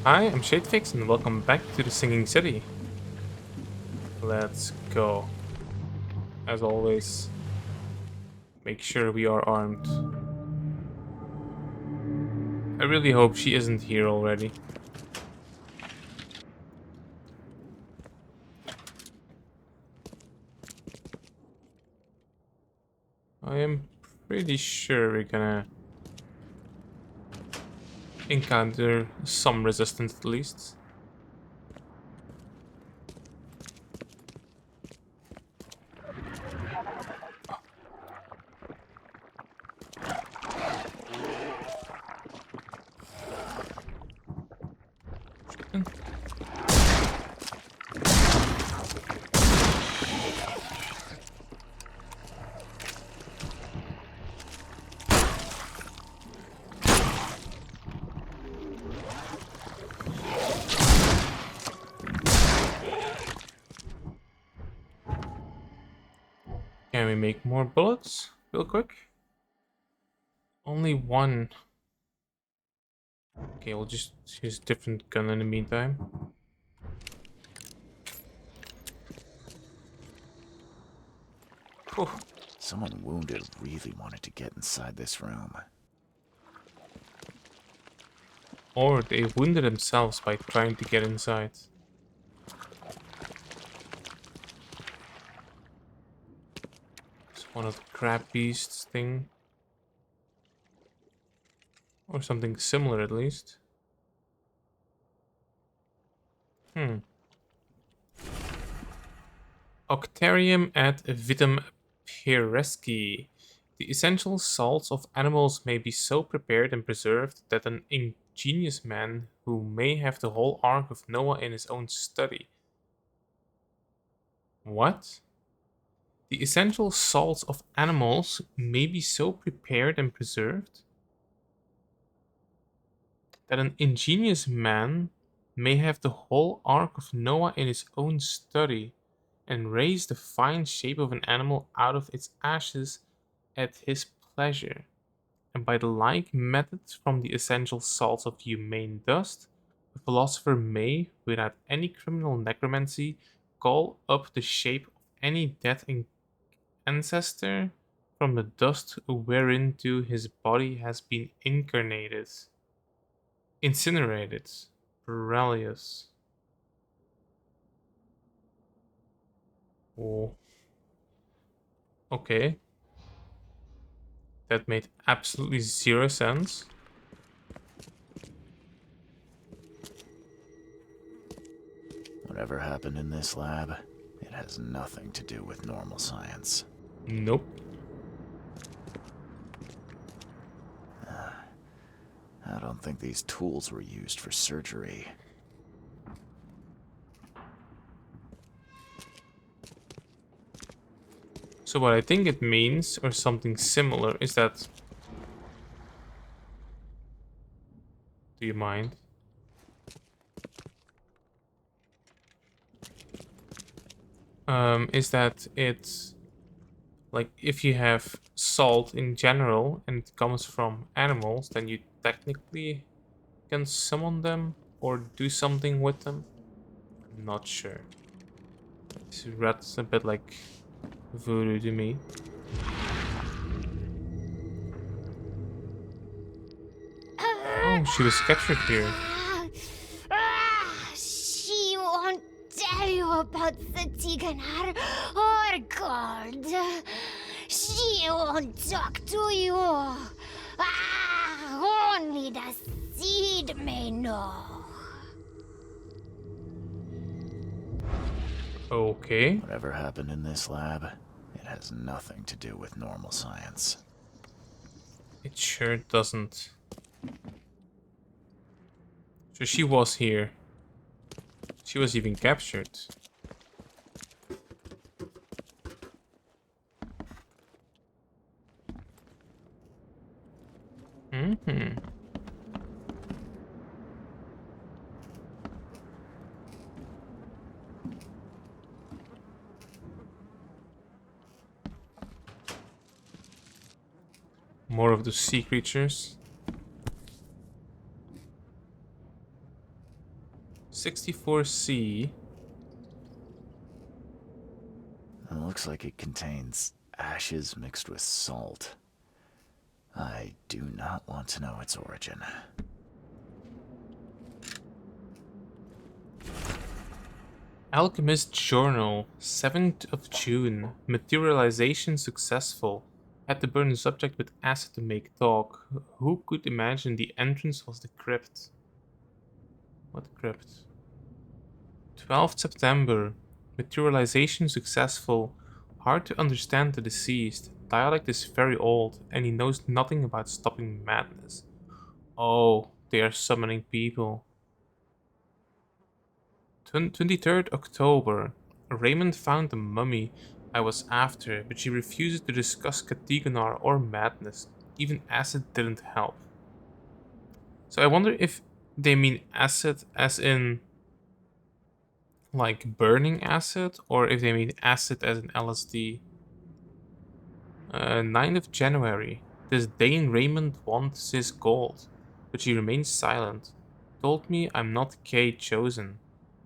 Hi, I'm Shadefix and welcome back to the Singing City. Let's go. As always, make sure we are armed. I really hope she isn't here already. I am pretty sure we're gonna encounter some resistance at least. Can we make more bullets real quick? Only one. Okay, we'll just use a different gun in the meantime. Whew. Someone wounded really wanted to get inside this room. Or they wounded themselves by trying to get inside. It's one of the crab beasts thing. Or something similar at least. Octarium ad vitam peresci. The essential salts of animals may be so prepared and preserved that an ingenious man who may have the whole Ark of Noah in his own study. What? The essential salts of animals may be so prepared and preserved that an ingenious man may have the whole Ark of Noah in his own study, and raise the fine shape of an animal out of its ashes at his pleasure, and by the like methods from the essential salts of humane dust, the philosopher may, without any criminal necromancy, call up the shape of any dead ancestor from the dust whereinto his body has been incarnated. Incinerated. Borrelius. Oh, okay. That made absolutely zero sense. Whatever happened in this lab, it has nothing to do with normal science. Nope. I don't think these tools were used for surgery. So what I think it means, or something similar, is that... Do you mind? Is that it's... Like, if you have salt in general, and it comes from animals, then you technically can summon them, or do something with them? I'm not sure. This reads a bit like voodoo to me. Oh, she was captured here. She won't tell you about the Tiganar or God. She won't talk to you. Only the seed may know. Okay. Whatever happened in this lab, it has nothing to do with normal science. It sure doesn't. So she was here. She was even captured. Mm-hmm. More of the sea creatures. 64C. It looks like it contains ashes mixed with salt. I do not want to know its origin. Alchemist Journal, 7th of June. Materialization successful. Had to burn the subject with acid to make talk. Who could imagine the entrance was the crypt? What crypt? 12th September. Materialization successful. Hard to understand the deceased. Dialect is very old, and he knows nothing about stopping madness. Oh, they are summoning people. 23rd October. Raymond found the mummy I was after, but she refuses to discuss Katiganar or madness. Even acid didn't help. So I wonder if they mean acid as in like burning acid, or if they mean acid as in LSD. 9th of January. This Dane Raymond wants his gold, but she remains silent. Told me I'm not Kay chosen.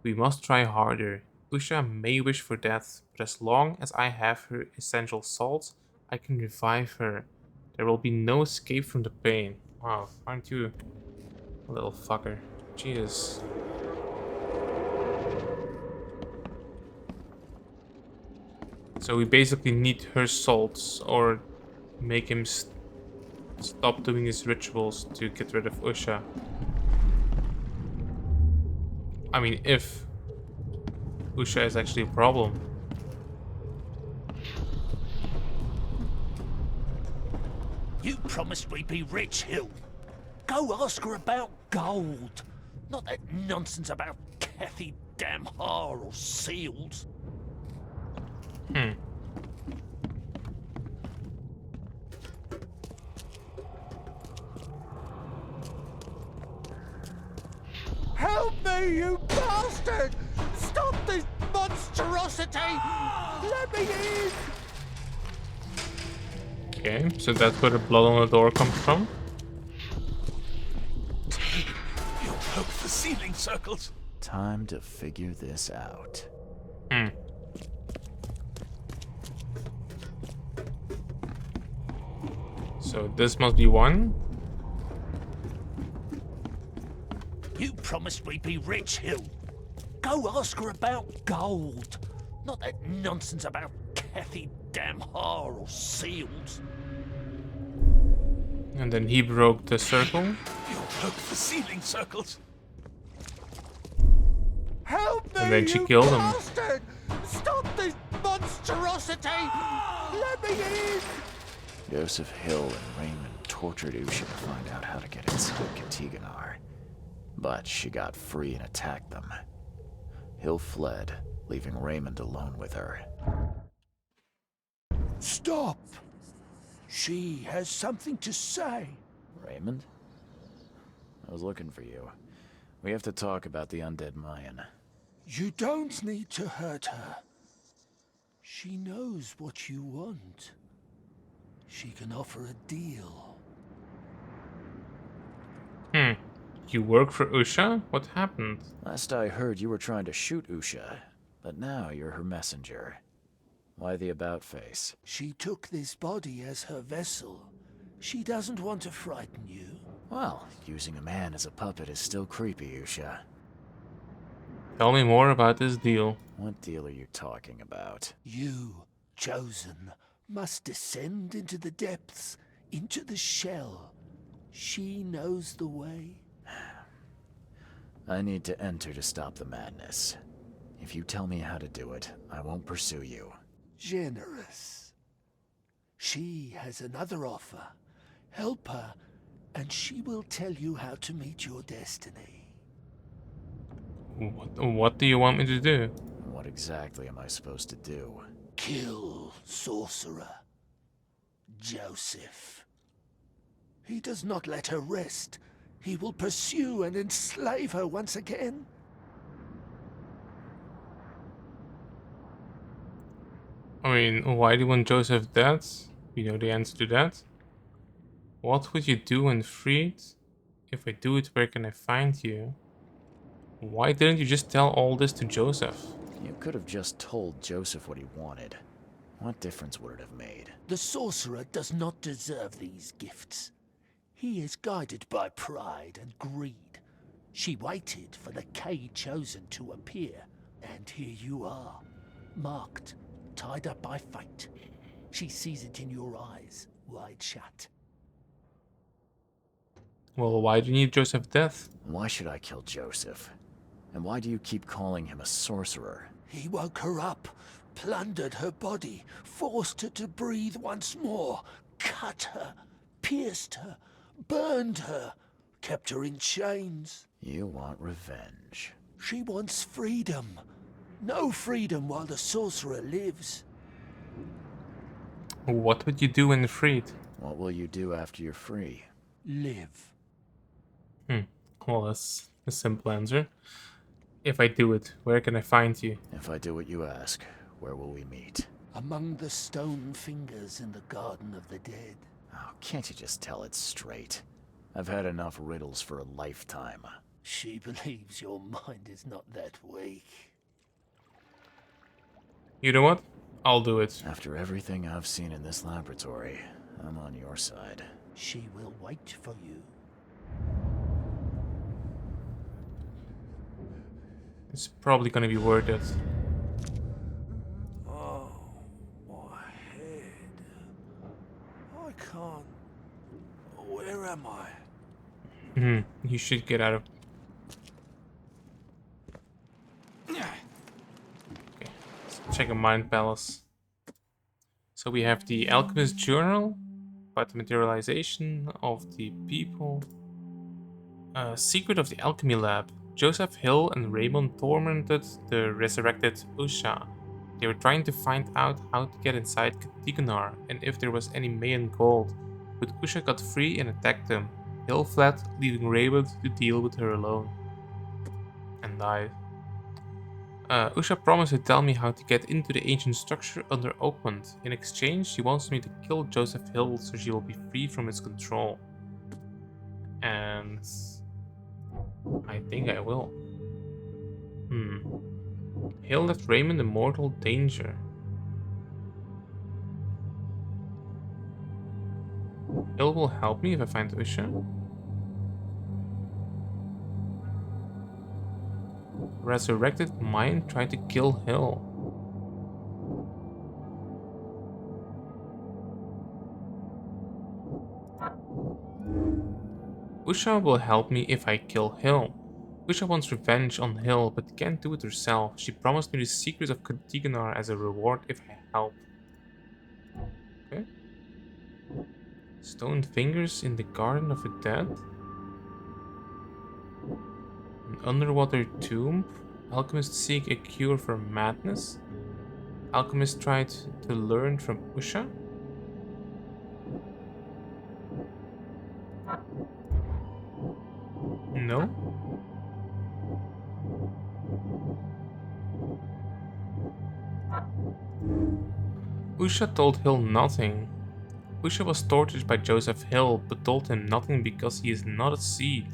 We must try harder. Usha may wish for death, but as long as I have her essential salts, I can revive her. There will be no escape from the pain. Wow, aren't you a little fucker? Jesus. So we basically need her salts, or make him stop doing his rituals to get rid of Usha. I mean, if Usha is actually a problem. You promised we'd be rich, Hill. Go ask her about gold. Not that nonsense about Kathy Damhar or seals. Help me, you bastard! Stop this monstrosity! Let me in! Okay, so that's where the blood on the door comes from. You broke the ceiling circles. Time to figure this out. So this must be one. You promised we'd be rich, Hill. Go ask her about gold. Not that nonsense about Kathy Damhar or seals. And then he broke the circle. You broke the ceiling circles. Help me, And then she you killed him. bastard! Stop this monstrosity! Let me in! Joseph Hill and Raymond tortured Usha to find out how to get inside Katiganar. But she got free and attacked them. Hill fled, leaving Raymond alone with her. Stop. She has something to say. Raymond? I was looking for you. We have to talk about the undead Mayan. You don't need to hurt her. She knows what you want. She can offer a deal. You work for Usha? What happened? Last I heard, you were trying to shoot Usha, but now you're her messenger. Why the about-face? She took this body as her vessel. She doesn't want to frighten you. Well, using a man as a puppet is still creepy, Usha. Tell me more about this deal. What deal are you talking about? You, chosen, must descend into the depths, into the shell. She knows the way. I need to enter to stop the madness. If you tell me how to do it, I won't pursue you. Generous. She has another offer. Help her, and she will tell you how to meet your destiny. What do you want me to do? What exactly am I supposed to do? Kill sorcerer Joseph. He does not let her rest. He will pursue and enslave her once again. I mean, why do you want Joseph dead? You know the answer to that. What would you do when freed? If I do it, where can I find you? Why didn't you just tell all this to Joseph? You could have just told Joseph what he wanted. What difference would it have made? The sorcerer does not deserve these gifts. He is guided by pride and greed. She waited for the K chosen to appear, and here you are, marked, tied up by fate. She sees it in your eyes, wide shut. Well, why do you need Joseph's death? Why should I kill Joseph? And why do you keep calling him a sorcerer? He woke her up, plundered her body, forced her to breathe once more, cut her, pierced her, burned her, kept her in chains. You want revenge. She wants freedom. No freedom while the sorcerer lives. What would you do when you're freed? What will you do after you're free? Live. Well, that's a simple answer. If I do it, where can I find you? If I do what you ask, where will we meet? Among the stone fingers in the Garden of the Dead. Oh, can't you just tell it straight? I've had enough riddles for a lifetime. She believes your mind is not that weak. You know what? I'll do it. After everything I've seen in this laboratory, I'm on your side. She will wait for you. It's probably gonna be worth it. Oh, my head. I can't. Where am I? You should get out of... Okay, let's check a mind palace. So we have the Alchemist Journal, about the materialization of the people. Secret of the Alchemy Lab. Joseph Hill and Raymond tormented the resurrected Usha. They were trying to find out how to get inside Katiganar and if there was any Mayan gold, but Usha got free and attacked them. Hill fled, leaving Raymond to deal with her alone. And died. Usha promised to tell me how to get into the ancient structure under Oakmont. In exchange, she wants me to kill Joseph Hill so she will be free from its control. And... I think I will. Hill left Raymond in mortal danger. Hill will help me if I find Usha. Resurrected Mayan tried to kill Hill. Usha will help me if I kill Hill. Usha wants revenge on Hill, but can't do it herself. She promised me the secret of Katiganar as a reward if I help. Okay. Stone fingers in the Garden of the Dead. An underwater tomb. Alchemists seek a cure for madness. Alchemists tried to learn from Usha. No. Usha told Hill nothing. Usha was tortured by Joseph Hill, but told him nothing because he is not a seed.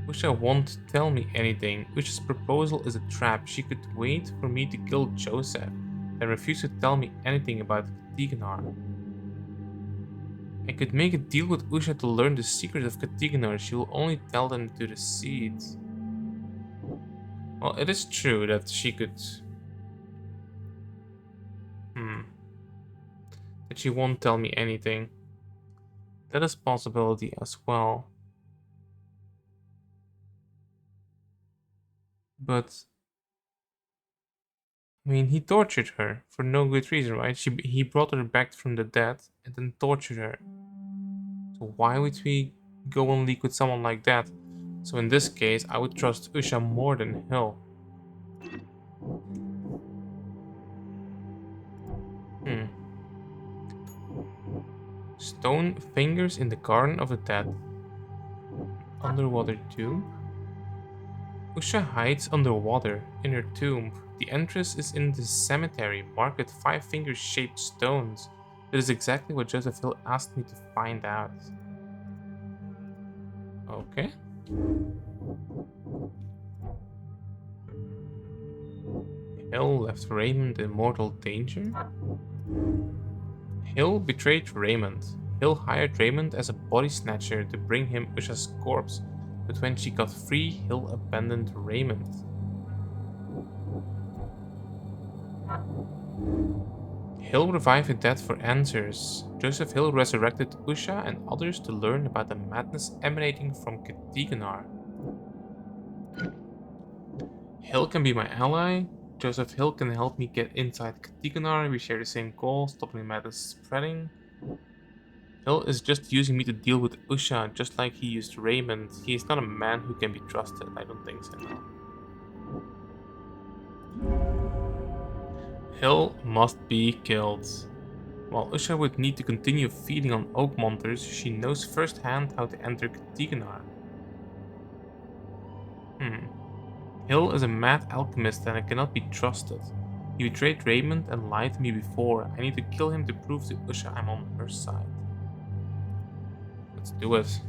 Usha won't tell me anything. Usha's proposal is a trap. She could wait for me to kill Joseph, then refuse to tell me anything about Katiganar. I could make a deal with Usha to learn the secret of Katiganar. She will only tell them to the seeds. Well, it is true that she could... that she won't tell me anything. That is a possibility as well. But... I mean, he tortured her for no good reason, right? He brought her back from the dead and then tortured her. So why would we go on leak with someone like that? So in this case, I would trust Usha more than Hill. Stone fingers in the Garden of the Dead. Underwater tomb. Usha hides underwater in her tomb. The entrance is in the cemetery, marked with 5 finger-shaped stones. That is exactly what Joseph Hill asked me to find out. Okay. Hill left Raymond in mortal danger? Hill betrayed Raymond. Hill hired Raymond as a body snatcher to bring him Usha's corpse, but when she got free, Hill abandoned Raymond. Hill revived the dead for answers. Joseph Hill resurrected Usha and others to learn about the madness emanating from Katiganar. Hill can be my ally. Joseph Hill can help me get inside Katiganar. We share the same goal, stopping the madness spreading. Hill is just using me to deal with Usha, just like he used Raymond. He is not a man who can be trusted. I don't think so, no. Hill must be killed. While Usha would need to continue feeding on Oakmonters, she knows firsthand how to enter Katiganar. Hill is a mad alchemist and I cannot be trusted. He betrayed Raymond and lied to me before. I need to kill him to prove to Usha I'm on her side. Let's do it.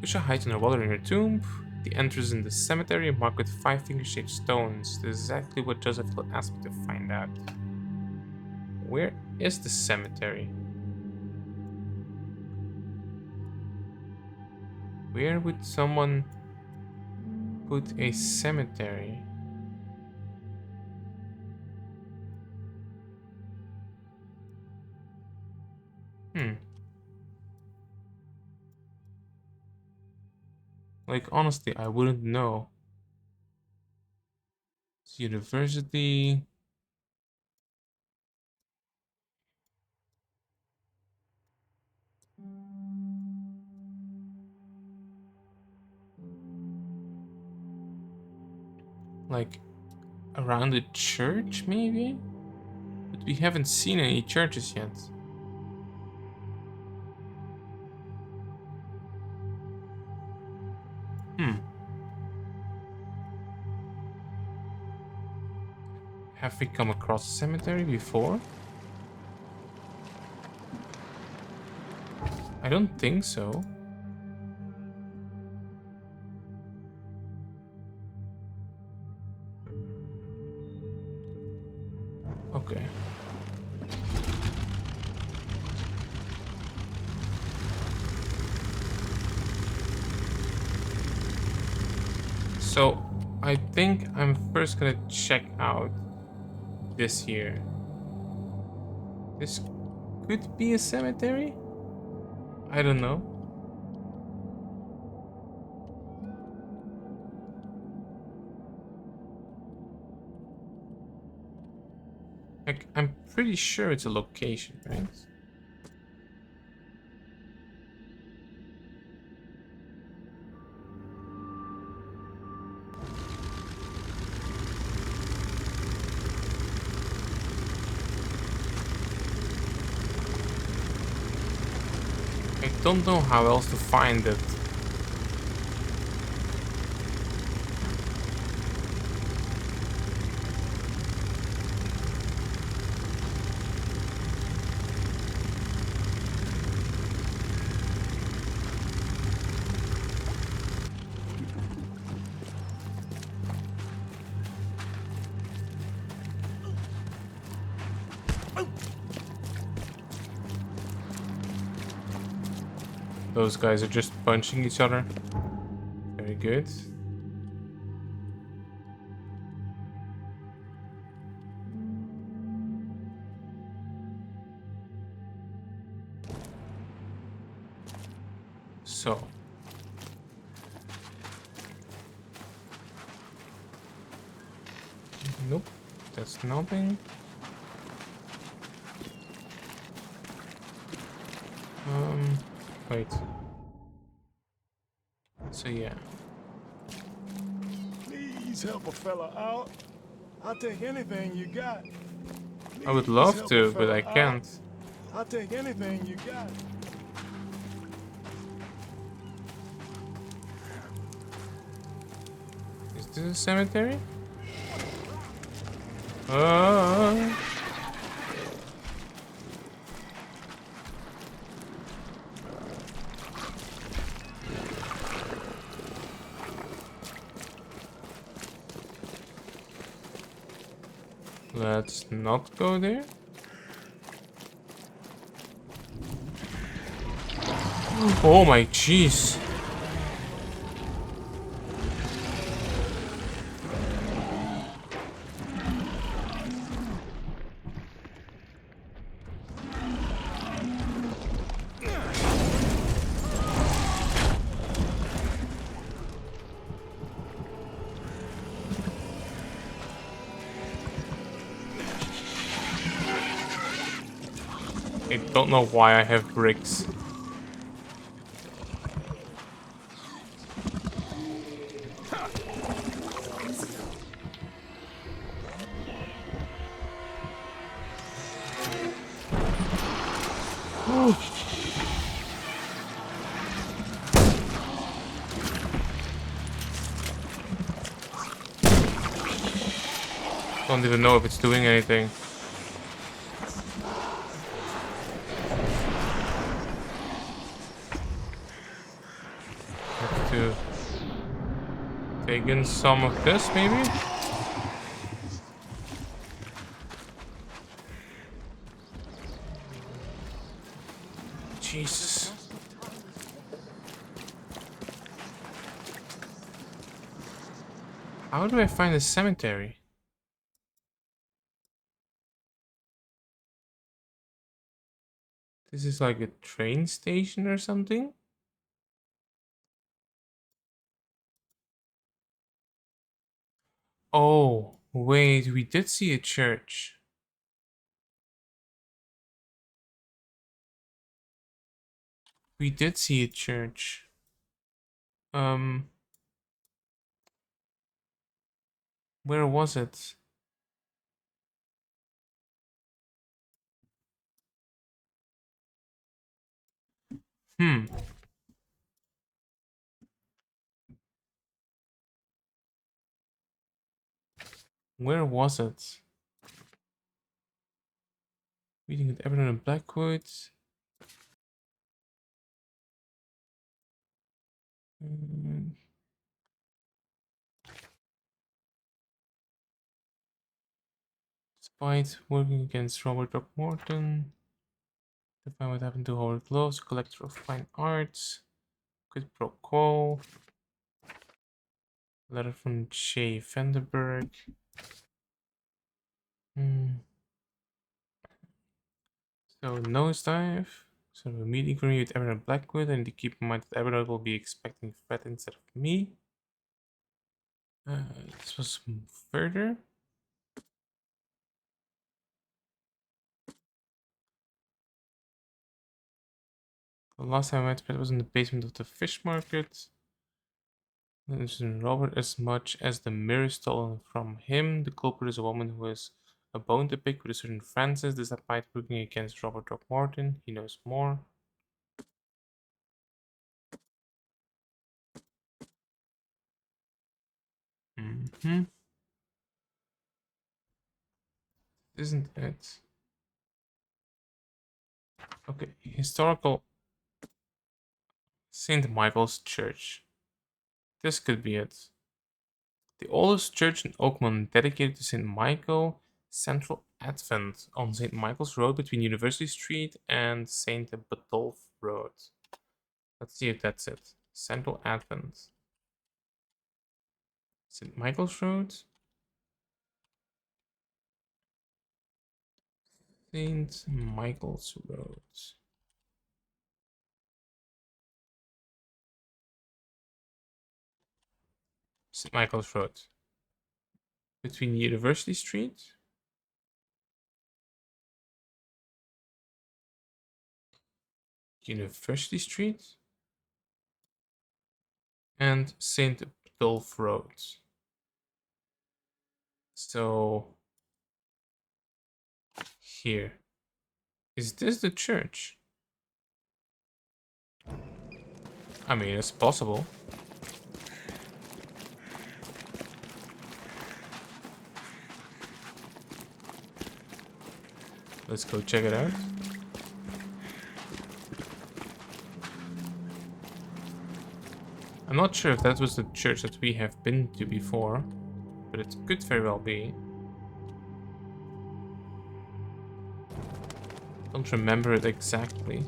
Usha hides underwater in her tomb. The entrance in the cemetery marked with 5 finger-shaped stones. This is exactly what Joseph Hill asked me to find out. Where is the cemetery? Where would someone put a cemetery? Like, honestly, I wouldn't know. It's university. Like, around the church, maybe? But we haven't seen any churches yet. Have we come across a cemetery before? I don't think so. Okay. So, I think I'm first gonna check out this here. This could be a cemetery? I don't know. Like, I'm pretty sure it's a location, right? I don't know how else to find it. Those guys are just punching each other. Very good. So. Nope, that's nothing. Wait. So yeah. Please help a fella out. I'll take anything you got. I would Please love help to, a but I fella can't. out. I'll take anything you got. Is this a cemetery? Let's not go there. Oh my jeez. I don't know why I have bricks. Don't even know if it's doing anything. Have to take in some of this, maybe? Jesus. How do I find a cemetery? This is like a train station or something? Oh, wait, we did see a church. We did see a church. Where was it? Hmm. Where was it? Meeting with everyone in Blackwood. Mm, Despite working against Robert Throckmorton, to find what happened to Howard Gloves, collector of fine arts. Quid pro quo. Letter from Jay Vandenberg. So nosedive. So a meeting for me with Emerald Blackwood, and to keep in mind that Emerald will be expecting Fred instead of me. This was further. The last time I met Fred was in the basement of the fish market. Robert, as much as the mirror stolen from him, the culprit is a woman who has a bone to pick with a certain Francis. Despite working against Robert Throckmorton, he knows more. Isn't it? Okay, historical St. Michael's Church. This could be it. The oldest church in Oakmont, dedicated to St. Michael, Central Advent on St. Michael's Road between University Street and St. Botolph Road. Let's see if that's it. Central Advent. St. Michael's Road. St. Michael's Road. St. Michael's Road. Between University Street and St. Botolph Road. So here. Is this the church? I mean, it's possible. Let's go check it out. I'm not sure if that was the church that we have been to before, but it could very well be. don't remember it exactly.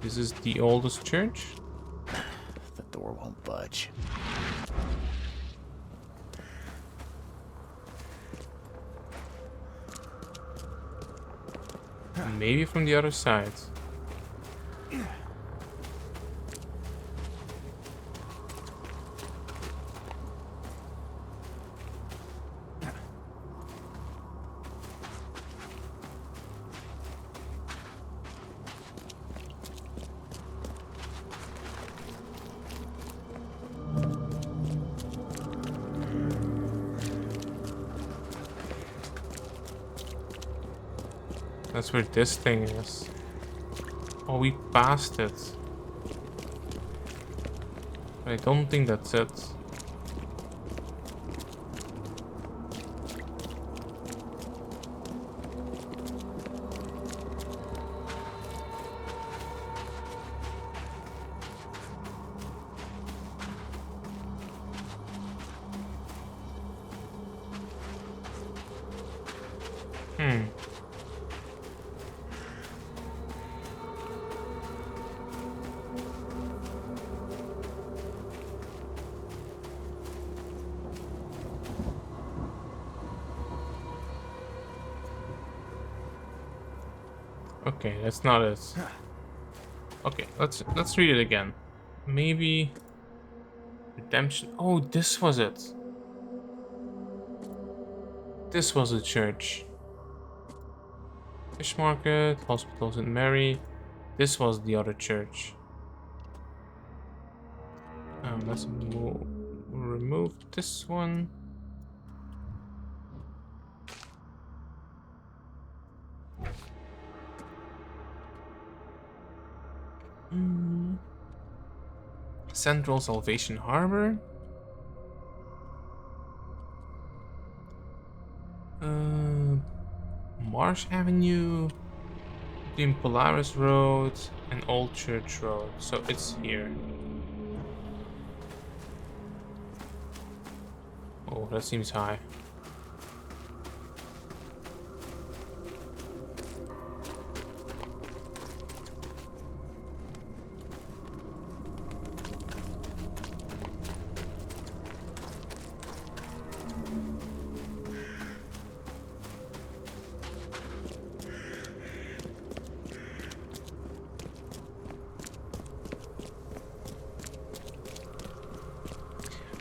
This is the oldest church. The door won't budge. Maybe from the other side. That's where this thing is. Oh, we passed it. But I don't think that's it. Okay, that's not it. Okay, let's read it again. Maybe redemption. Oh, this was it. This was the church. Fish market, hospital St. Mary. This was the other church. Let's remove this one. Central Salvation Harbor. Marsh Avenue, between Polaris Road and Old Church Road. So it's here. Oh, that seems high.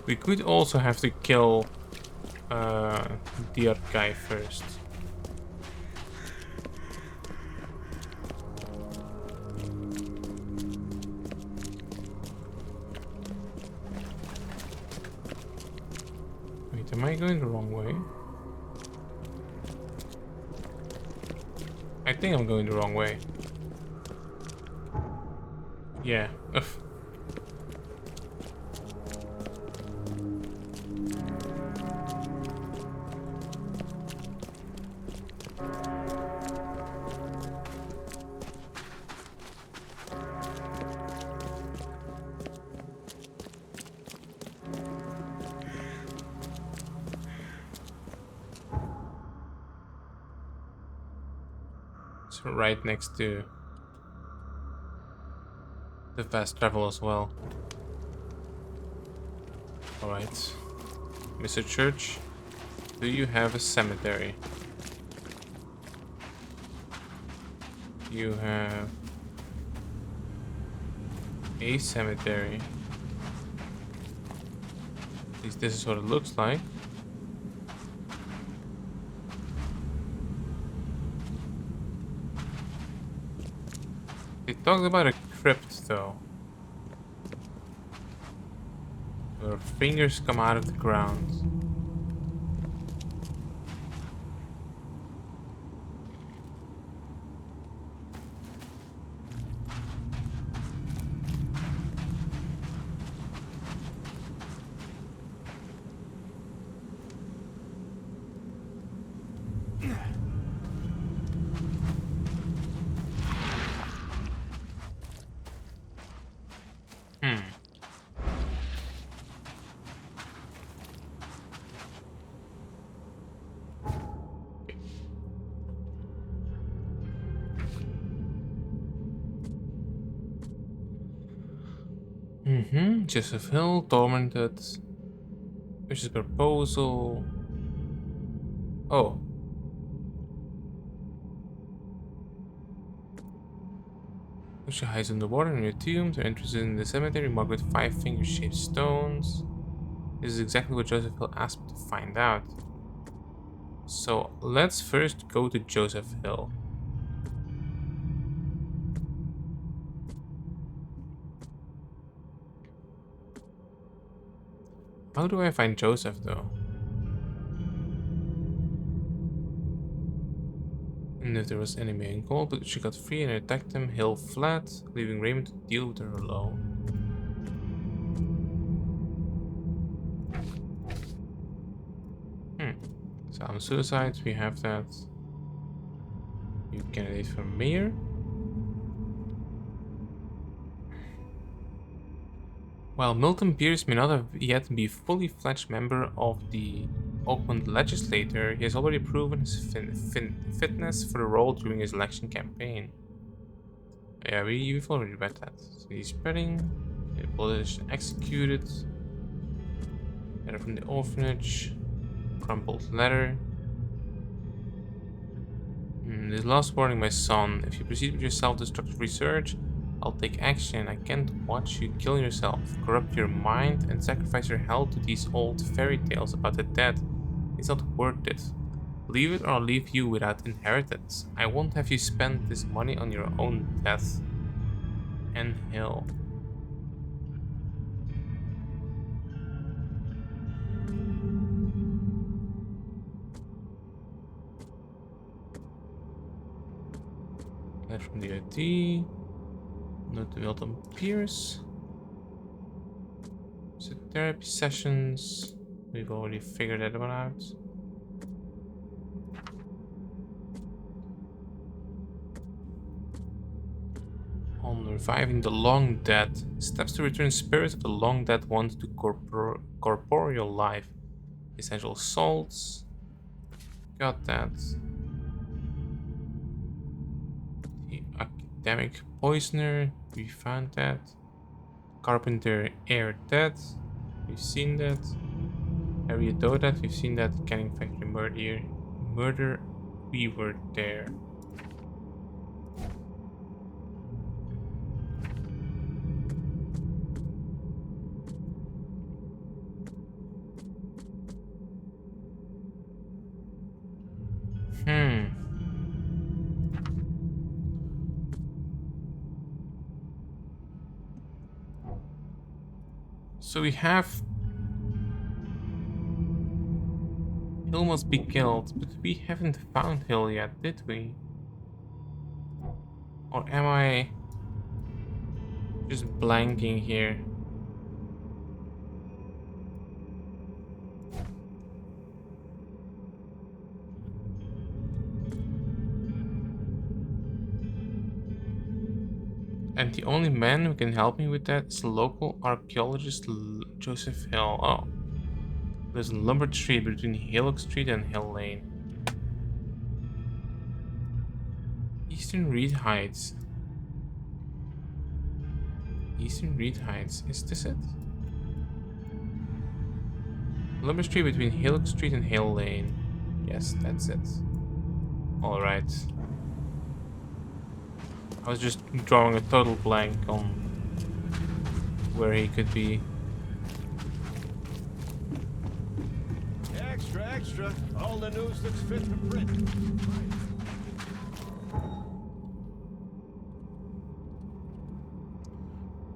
We could also have to kill the other guy first. Wait, am I going the wrong way? I think I'm going the wrong way. Yeah. Ugh. So right next to the fast travel as well. Alright. Mr. Church, do you have a cemetery? You have a cemetery. At least this is what it looks like. They talked about a crypt though, where fingers come out of the ground. Joseph Hill, tormented. Which is a proposal. Oh. She hides in the water in your tomb. They're interested in the cemetery marked with 5 finger-shaped stones. This is exactly what Joseph Hill asked me to find out. So let's first go to Joseph Hill. How do I find Joseph though? And if there was any man called, but she got free and attacked him, Hill fled, leaving Raymond to deal with her alone. Some suicides, we have that. New candidate for mayor. While Milton Pierce may not have yet be a fully fledged member of the Oakland legislature, he has already proven his fitness for the role during his election campaign. Yeah, we've already read that. So he's spreading, the politician executed, letter from the orphanage, crumpled letter. This last warning, my son. If you proceed with your self-destructive research, I'll take action. I can't watch you kill yourself, corrupt your mind, and sacrifice your health to these old fairy tales about the dead. It's not worth it. Leave it or I'll leave you without inheritance. I won't have you spend this money on your own death. And Hill. Letter from the ID. Note to Milton Pierce. So therapy sessions. We've already figured that one out. On reviving the long dead. Steps to return spirits of the long dead ones to corporeal life. Essential salts. Got that. The academic poisoner. We found that. Carpenter air dead. We've seen that. Harriet Dodat. We've seen that. Canning factory murder. We were there. So we have... Hill must be killed, but we haven't found Hill yet, did we? Or am I just blanking here? And the only man who can help me with that is the local archaeologist Joseph Hill. Oh. There's a lumber tree between Hillock Street and Hill Lane. Eastern Reed Heights. Eastern Reed Heights. Is this it? Lumber Street between Hillock Street and Hill Lane. Yes, that's it. Alright. I was just drawing a total blank on where he could be. Extra, extra. All the news that's fit for print.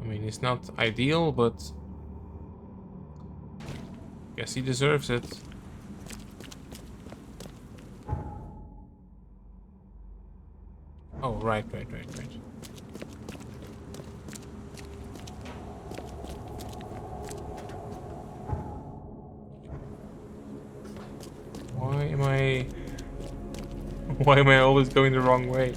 I mean, it's not ideal, but guess he deserves it. Oh, right. Why am I always going the wrong way?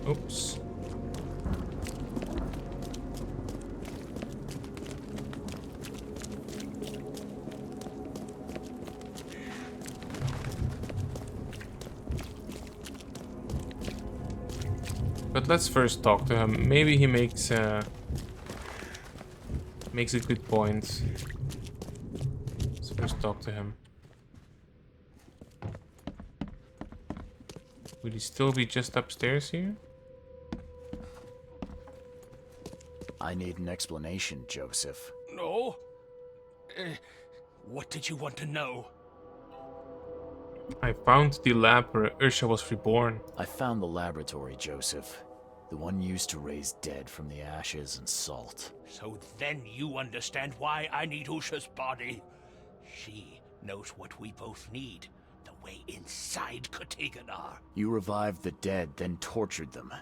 Oops. But let's first talk to him. Maybe he makes a good point. Let's first talk to him. Would he still be just upstairs here? I need an explanation, Joseph. No? What did you want to know? I found the lab where Usha was reborn. I found the laboratory, Joseph. The one used to raise dead from the ashes and salt. So then you understand why I need Usha's body. She knows what we both need. The way inside Katiganar. You revived the dead, then tortured them.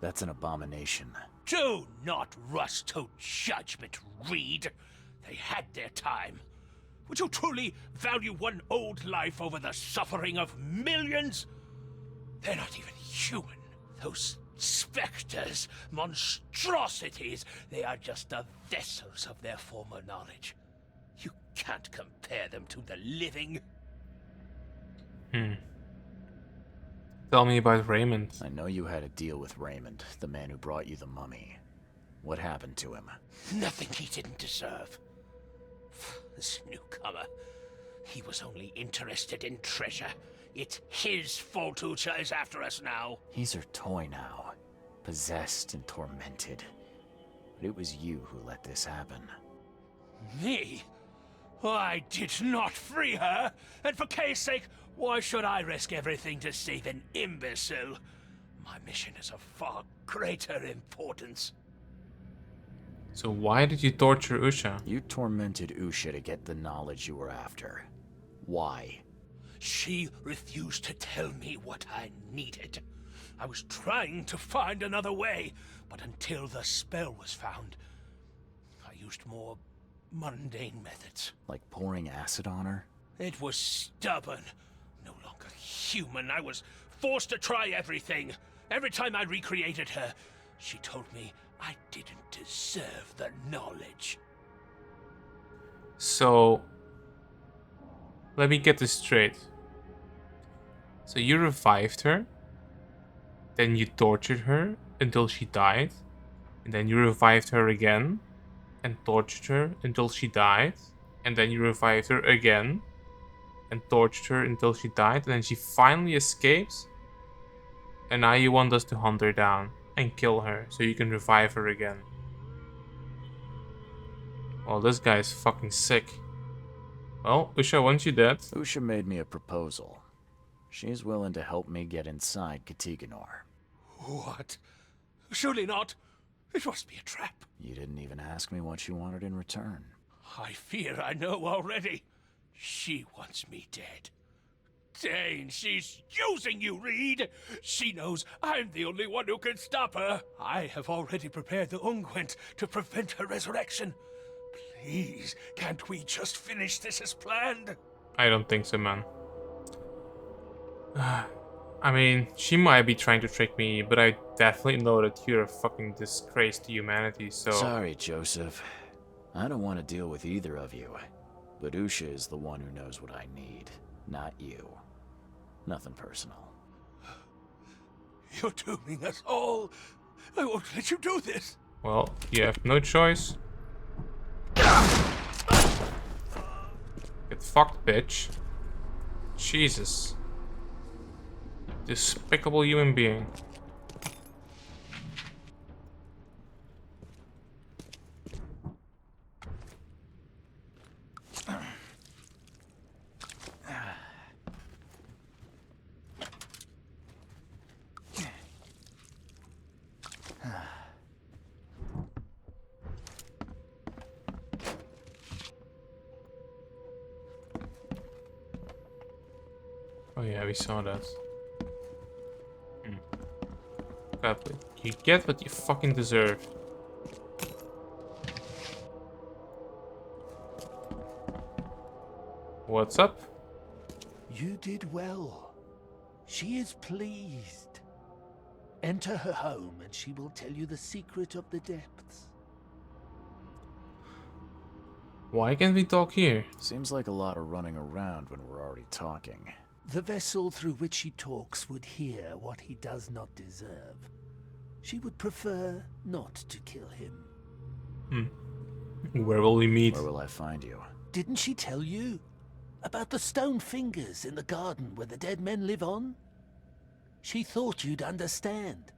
That's an abomination. Do not rush to judgment, Reed. They had their time. Would you truly value one old life over the suffering of millions? They're not even human. Those specters, monstrosities, they are just the vessels of their former knowledge. You can't compare them to the living. Tell me about Raymond. I know you had a deal with Raymond, the man who brought you the mummy. What happened to him? Nothing he didn't deserve. This newcomer, he was only interested in treasure. It's his fault Usha is after us now. He's her toy now, possessed and tormented. But it was you who let this happen. Me? I did not free her, and for Kay's sake, why should I risk everything to save an imbecile? My mission is of far greater importance. So why did you torture Usha? You tormented Usha to get the knowledge you were after. Why? She refused to tell me what I needed. I was trying to find another way, but until the spell was found, I used more mundane methods. Like pouring acid on her? It was stubborn, no longer human. I was forced to try everything. Every time I recreated her, she told me I didn't deserve the knowledge. So, let me get this straight. So you revived her, then you tortured her until she died, and then you revived her again, and tortured her until she died, and then you revived her again, and tortured her until she died, and then she finally escapes, and now you want us to hunt her down and kill her so you can revive her again. Well, this guy is fucking sick. Well, Usha wants you dead. Usha made me a proposal. She's willing to help me get inside Katiganar. What? Surely not. It must be a trap. You didn't even ask me what she wanted in return. I fear I know already. She wants me dead. Dane, she's using you, Reed. She knows I'm the only one who can stop her. I have already prepared the unguent to prevent her resurrection. Please, can't we just finish this as planned? I don't think so, man. I mean, she might be trying to trick me, but I definitely know that you're a fucking disgrace to humanity, so... Sorry, Joseph. I don't want to deal with either of you. But Usha is the one who knows what I need, not you. Nothing personal. You're dooming us all. I won't let you do this. Well, you have no choice. Get fucked, bitch. Jesus. Despicable human being. Oh yeah, we saw that. Exactly. You get what you fucking deserve. What's up? You did well. She is pleased. Enter her home and she will tell you the secret of the depths. Why can't we talk here? Seems like a lot of running around when we're already talking. The vessel through which he talks would hear what he does not deserve. She would prefer not to kill him. Where will we meet? Where will I find you? Didn't she tell you? About the stone fingers in the garden where the dead men live on? She thought you'd understand.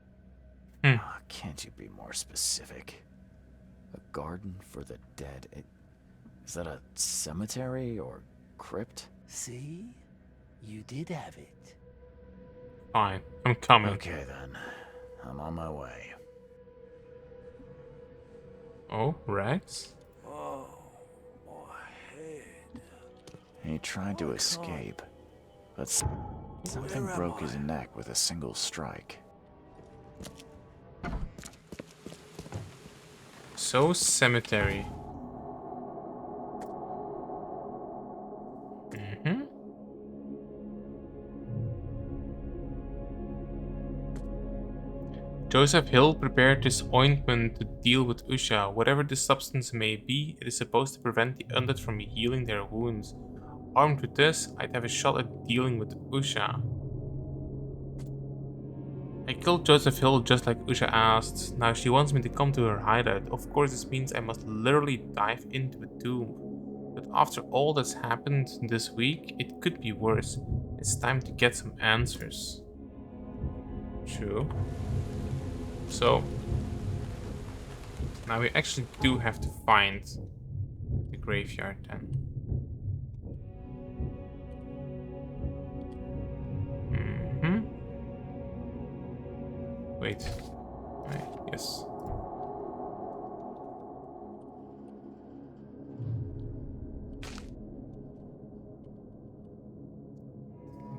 Ah, can't you be more specific? A garden for the dead? Is that a cemetery or crypt? See? You did have it. Fine, I'm coming. Okay then. I'm on my way. Oh, Rex? Oh, my head. He tried to escape, but something broke his neck with a single strike. So cemetery. Joseph Hill prepared this ointment to deal with Usha. Whatever the substance may be, it is supposed to prevent the undead from healing their wounds. Armed with this, I'd have a shot at dealing with Usha. I killed Joseph Hill just like Usha asked. Now she wants me to come to her hideout. Of course this means I must literally dive into a tomb. But after all that's happened this week, it could be worse. It's time to get some answers. True. So, now we actually do have to find the graveyard then. Wait. Right, yes.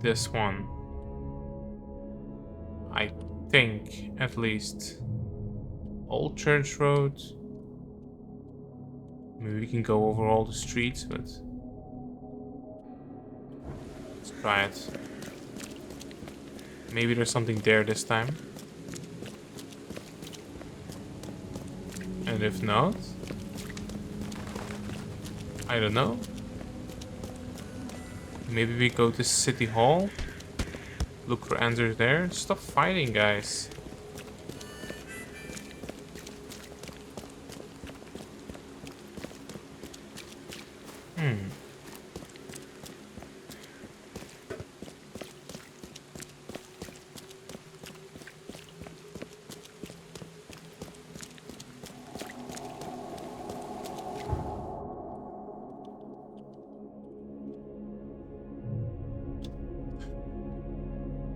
This one. I think, at least. Old Church Road. Maybe we can go over all the streets, but let's try it. Maybe there's something there this time. And if not, I don't know. Maybe we go to City Hall. Look for answers there. Stop fighting, guys.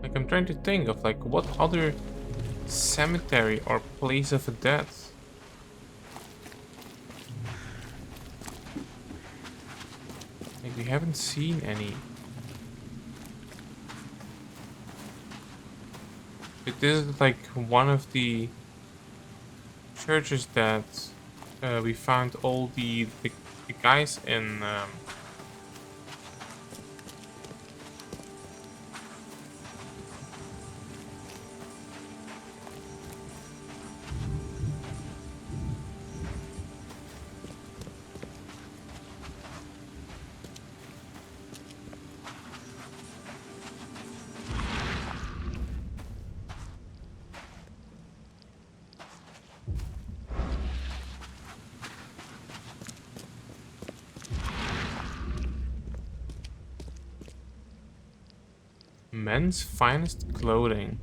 Like, I'm trying to think of like what other cemetery or place of the dead. Like, we haven't seen any. But this is like one of the churches that we found all the guys in. Men's finest clothing.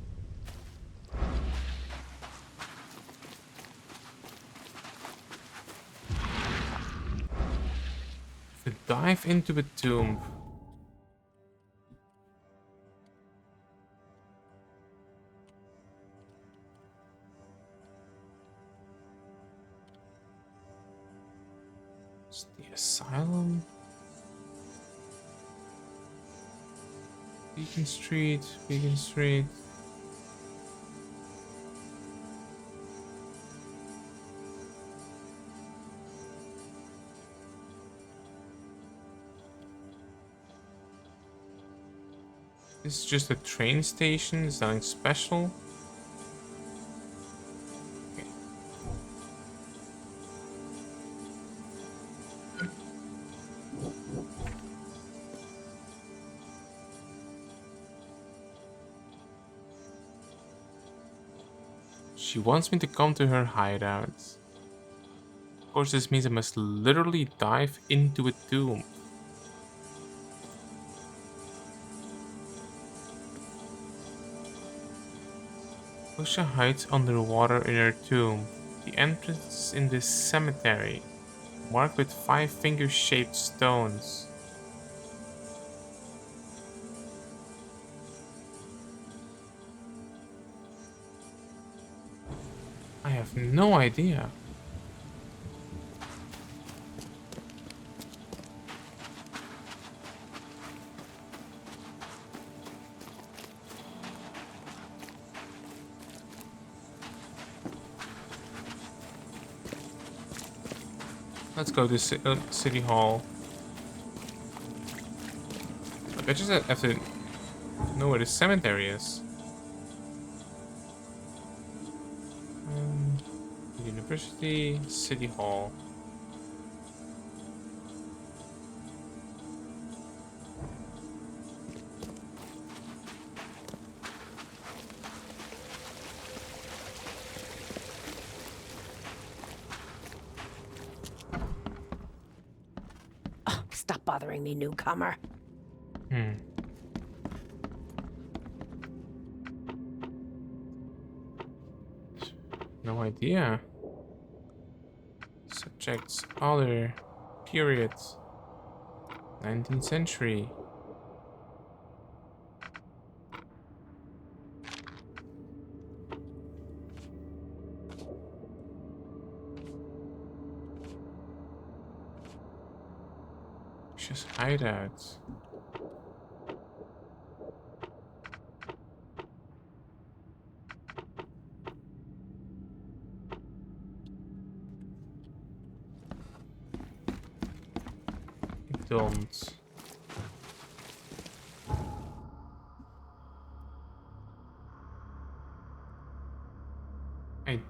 To dive into a tomb. It's the asylum. Beacon Street, Beacon Street. This is just a train station, is nothing special. Okay. She wants me to come to her hideout. Of course, this means I must literally dive into a tomb. Osha hides underwater in her tomb. The entrance is in this cemetery, marked with 5 finger-shaped stones. I have no idea. Let's go to City Hall. Like, I just have to know where the cemetery is. University, City Hall. Oh, stop bothering me, newcomer. No idea. Subjects, other, period. 19th century. Just hideout.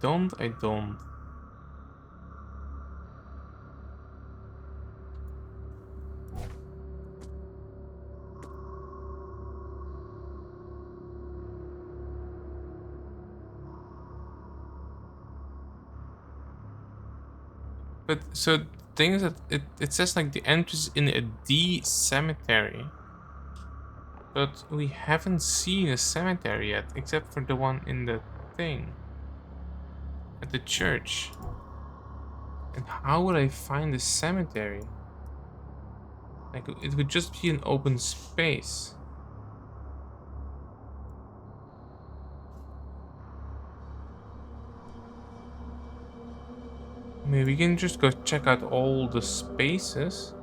Don't. I don't. But so the thing is that it says like the entrance in a D cemetery. But we haven't seen a cemetery yet, except for the one in the thing. At the church. And how would I find the cemetery? Like, it would just be an open space. Maybe we can just go check out all the spaces.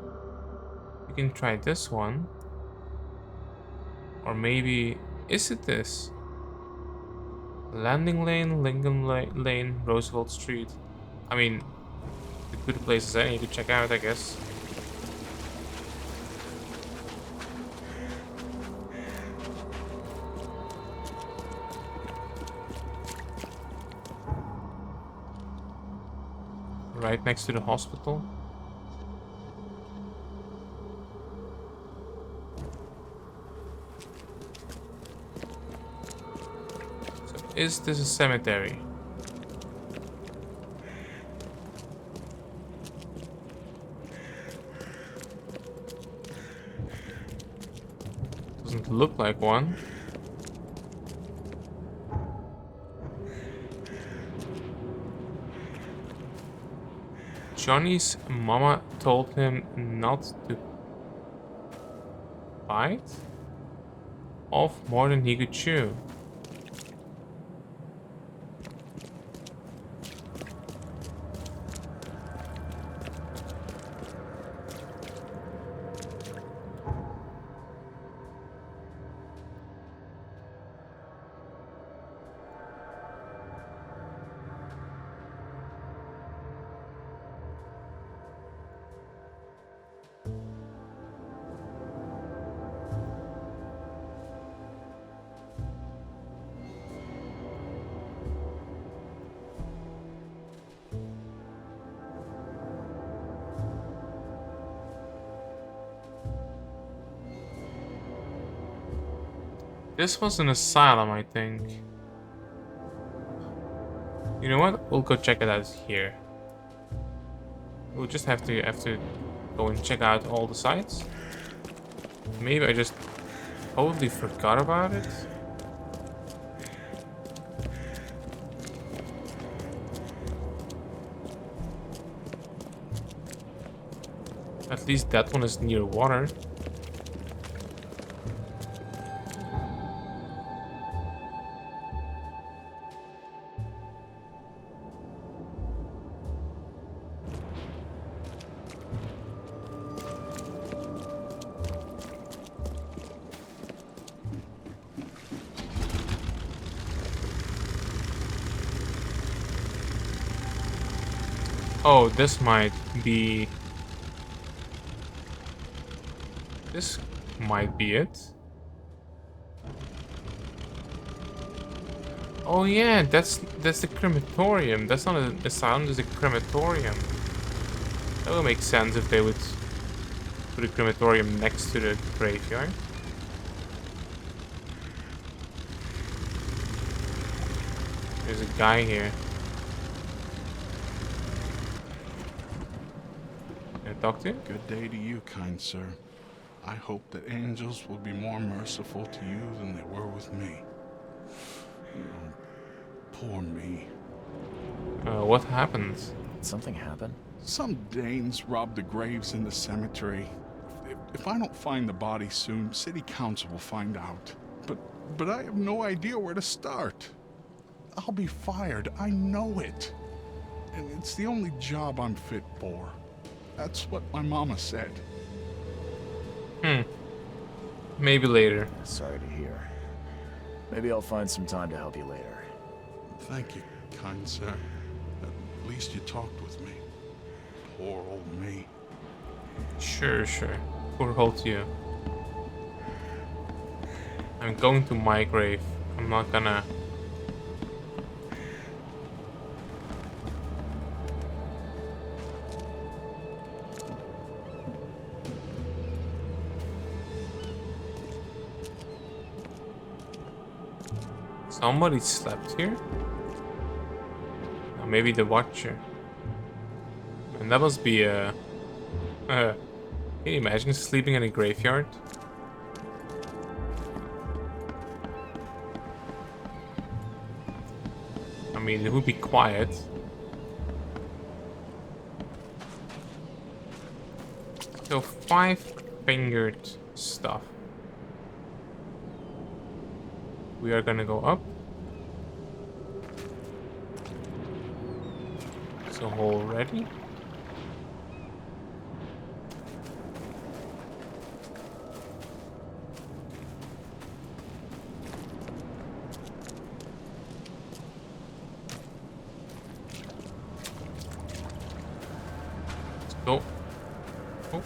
We can try this one. Or maybe, is it this? Landing Lane, Lincoln Lane, Roosevelt Street. I mean, the good places I need to check out, I guess. Right next to the hospital. So is this a cemetery? Doesn't look like one. Johnny's mama told him not to bite off more than he could chew. This was an asylum, I think. You know what? We'll go check it out here. We'll just have to go and check out all the sites. Maybe I just totally forgot about it. At least that one is near water. Oh, this might be... This might be it. Oh yeah, that's the crematorium. That's not an asylum, it's a crematorium. That would make sense if they would put a crematorium next to the graveyard. There's a guy here. Can I talk to him? Good day to you, kind sir. I hope that angels will be more merciful to you than they were with me. Oh, poor me. What happened? Did something happen? Some Danes robbed the graves in the cemetery. If I don't find the body soon, city council will find out. But I have no idea where to start. I'll be fired, I know it. And it's the only job I'm fit for. That's what my mama said. Maybe later. Sorry to hear. Maybe I'll find some time to help you later. Thank you, kind sir. At least you talked with me. Poor old me. Sure. Poor hold you. I'm going to my grave. I'm not gonna... Somebody slept here? Or maybe the Watcher. And that must be a... can you imagine sleeping in a graveyard? I mean, it would be quiet. So 5-fingered stuff. We are gonna go up. So already. Let's go. Oh.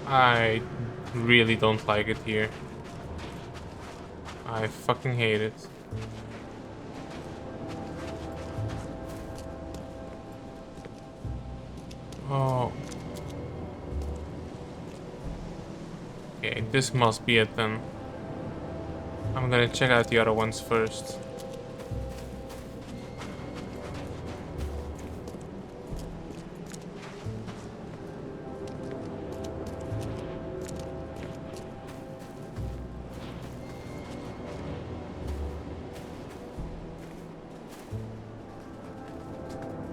I really don't like it here. I fucking hate it. Oh. Okay, this must be it then. I'm gonna check out the other ones first.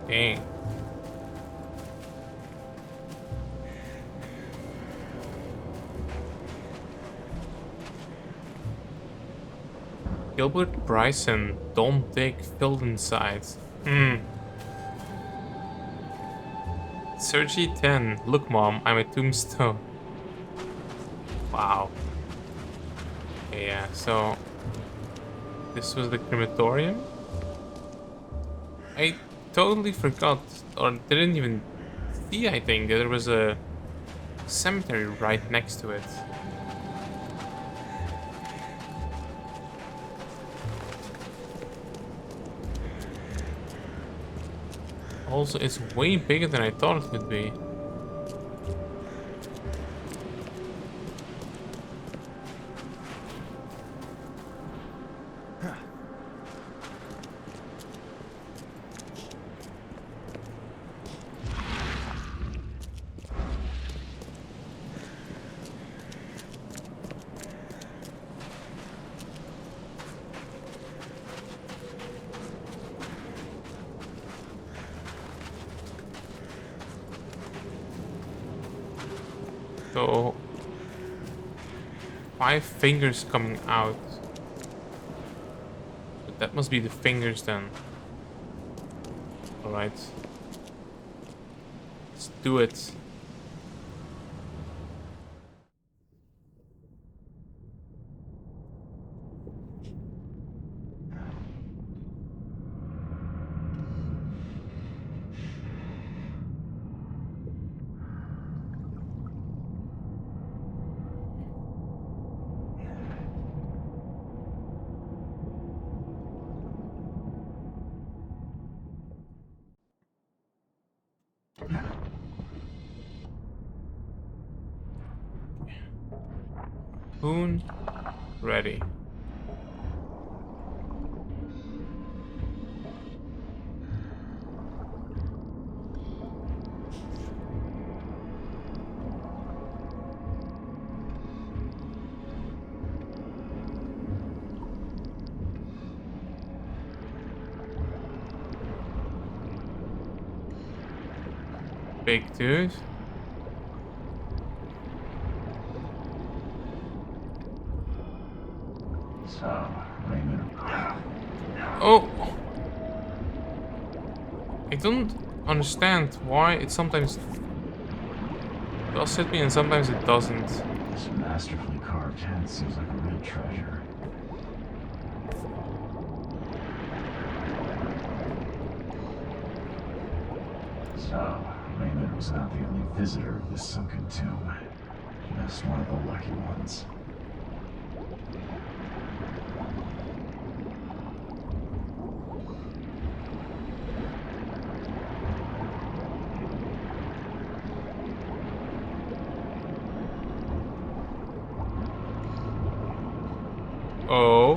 Dang. Gilbert Bryson, don't dig filled inside. Sergi 10, look mom, I'm a tombstone. Wow. Okay, yeah, so this was the crematorium. I totally forgot, or didn't even see, I think, that there was a cemetery right next to it. Also, it's way bigger than I thought it would be. So 5 fingers coming out. But that must be the fingers then. Alright. Let's do it. Spoon ready. Big tooth. So, Raymond. Oh! I don't understand why it sometimes does hit me and sometimes it doesn't. This masterfully carved head seems like a real treasure. So, Raymond was not the only visitor of this sunken tomb. Just one of the lucky ones. Oh.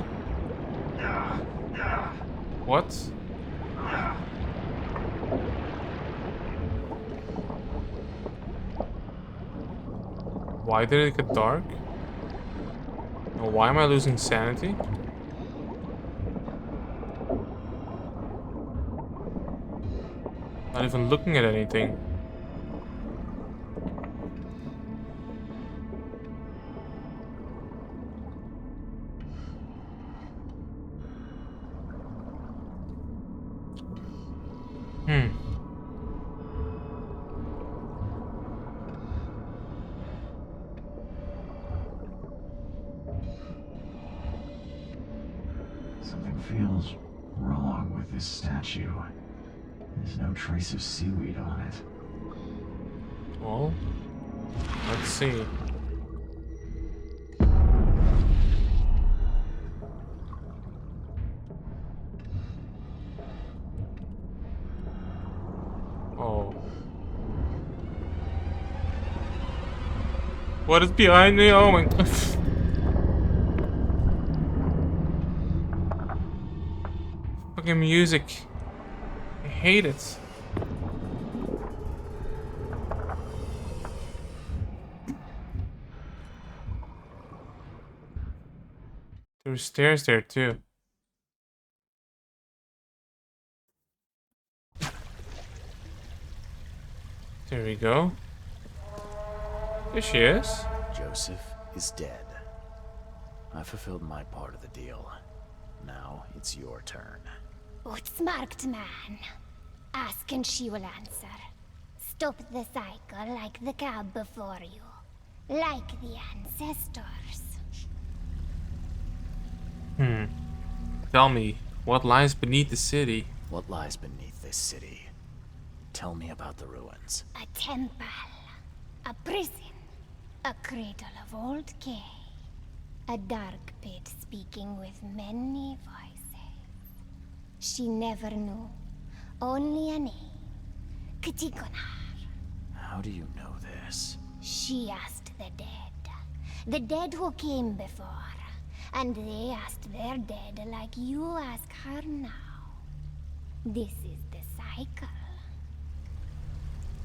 What? Why did it get dark? Oh, why am I losing sanity? Not even looking at anything. Something feels wrong with this statue. There's no trace of seaweed on it. Well, let's see. Oh. What is behind me? Oh my god. Fucking music. I hate it. There were stairs there too. There we go. There she is. Joseph is dead. I fulfilled my part of the deal. Now it's your turn. Outsmarked man. Ask and she will answer. Stop the cycle like the cab before you. Like the ancestors. Tell me, what lies beneath the city? What lies beneath this city? Tell me about the ruins. A temple. A prison. A cradle of old Kay. A dark pit speaking with many voices. She never knew. Only a name. K'tikonar. How do you know this? She asked the dead. The dead who came before. And they asked their dead like you ask her now. This is the cycle.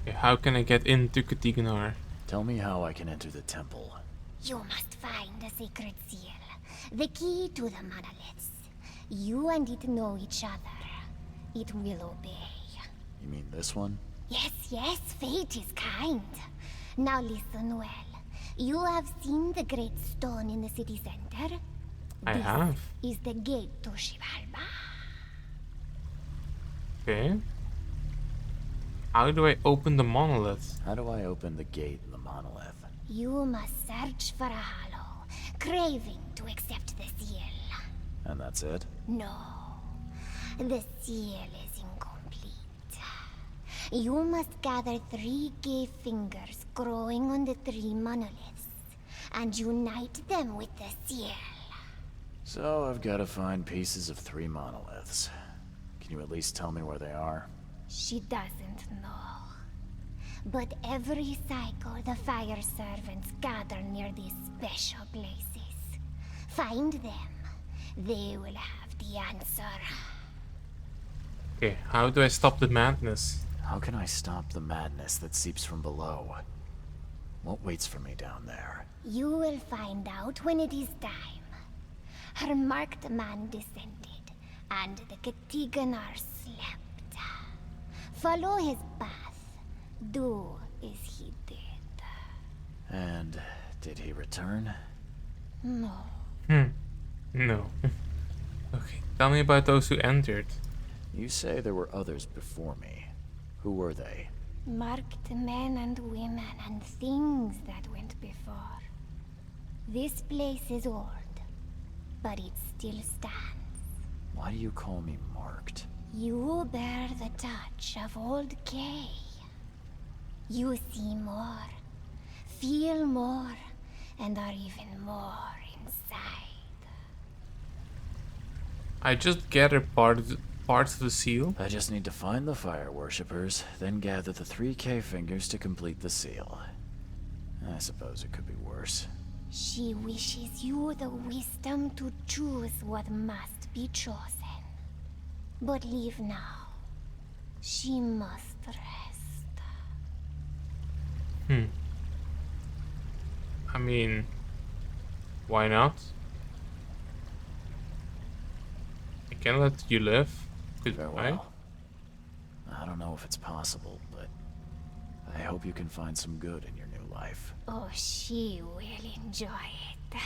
Okay, how can I get into K'tikonar? Tell me how I can enter the temple. You must find a sacred seal. The key to the monoliths. You and it know each other. It will obey. You mean this one? Yes, yes, fate is kind. Now listen well. You have seen the great stone in the city center? I This have. is the gate to Xibalba. Okay. How do I open the monolith? How do I open the gate in the monolith? You must search for a hollow, craving to accept the seal. And that's it? No, the seal is incomplete. You must gather 3 gay fingers growing on the 3 monoliths and unite them with the seal. So I've got to find pieces of 3 monoliths. Can you at least tell me where they are? She doesn't know. But every cycle, the fire servants gather near these special places. Find them. They will have the answer. Okay, how do I stop the madness? How can I stop the madness that seeps from below? What waits for me down there? You will find out when it is time. Her marked man descended, and the Katiganar slept. Follow his path. Do as he did. And did he return? No. No. Okay, tell me about those who entered. You say there were others before me. Who were they? Marked men and women and things that went before. This place is old, but it still stands. Why do you call me marked? You bear the touch of old Kay. You see more, feel more, and are even more inside. I just gathered parts of the seal. I just need to find the fire worshippers, then gather the 3 K fingers to complete the seal. I suppose it could be worse. She wishes you the wisdom to choose what must be chosen. But leave now. She must rest. I mean, why not? I can let you live. Goodbye. Farewell. I don't know if it's possible, but I hope you can find some good in your new life. Oh, she will enjoy it.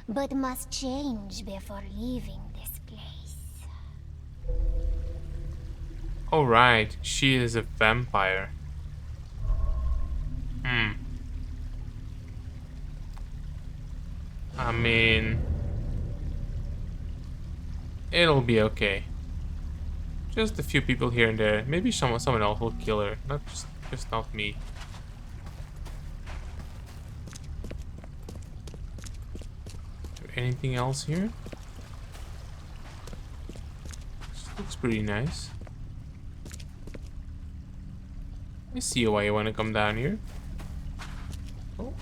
But must change before leaving this place. Alright, she is a vampire. I mean, it'll be okay. Just a few people here and there. Maybe someone else will kill her. Not just not me. Is there anything else here? This looks pretty nice. I see why you want to come down here. Oh.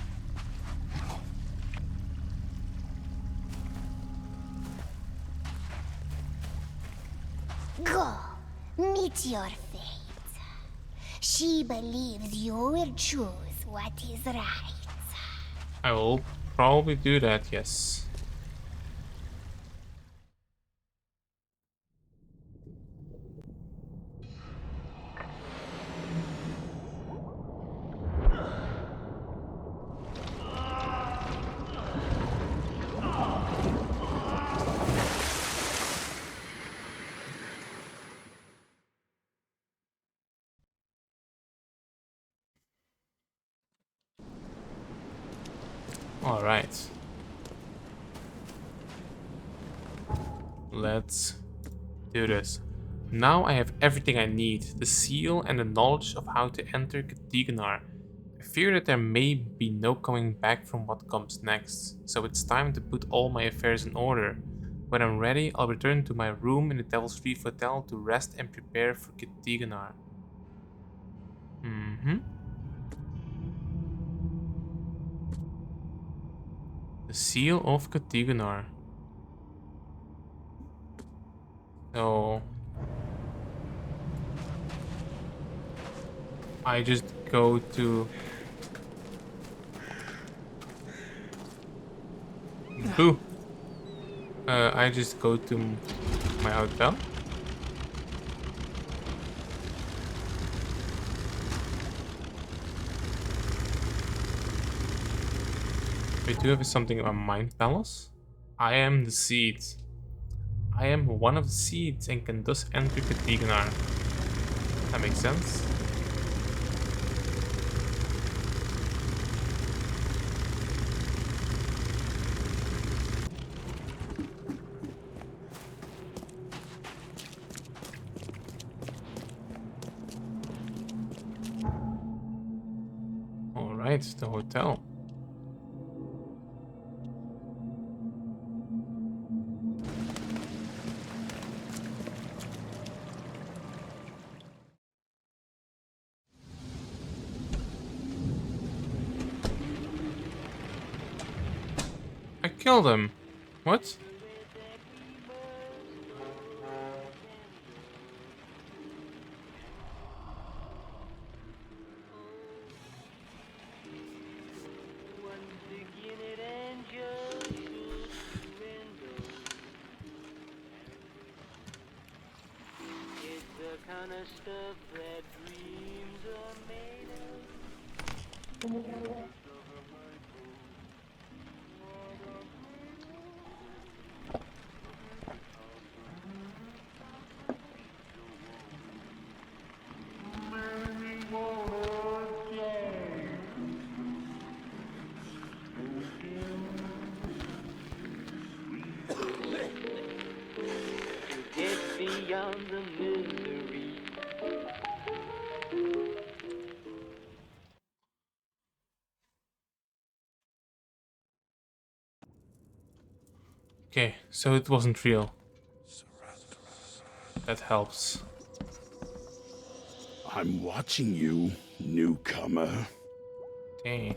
Go, meet your fate. She believes you will choose what is right. I will probably do that, yes. All right. Let's do this. Now I have everything I need, the seal and the knowledge of how to enter Katiganar. I fear that there may be no coming back from what comes next, so it's time to put all my affairs in order. When I'm ready, I'll return to my room in the Devil's Reef Hotel to rest and prepare for Katiganar. The seal of Katiganar. So I just go to Boo. I just go to my hotel. We do have something about Mind Palace. I am the seed. I am one of the seeds and can thus enter Katiganar. That makes sense. Alright, the hotel. I killed him. What? Okay, so it wasn't real. That helps. I'm watching you, newcomer. Okay.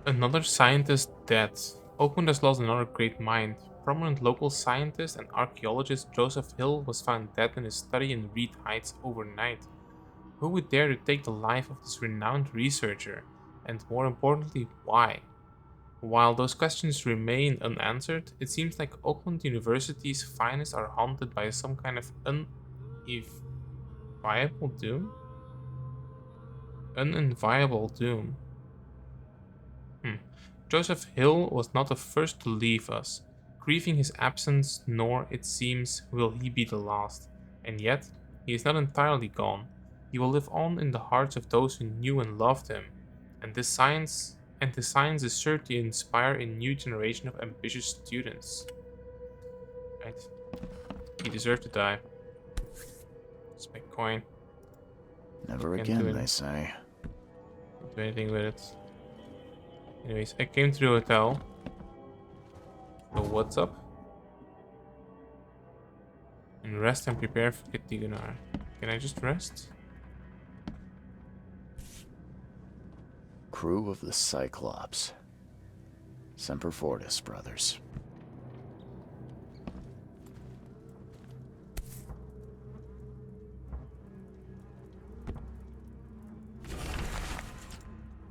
Another scientist dead. Oakland has lost another great mind. Prominent local scientist and archaeologist Joseph Hill was found dead in his study in Reed Heights overnight. Who would dare to take the life of this renowned researcher? And more importantly, why? While those questions remain unanswered, it seems like Oakland University's finest are haunted by some kind of unenviable doom? Unenviable doom. Joseph Hill was not the first to leave us. Grieving his absence, nor, it seems, will he be the last. And yet, he is not entirely gone. He will live on in the hearts of those who knew and loved him. And this science is sure to inspire a new generation of ambitious students. Right. He deserved to die. It's my coin. Never Can't do again, it. they say. Can't do anything with it. Anyways, I came to the hotel. So what's up? And rest and prepare for Katiganar. Can I just rest? Crew of the Cyclops. Semper Fortis, brothers.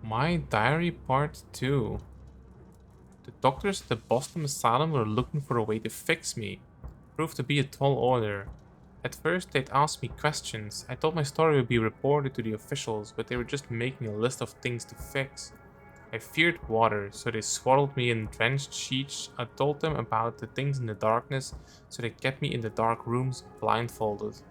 My Diary Part 2. The doctors at the Boston Asylum were looking for a way to fix me. Proved to be a tall order. At first they'd ask me questions. I thought my story would be reported to the officials, but they were just making a list of things to fix. I feared water, so they swaddled me in drenched sheets. I told them about the things in the darkness, so they kept me in the dark rooms blindfolded.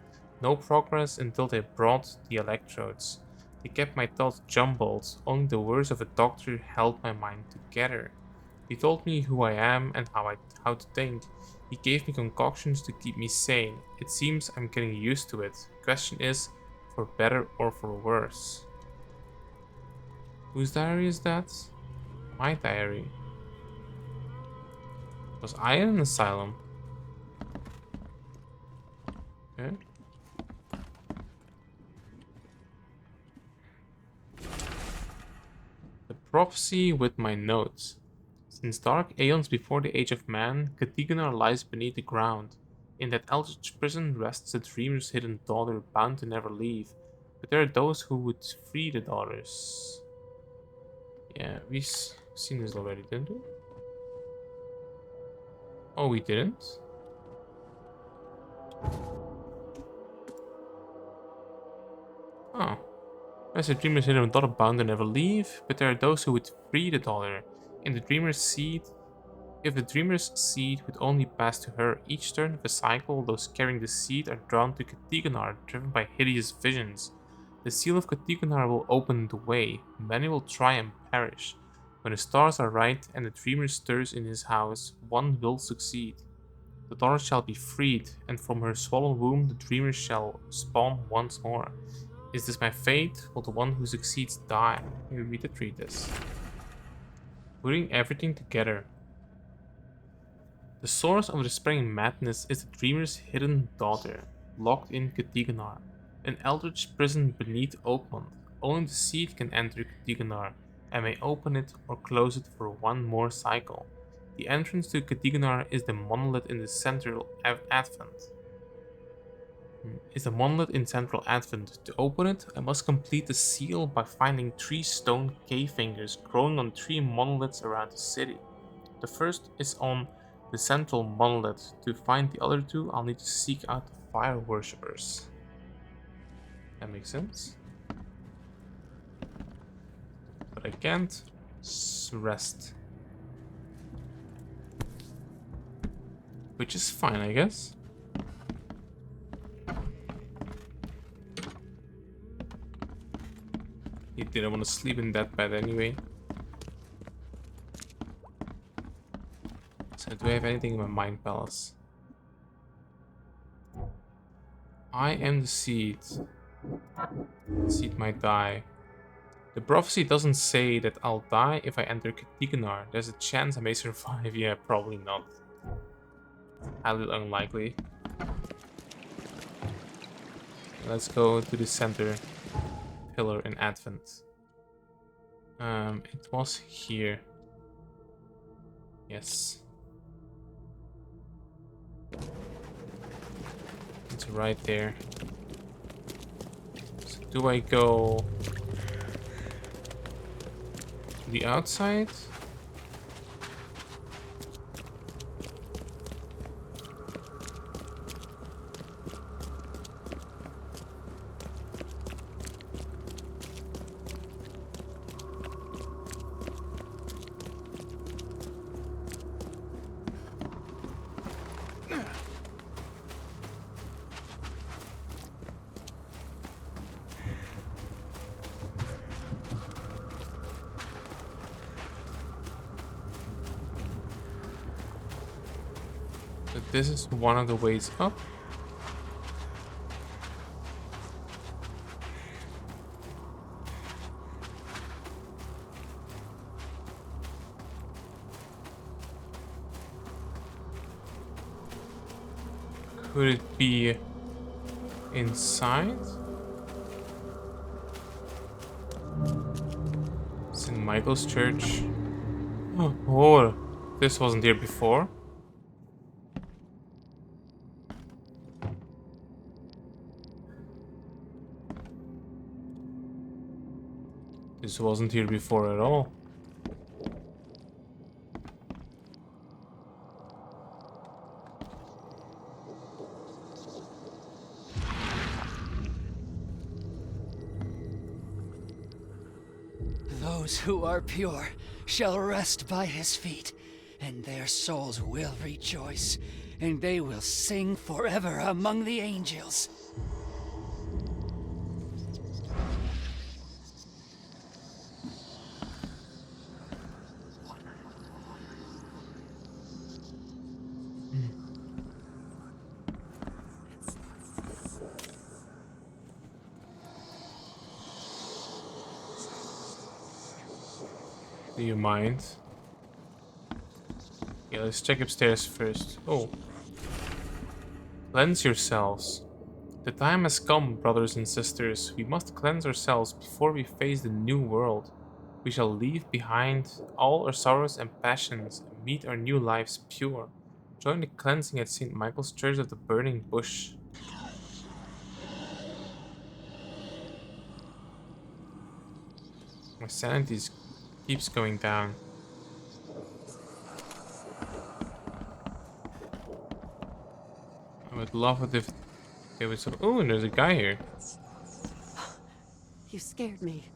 No progress until they brought the electrodes. They kept my thoughts jumbled. Only the words of a doctor held my mind together. He told me who I am and how to think. He gave me concoctions to keep me sane. It seems I'm getting used to it. Question is, for better or for worse? Whose diary is that? My diary. Was I in an asylum? Okay. The prophecy with my notes. Since dark aeons before the age of man, Katiganar lies beneath the ground. In that eldritch prison rests a dreamer's hidden daughter bound to never leave. But there are those who would free the daughters. Yeah, we've seen this already, didn't we? Oh, we didn't? Oh. As the dreamers hit a daughter bound to never leave, but there are those who would free the daughter. In the dreamer's seed, if the dreamer's seed would only pass to her each turn of a cycle, those carrying the seed are drawn to Katiganar, driven by hideous visions. The seal of Katiganar will open the way. Many will try and perish. When the stars are right and the dreamer stirs in his house, one will succeed. The daughter shall be freed, and from her swollen womb the dreamer shall spawn once more. Is this my fate? Will the one who succeeds die? Let me read the treatise. Putting everything together. The source of the spreading madness is the dreamer's hidden daughter, locked in Katiganar, an eldritch prison beneath Oakmont. Only the seed can enter Katiganar, and may open it or close it for one more cycle. The entrance to Katiganar is the monolith in the Central Advent. To open it, I must complete the seal by finding 3 stone cave fingers growing on 3 monoliths around the city. The first is on the central monolith. To find the other 2, I'll need to seek out the fire worshippers. That makes sense. But I can't rest. Which is fine, I guess. He didn't want to sleep in that bed anyway. So do I have anything in my mind palace? I am the seed. The seed might die. The prophecy doesn't say that I'll die if I enter Katiganar. There's a chance I may survive. Yeah, probably not. Highly unlikely. Let's go to the center pillar in Advent. It was here. Yes. It's right there. So do I go to the outside? But this is one of the ways up. Could it be inside? St. Michael's Church. Oh, this wasn't here before. This wasn't here before at all. Those who are pure shall rest by his feet, and their souls will rejoice, and they will sing forever among the angels. Do you mind? Yeah, let's check upstairs first. Oh. Cleanse yourselves. The time has come, brothers and sisters. We must cleanse ourselves before we face the new world. We shall leave behind all our sorrows and passions and meet our new lives pure. Join the cleansing at St. Michael's Church of the Burning Bush. My sanity keeps going down. But would love it if they would. Oh, and there's a guy here. You scared me.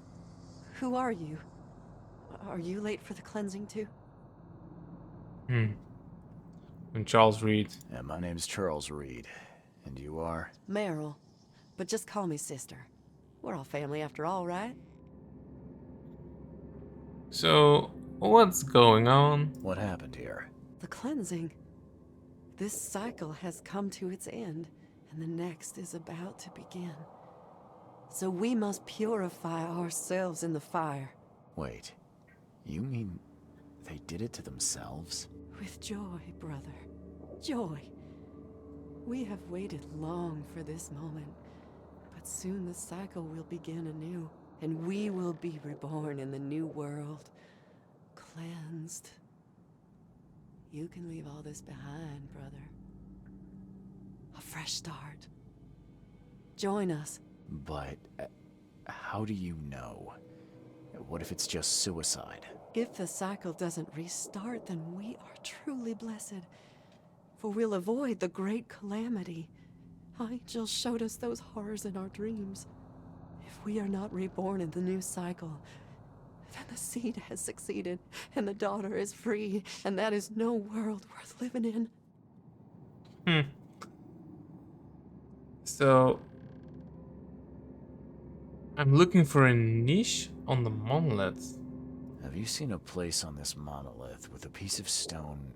Who are you? Are you late for the cleansing too? I'm Charles Reed. Yeah, my name's Charles Reed. And you are? Meryl. But just call me sister. We're all family after all, right? So, what's going on? What happened here? The cleansing. This cycle has come to its end, and the next is about to begin. So we must purify ourselves in the fire. Wait, you mean they did it to themselves? With joy, brother. Joy. We have waited long for this moment, but soon the cycle will begin anew, and we will be reborn in the new world, cleansed. You can leave all this behind, brother. A fresh start. Join us. But how do you know? What if it's just suicide? If the cycle doesn't restart, then we are truly blessed. For we'll avoid the great calamity. Angel showed us those horrors in our dreams. If we are not reborn in the new cycle, then the seed has succeeded, and the daughter is free, and that is no world worth living in. So, I'm looking for a niche on the monolith. Have you seen a place on this monolith with a piece of stone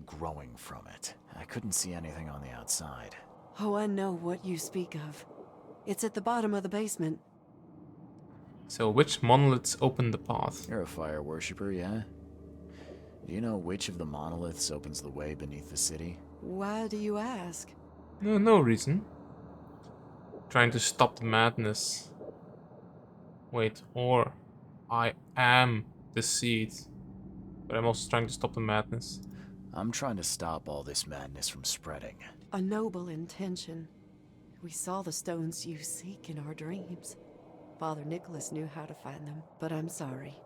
growing from it? I couldn't see anything on the outside. Oh, I know what you speak of. It's at the bottom of the basement. So, which monoliths open the path? You're a fire worshiper, yeah? Do you know which of the monoliths opens the way beneath the city? Why do you ask? No reason. Trying to stop the madness. Wait, or I am the seed. But I'm also trying to stop the madness. I'm trying to stop all this madness from spreading. A noble intention. We saw the stones you seek in our dreams. Father Nicholas knew how to find them, but I'm sorry.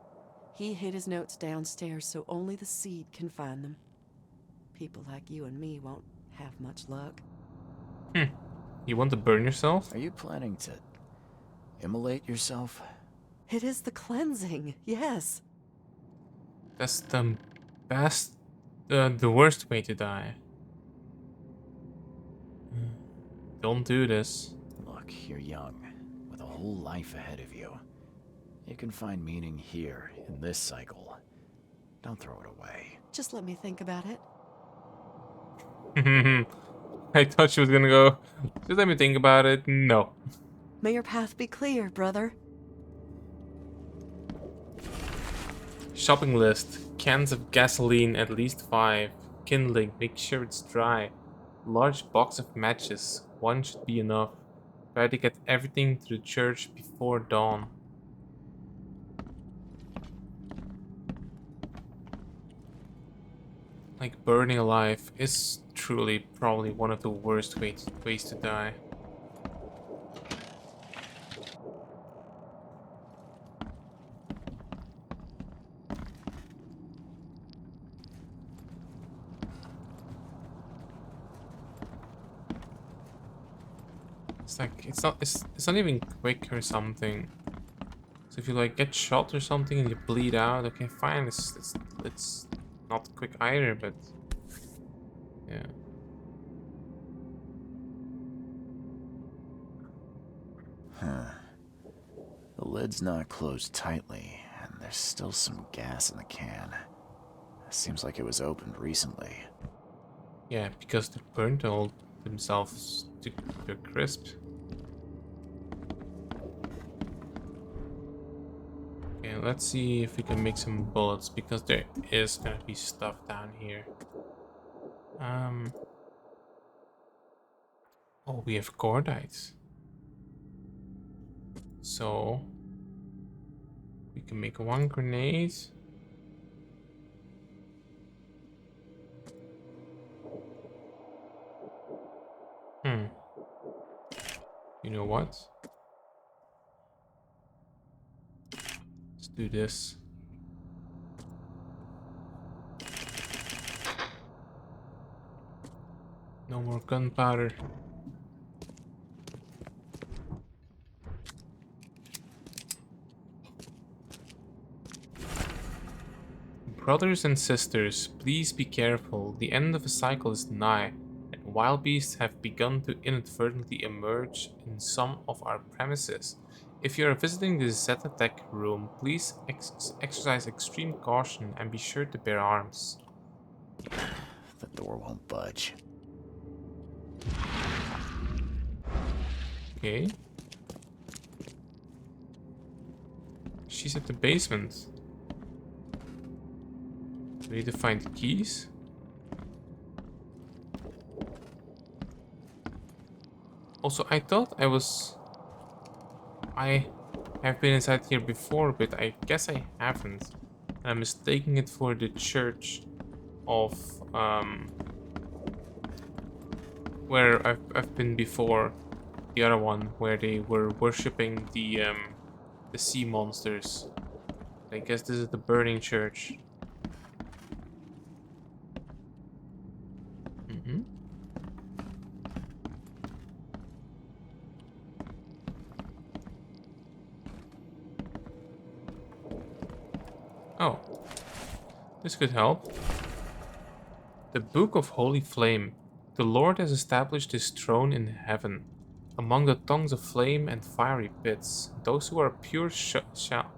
He hid his notes downstairs so only the seed can find them. People like you and me won't have much luck. You want to burn yourself? Are you planning to immolate yourself? It is the cleansing, yes. That's the best, the worst way to die. Don't do this. Look, you're young, with a whole life ahead of you. You can find meaning here, in this cycle. Don't throw it away. Just let me think about it. I thought she was gonna go, just let me think about it. No. May your path be clear, brother. Shopping list. Cans of gasoline, at least 5. Kindling, make sure it's dry. Large box of matches. 1 should be enough. Try to get everything to the church before dawn. Like, burning alive is truly probably one of the worst ways to die. It's like it's not even quick or something. So if you like get shot or something and you bleed out, okay, fine. It's not quick either, but yeah. The lid's not closed tightly, and there's still some gas in the can. Seems like it was opened recently. Yeah, because they burned all themselves to a crisp. Okay, let's see if we can make some bullets, because there is gonna be stuff down here. Oh, we have cordite. So we can make 1 grenade. You know what? Let's do this. No more gunpowder. Brothers and sisters, please be careful. The end of a cycle is nigh, and wild beasts have begun to inadvertently emerge in some of our premises. If you are visiting the Zeta Tech room, please exercise extreme caution and be sure to bear arms. The door won't budge. Okay. She's at the basement. We need to find the keys. Also, I thought I have been inside here before, but I guess I haven't. And I'm mistaking it for the church of where I've been before. The other one where they were worshipping the sea monsters. I guess this is the burning church. Oh, this could help. The Book of Holy Flame. The Lord has established his throne in heaven. Among the tongues of flame and fiery pits, those who are pure shall...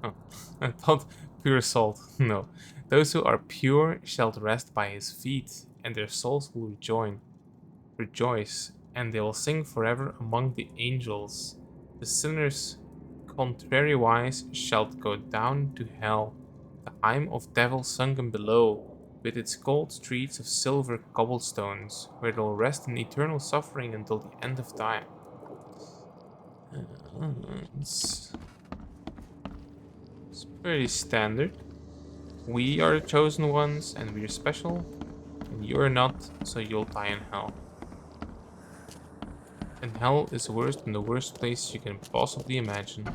Oh, I thought pure salt. No. Those who are pure shall rest by his feet, and their souls will rejoice, and they will sing forever among the angels. The sinners, contrariwise, shall go down to hell, the Heim of devils sunken below, with its cold streets of silver cobblestones, where they will rest in eternal suffering until the end of time. It's pretty standard. We are the chosen ones, and we're special, and you're not, so you'll die in hell. And hell is worse than the worst place you can possibly imagine.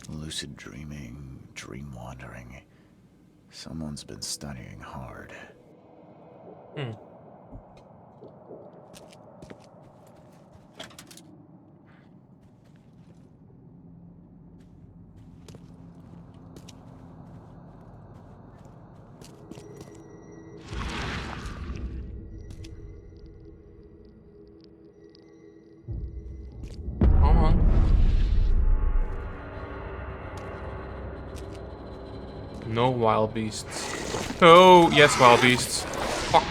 Lucid dreaming, dream wandering. Someone's been studying hard. No wild beasts. Oh, yes, wild beasts. Fuck.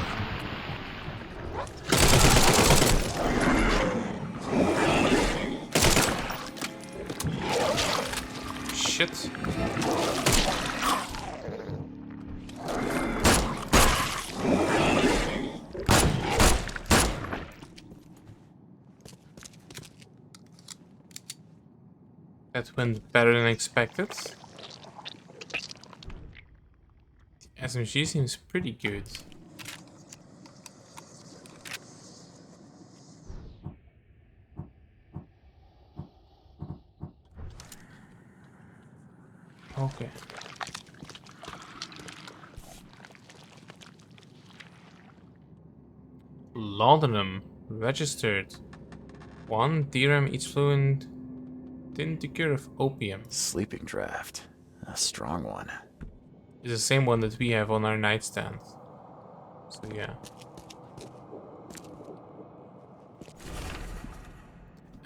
Shit. That went better than expected. SMG seems pretty good. Okay. Laudanum. Registered. 1 dirham each fluent. Tincture of opium. Sleeping draft. A strong one. It's the same one that we have on our nightstand. So yeah.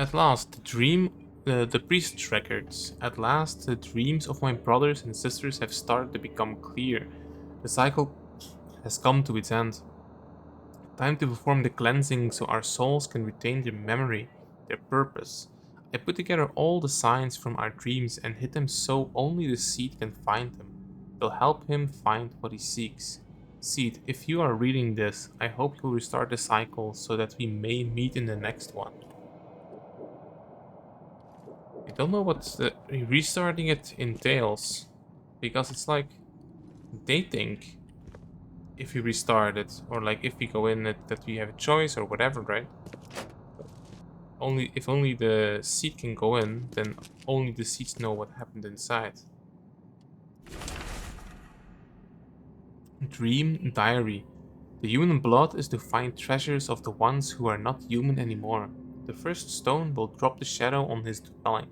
At last, the priest's records. At last, the dreams of my brothers and sisters have started to become clear. The cycle has come to its end. Time to perform the cleansing so our souls can retain their memory, their purpose. I put together all the signs from our dreams and hid them so only the seed can find them. Will help him find what he seeks. Seed, if you are reading this, I hope you'll restart the cycle so that we may meet in the next one. I don't know what restarting it entails, because it's like they think if we restart it, or like if we go in it that we have a choice or whatever, right? if only the seed can go in, then only the seeds know what happened inside. Dream Diary. The human blood is to find treasures of the ones who are not human anymore. The first stone will drop the shadow on his dwelling.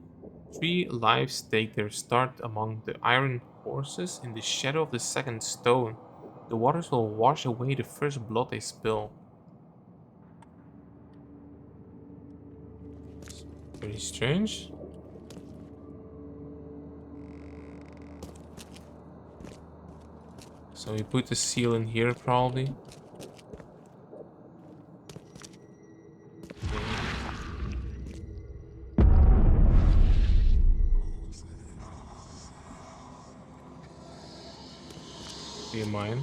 3 lives take their start among the iron horses in the shadow of the second stone. The waters will wash away the first blood they spill. Very strange. So we put the seal in here probably. Do you mind?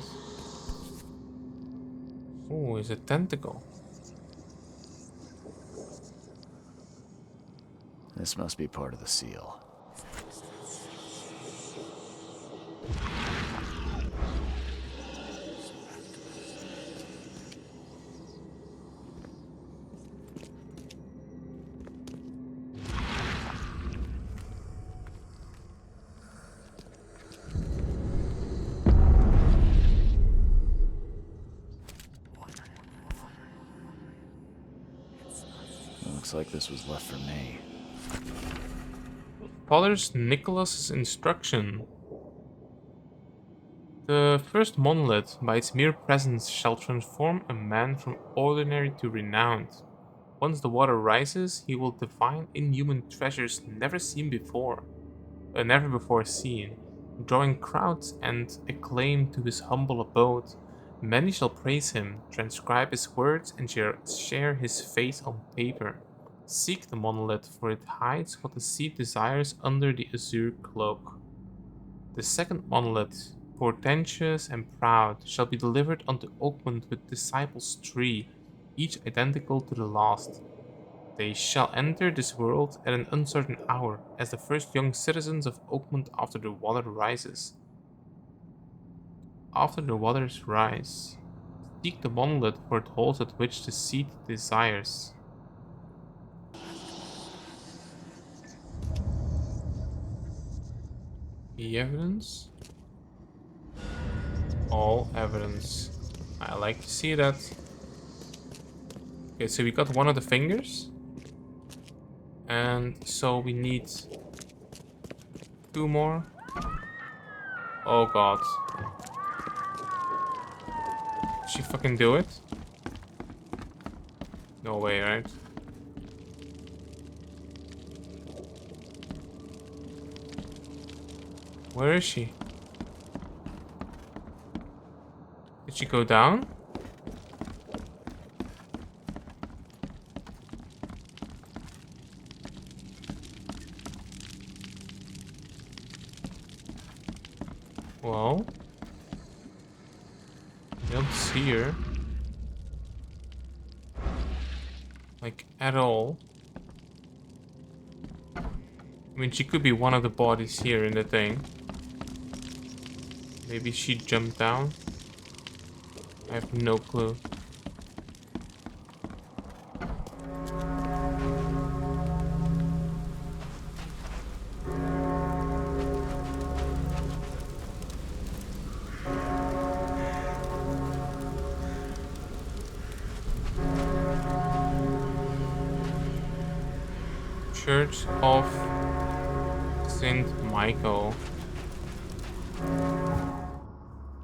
Oh, it's a tentacle. This must be part of the seal. Looks like this was left for me. Father Nicholas's instruction. The first monolith, by its mere presence, shall transform a man from ordinary to renowned. Once the water rises, he will divine inhuman treasures never before seen, drawing crowds and acclaim to his humble abode. Many shall praise him, transcribe his words, and share his fate on paper. Seek the monolith, for it hides what the seed desires under the azure cloak. The second monolith, portentous and proud, shall be delivered unto Oakmont with disciples 3, each identical to the last. They shall enter this world at an uncertain hour, as the first young citizens of Oakmont after the water rises. After the waters rise, seek the monolith, for it holds that which the seed desires. The evidence? All evidence. I like to see that. Okay, so we got one of the fingers. And so we need 2 more. Oh god. Did she fucking do it? No way, right? Where is she? Did she go down? Well, I don't see her. Like, at all. I mean, she could be one of the bodies here in the thing. Maybe she jumped down. I have no clue. Church of Saint Michael.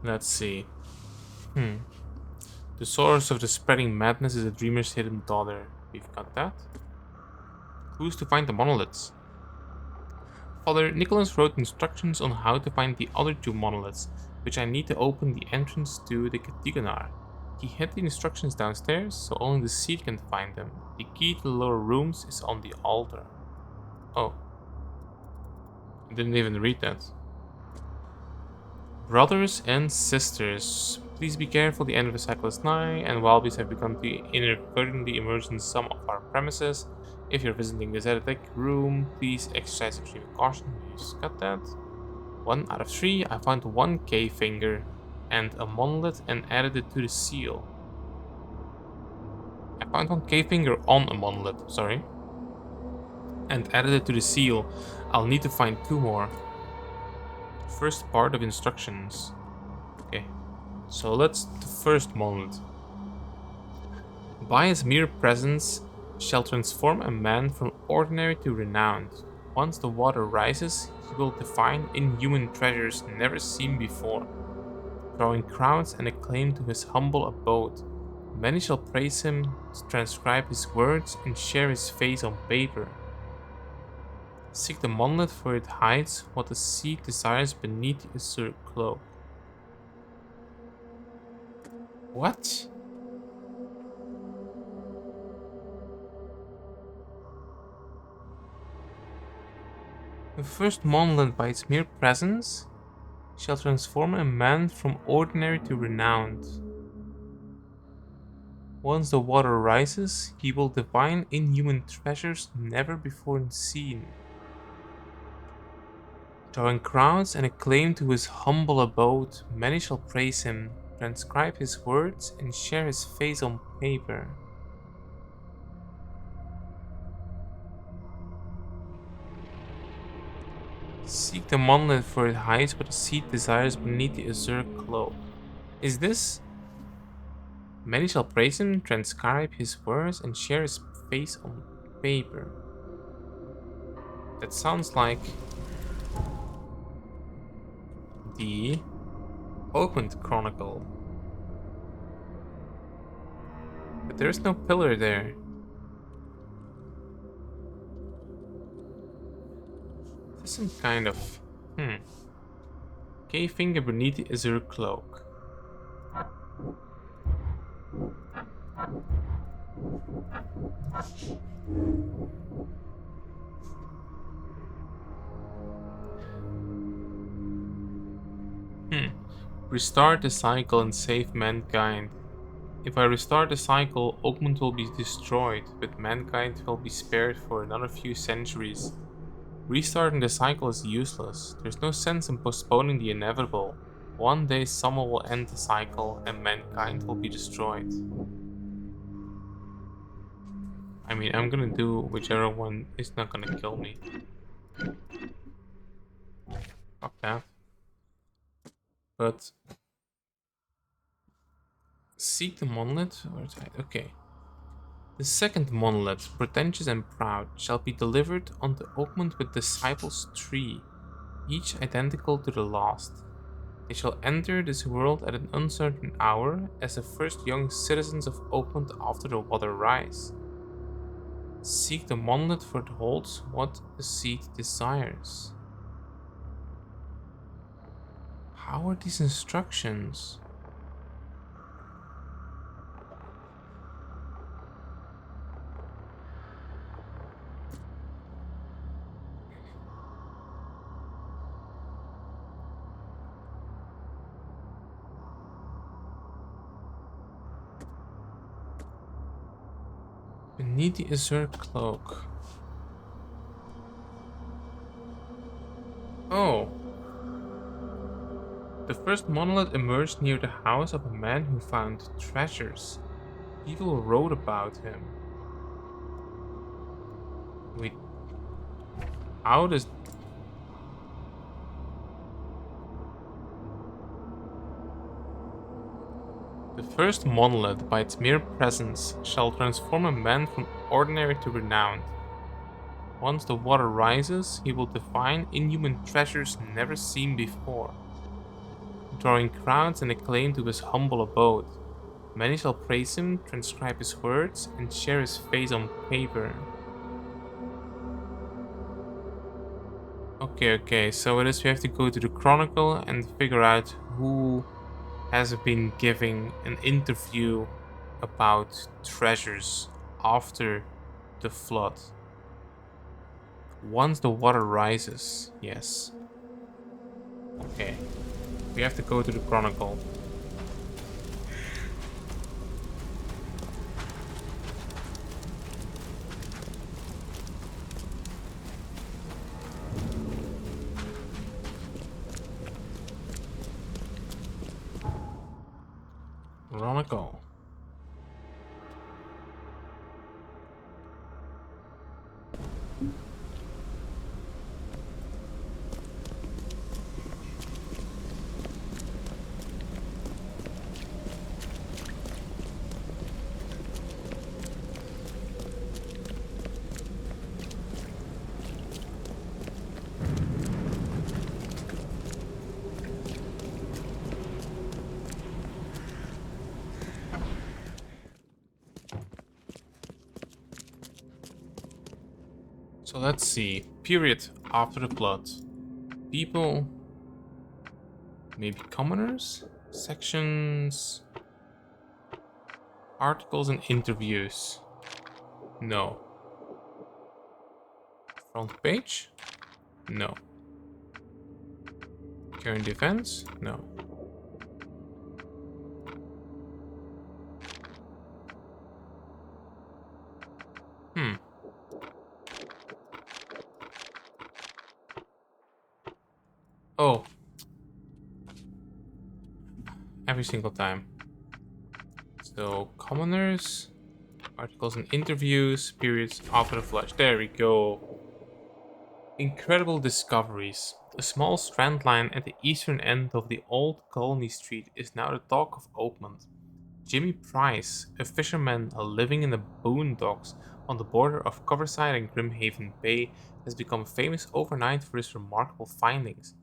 Let's see. The source of the spreading madness is a dreamer's hidden daughter. We've got that. Clues to find the monoliths. Father Nicholas wrote instructions on how to find the other 2 monoliths, which I need to open the entrance to the Katiganar. He hid the instructions downstairs, so only the seed can find them. The key to the lower rooms is on the altar. Oh. I didn't even read that. Brothers and sisters, please be careful. The end of the cycle is nigh, and wildbeasts have begun to inadvertently emerge in some of our premises. If you're visiting this attic room, please exercise extreme caution. You just got that. 1 out of 3. I found 1 cave finger and a monolith and added it to the seal. I found 1 cave finger on a monolith, sorry. and added it to the seal. I'll need to find 2 more. First part of instructions. Okay, so let's the first monolith. By his mere presence shall transform a man from ordinary to renowned. Once the water rises, he will define inhuman treasures never seen before, drawing crowds and acclaim to his humble abode. Many shall praise him, transcribe his words, and share his face on paper. Seek the monolith, for it hides what the sea desires beneath the azure cloak. What? The first monolith, by its mere presence, shall transform a man from ordinary to renowned. Once the water rises, he will divine inhuman treasures never before seen, drawing crowds and acclaim to his humble abode. Many shall praise him, transcribe his words, and share his face on paper. Seek the monolith, for it hides what the sea desires beneath the azure cloak. Is this? Many shall praise him, transcribe his words, and share his face on paper. That sounds like the Oakmont Chronicle. But there's no pillar there. There's some kind of... Cave finger beneath the azure cloak. Restart the cycle and save mankind. If I restart the cycle, Oakmont will be destroyed, but mankind will be spared for another few centuries. Restarting the cycle is useless. There's no sense in postponing the inevitable. One day someone will end the cycle and mankind will be destroyed. I mean, I'm gonna do whichever one is not gonna kill me. Fuck that. But seek the monolith. Okay. The second monolith, pretentious and proud, shall be delivered unto Oakmont with disciples 3, each identical to the last. They shall enter this world at an uncertain hour as the first young citizens of Oakmont after the water rise. Seek the monolith, for it holds what the seed desires. How are these instructions? Beneath the azure cloak. Oh. The first monolith emerged near the house of a man who found treasures. People wrote about him. Wait. How does... The first monolith, by its mere presence, shall transform a man from ordinary to renowned. Once the water rises, he will define inhuman treasures never seen before, drawing crowds and acclaim to his humble abode. Many shall praise him, transcribe his words, and share his face on paper. Okay, so it is we have to go to the Chronicle and figure out who has been giving an interview about treasures after the flood. Once the water rises, yes. Okay, we have to go to the Chronicle. Chronicle. So let's see. Period after the flood. People. Maybe commoners? Sections. Articles and interviews. No. Front page? No. Current events? No. Oh. Every single time. So, commoners, articles and interviews, periods after the flood. There we go. Incredible discoveries. A small strand line at the eastern end of the old Colony Street is now the talk of Oakland. Jimmy Price, a fisherman living in the boondocks on the border of Coverside and Grimhaven Bay, has become famous overnight for his remarkable findings.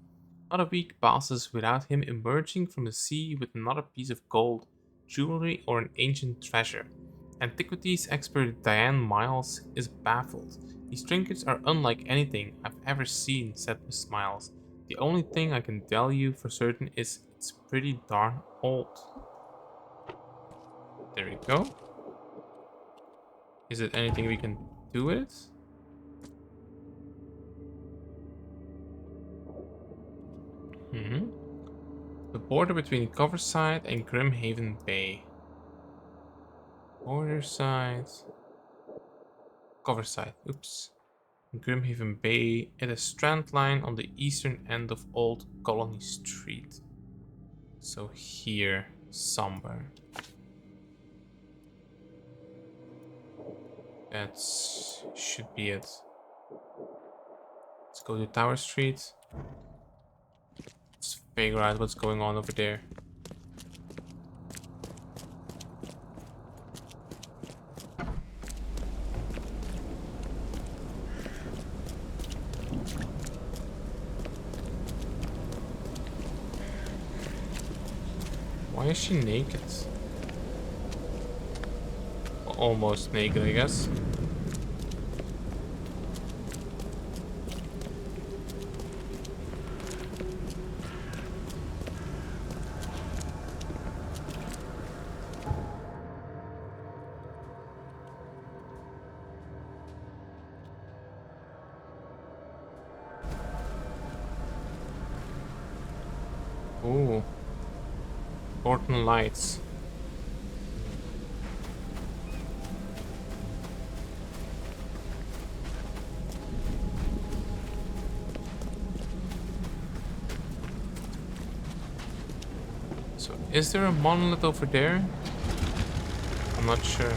Not a week passes without him emerging from the sea with another piece of gold, jewelry, or an ancient treasure. Antiquities expert Diane Miles is baffled. These trinkets are unlike anything I've ever seen, said Miss Miles. The only thing I can tell you for certain is it's pretty darn old. There we go. Is it anything we can do with it? The border between Coverside and Grimhaven Bay. Border side. Coverside, oops. Grimhaven Bay at a strand line on the eastern end of Old Colony Street. So here, somewhere. That should be it. Let's go to Tower Street. Let's figure out what's going on over there. Why is she naked? Almost naked, I guess. Ooh. Northern Lights. So, is there a monolith over there? I'm not sure.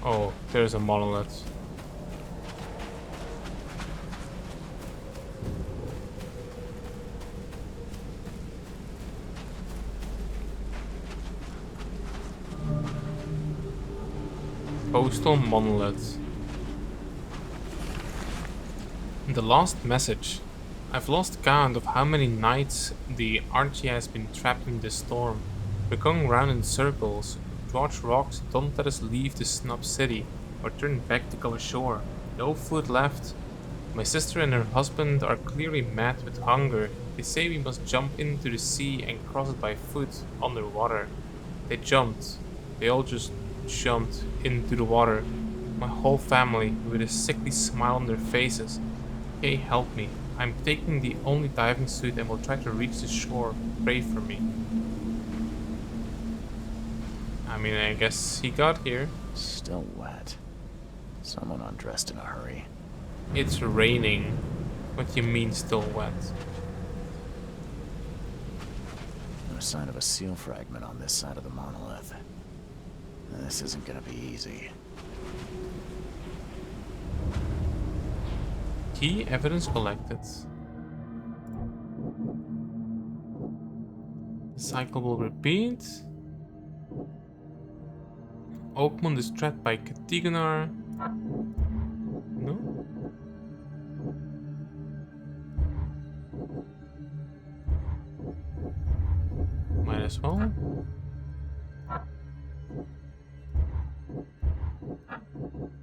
Oh, there's a monolith. Postal monolith. The last message. I've lost count of how many nights the Archie has been trapped in this storm. We're going round in circles. Large rocks don't let us leave the Snub City or turn back to go ashore. No food left. My sister and her husband are clearly mad with hunger. They say we must jump into the sea and cross it by foot, underwater. They jumped. They all just jumped into the water. My whole family, with a sickly smile on their faces. Hey, help me. I'm taking the only diving suit and will try to reach the shore. Pray for me. I mean, I guess he got here. Still wet. Someone undressed in a hurry. It's raining. What do you mean still wet? No sign of a seal fragment on this side of the monolith. This isn't gonna be easy. Key evidence collected. The cycle will repeat. Oakmont is trapped by Katiganar. No? Might as well.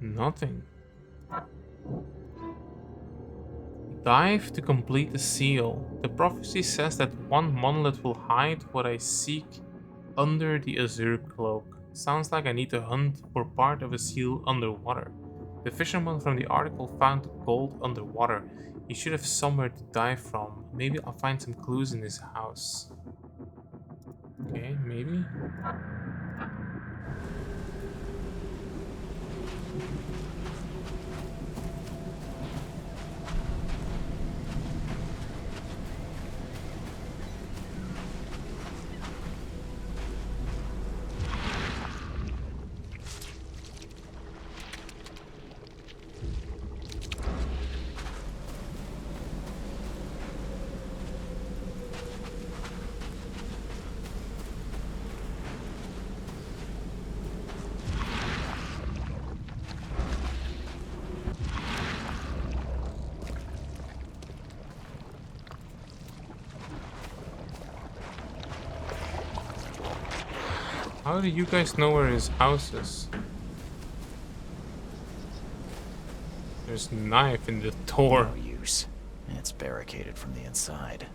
Nothing. Dive to complete the seal. The prophecy says that one monolith will hide what I seek under the azure cloak. Sounds like I need to hunt for part of a seal underwater. The fisherman from the article found gold underwater. He should have somewhere to dive from. Maybe I'll find some clues in his house. Okay, maybe. How do you guys know where his house is? There's a knife in the door. No use. It's barricaded from the inside.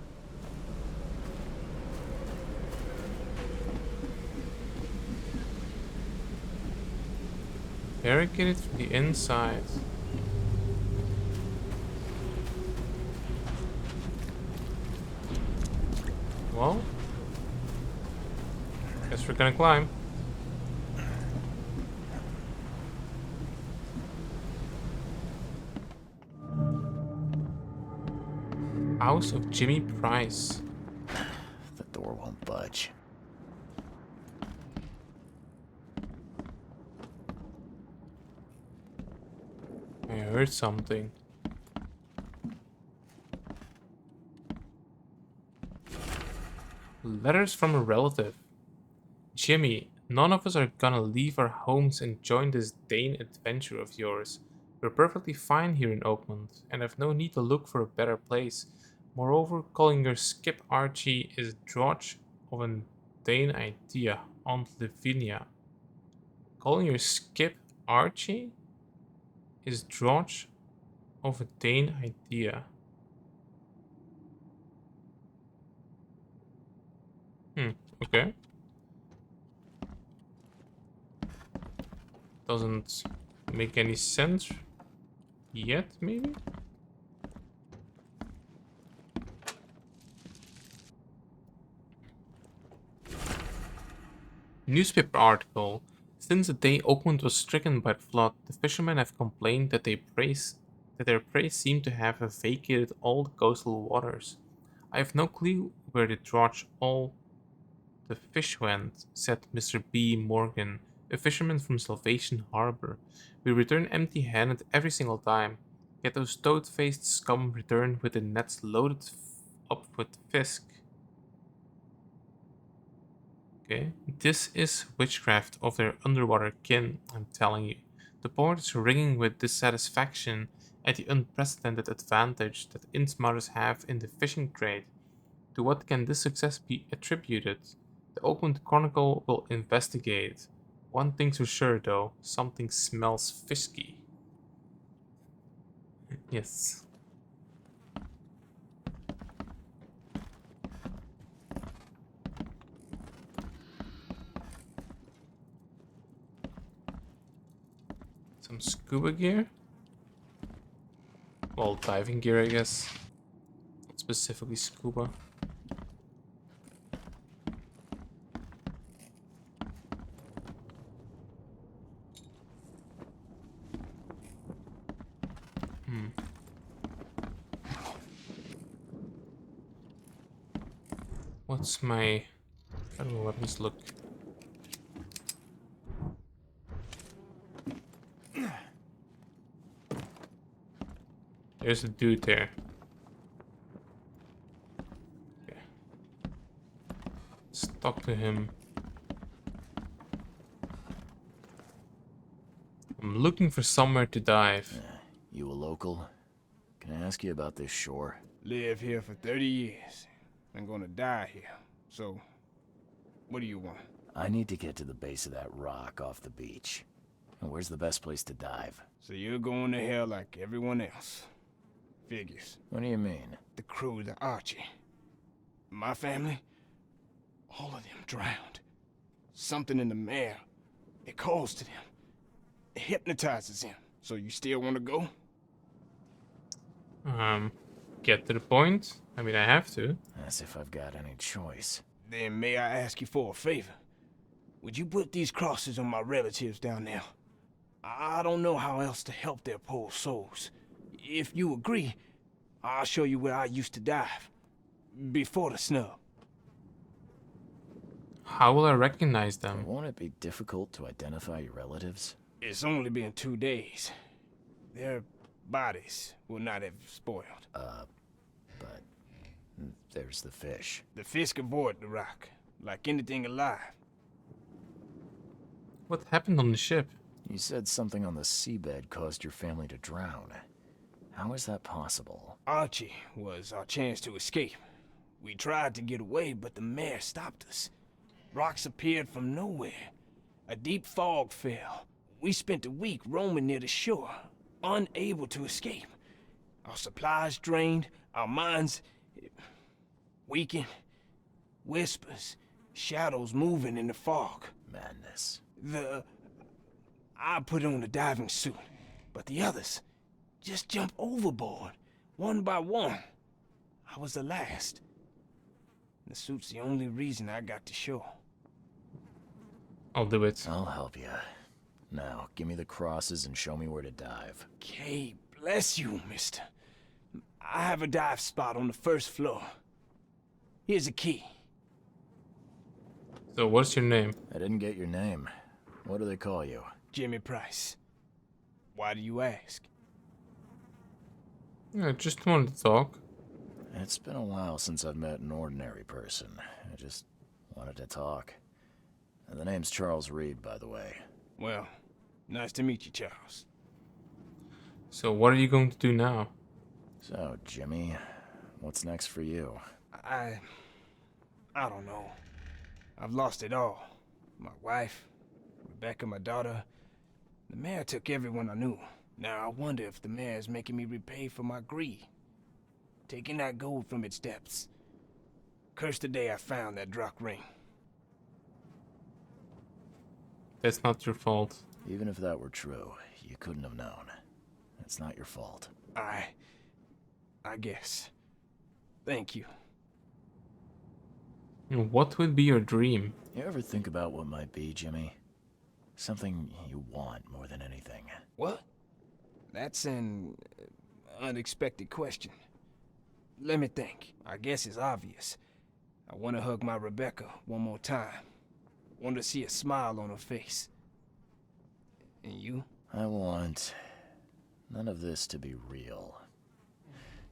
Barricaded from the inside. Well, guess we're gonna climb. House of Jimmy Price. The door won't budge. I heard something. Letters from a relative. Jimmy, none of us are gonna leave our homes and join this Dane adventure of yours. We're perfectly fine here in Oakmont, and have no need to look for a better place. Moreover, calling your Skip Archie is drudge of a Dane idea, Aunt Lavinia. Calling your Skip Archie is drudge of a Dane idea. Okay. Doesn't make any sense yet, maybe? Newspaper article. Since the day Oakmont was stricken by the flood, the fishermen have complained that their prey seem to have vacated all the coastal waters. I have no clue where the drudge all the fish went, said Mr. B. Morgan, a fisherman from Salvation Harbor. We return empty-handed every single time, yet those toad-faced scum return with the nets loaded up with fisk. Okay, this is witchcraft of their underwater kin, I'm telling you. The port is ringing with dissatisfaction at the unprecedented advantage that Innsmothers have in the fishing trade. To what can this success be attributed? The Oakmont Chronicle will investigate. One thing's for sure, though, something smells fisky. Yes. Some scuba gear? Well, diving gear, I guess. Not specifically scuba. What's my... How do my weapons look? There's a dude there. Okay. Let's talk to him. I'm looking for somewhere to dive. You a local? Can I ask you about this shore? Live here for 30 years. I'm gonna die here. So, what do you want? I need to get to the base of that rock off the beach. And where's the best place to dive? So you're going to hell like everyone else. Figures. What do you mean? The crew, the Archie. My family, all of them drowned. Something in the mare, it calls to them. It hypnotizes them. So you still want to go? Get to the point. I mean, I have to. As if I've got any choice. Then may I ask you for a favor? Would you put these crosses on my relatives down there? I don't know how else to help their poor souls. If you agree, I'll show you where I used to dive. Before the snub. How will I recognize them? Won't it be difficult to identify your relatives? It's only been 2 days. Their bodies will not have spoiled. But there's the fish. The fish avoid the rock, like anything alive. What happened on the ship? You said something on the seabed caused your family to drown. How is that possible? Archie was our chance to escape. We tried to get away, but the mare stopped us. Rocks appeared from nowhere. A deep fog fell. We spent a week roaming near the shore, unable to escape. Our supplies drained, our minds weakened. Whispers, shadows moving in the fog. Madness. I put on a diving suit, but the others just jumped overboard, one by one. I was the last. The suit's the only reason I got to shore. I'll do it. I'll help you. Now, give me the crosses and show me where to dive. Okay, bless you, mister. I have a dive spot on the first floor. Here's a key. So, what's your name? I didn't get your name. What do they call you? Jimmy Price. Why do you ask? I just wanted to talk. It's been a while since I've met an ordinary person. I just wanted to talk. And the name's Charles Reed, by the way. Well, nice to meet you, Charles. So what are you going to do now? So, Jimmy, what's next for you? I don't know. I've lost it all. My wife, Rebecca, my daughter. The mayor took everyone I knew. Now I wonder if the mayor's making me repay for my greed. Taking that gold from its depths. Cursed the day I found that Drock ring. That's not your fault. Even if that were true, you couldn't have known. It's not your fault. I guess. Thank you. What would be your dream? You ever think about what might be, Jimmy? Something you want more than anything. What? That's an unexpected question. Let me think. I guess it's obvious. I want to hug my Rebecca one more time. Want to see a smile on her face. And you? I want none of this to be real.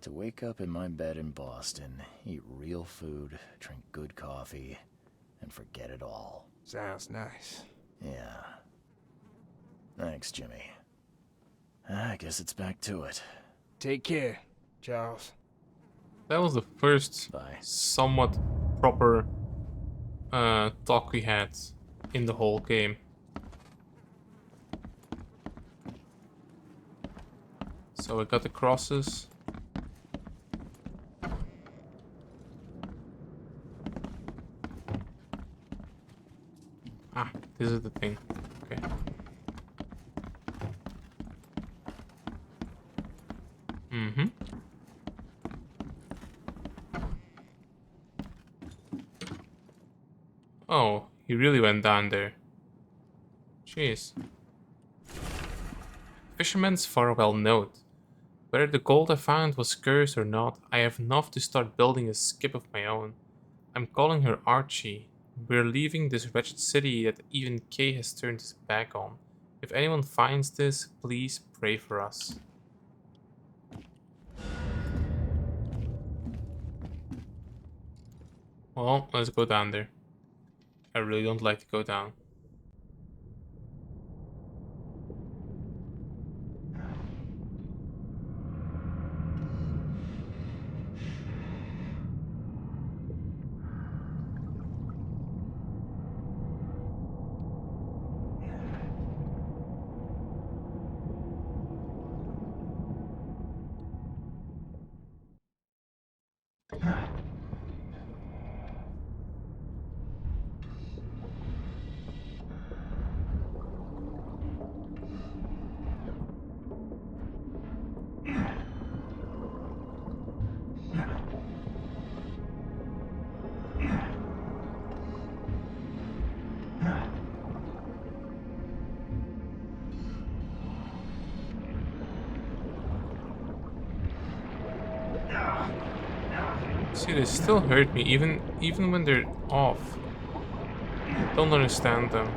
To wake up in my bed in Boston, eat real food, drink good coffee, and forget it all. Sounds nice. Yeah. Thanks, Jimmy. I guess it's back to it. Take care, Charles. That was the first somewhat proper talk we had in the whole game. So I got the crosses. Ah, this is the thing. Okay. Mm-hmm. Oh, he really went down there. Jeez. Fisherman's farewell note. Whether the gold I found was cursed or not, I have enough to start building a skip of my own. I'm calling her Archie. We're leaving this wretched city that even Kay has turned his back on. If anyone finds this, please pray for us. Well, let's go down there. I really don't like to go down. See, they still hurt me, even when they're off. Don't understand them.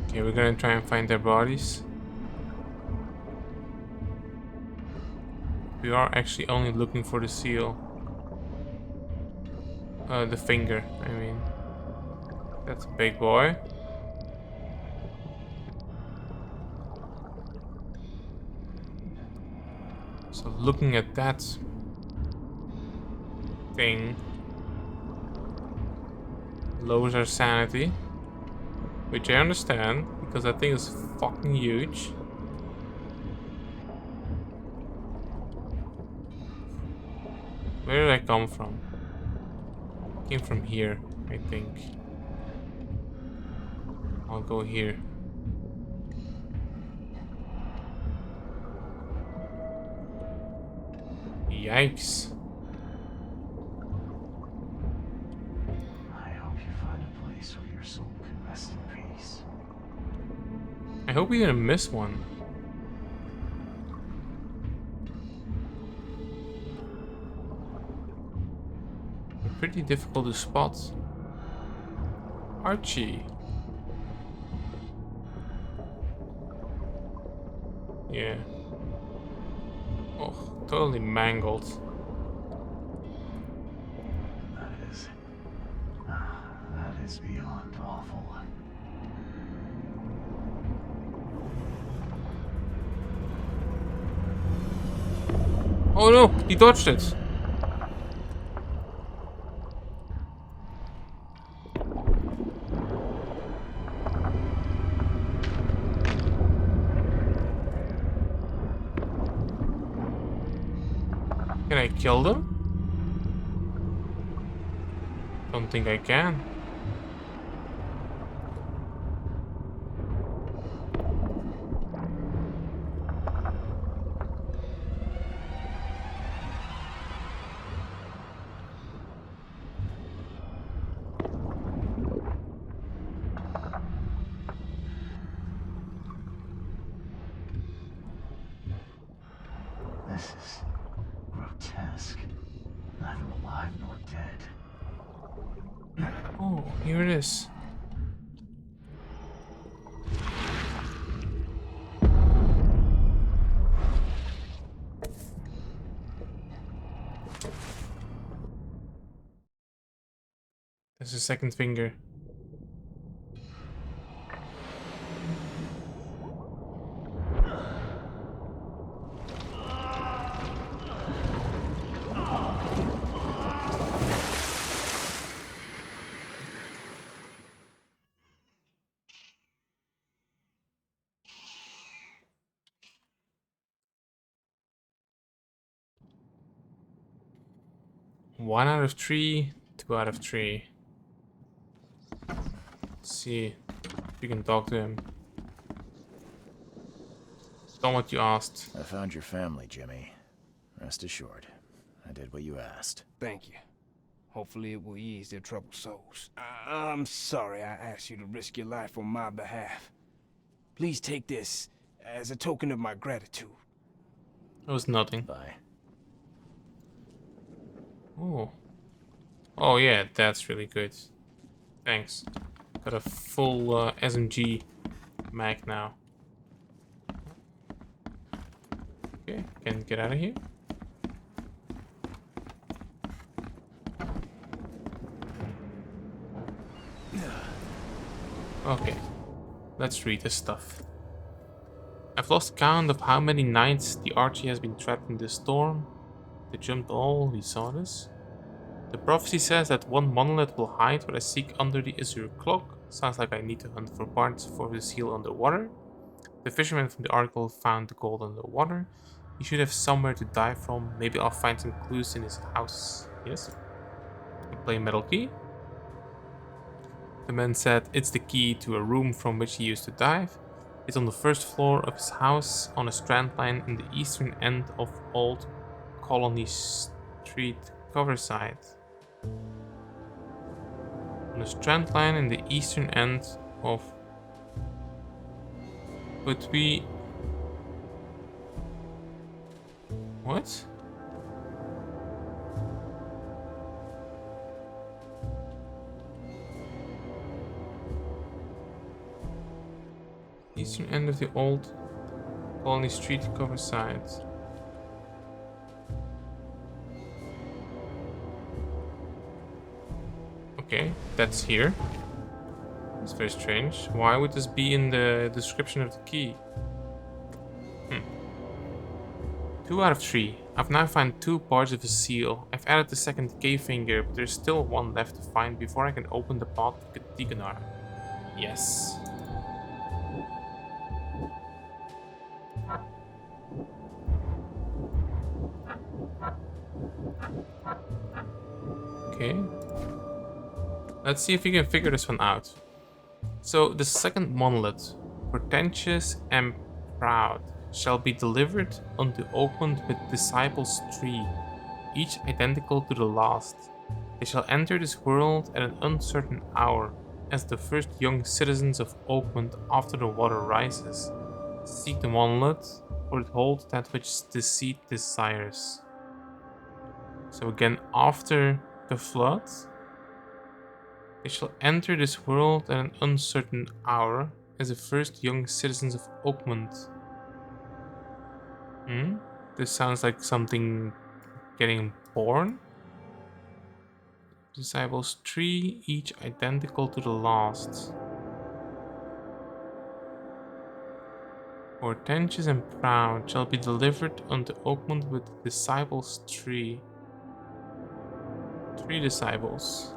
Okay, we're gonna try and find their bodies. We are actually only looking for the seal. The finger, I mean. That's a big boy. So looking at that thing lowers our sanity, which I understand because that thing is fucking huge. Where did I come from? Came from here, I think. I'll go here. Yikes. I hope you find a place where your soul can rest in peace. I hope we didn't miss one. They're pretty difficult to spot. Archie. Yeah. Oh, totally mangled. That is beyond awful. Oh no, he dodged it. Can I kill them? Don't think I can. This is grotesque. Neither alive nor dead. Oh, here it is. That's the second finger. One out of 3, 2 out of 3. Let's see if you can talk to him. Done what you asked. I found your family, Jimmy. Rest assured, I did what you asked. Thank you. Hopefully it will ease their troubled souls. I'm sorry I asked you to risk your life on my behalf. Please take this as a token of my gratitude. It was nothing. Bye. Oh. Oh yeah, that's really good. Thanks. Got a full SMG mag now. Okay, can get out of here. Okay, let's read this stuff. I've lost count of how many nights the Archie has been trapped in this storm. They jumped all, we saw this. The prophecy says that one monolith will hide what I seek under the Azure cloak. Sounds like I need to hunt for parts for the seal underwater. The fisherman from the article found the gold underwater. He should have somewhere to dive from. Maybe I'll find some clues in his house. Yes. I play Metal Key. The man said it's the key to a room from which he used to dive. It's on the first floor of his house on a strand line in the eastern end of Old Colony Street Coverside. On a strand line in the eastern end of... But we... What? Eastern end of the Old Colony Street Coverside. Okay, that's here. It's very strange. Why would this be in the description of the key? 2 out of 3. I've now found 2 parts of a seal. I've added the second K finger, but there's still one left to find before I can open the path to Katiganar. Yes. Okay. Let's see if we can figure this one out. So, the second monolith, portentous and proud, shall be delivered unto opened with disciples 3, each identical to the last. They shall enter this world at an uncertain hour, as the first young citizens of Oakland after the water rises. Seek the monolith, for it holds that which deceit desires. So again, after the flood, they shall enter this world at an uncertain hour, as the first young citizens of Oakland. This sounds like something getting born. Disciples 3, each identical to the last. Portentous and proud shall be delivered unto Oakland with disciples 3. 3 disciples.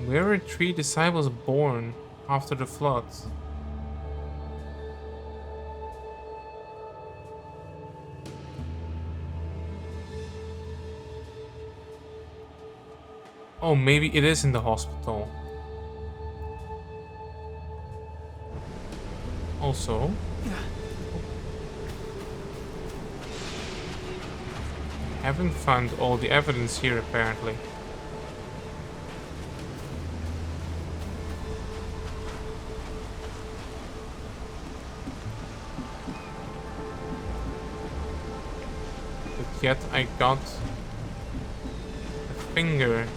Where were 3 disciples born after the flood? Oh, maybe it is in the hospital. Also, haven't found all the evidence here apparently. But yet I got a finger.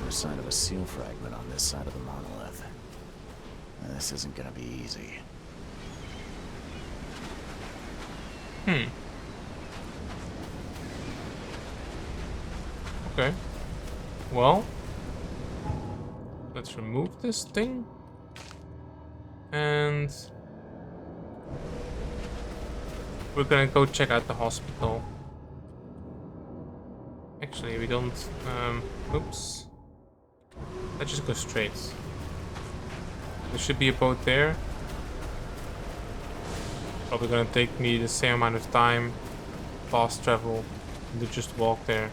Sign of a seal fragment on this side of the monolith. This isn't gonna be easy. Okay. Well, let's remove this thing. And we're gonna go check out the hospital. Actually, we don't... oops. Let's just go straight. There should be a boat there. Probably gonna take me the same amount of time, fast travel, to just walk there.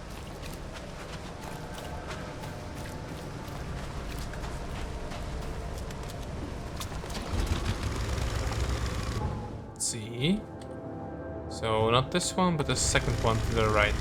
Let's see. So not this one, but the second one to the right.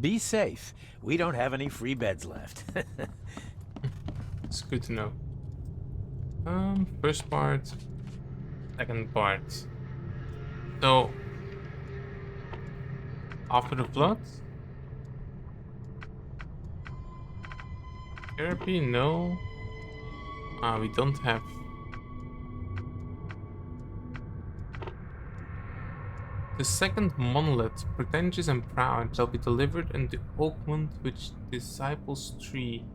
Be safe. We don't have any free beds left. It's good to know. First part, second part. So, after the flood? Therapy? No. We don't have. The second monolith, pretentious and proud, shall be delivered unto Oakmont which disciples tree,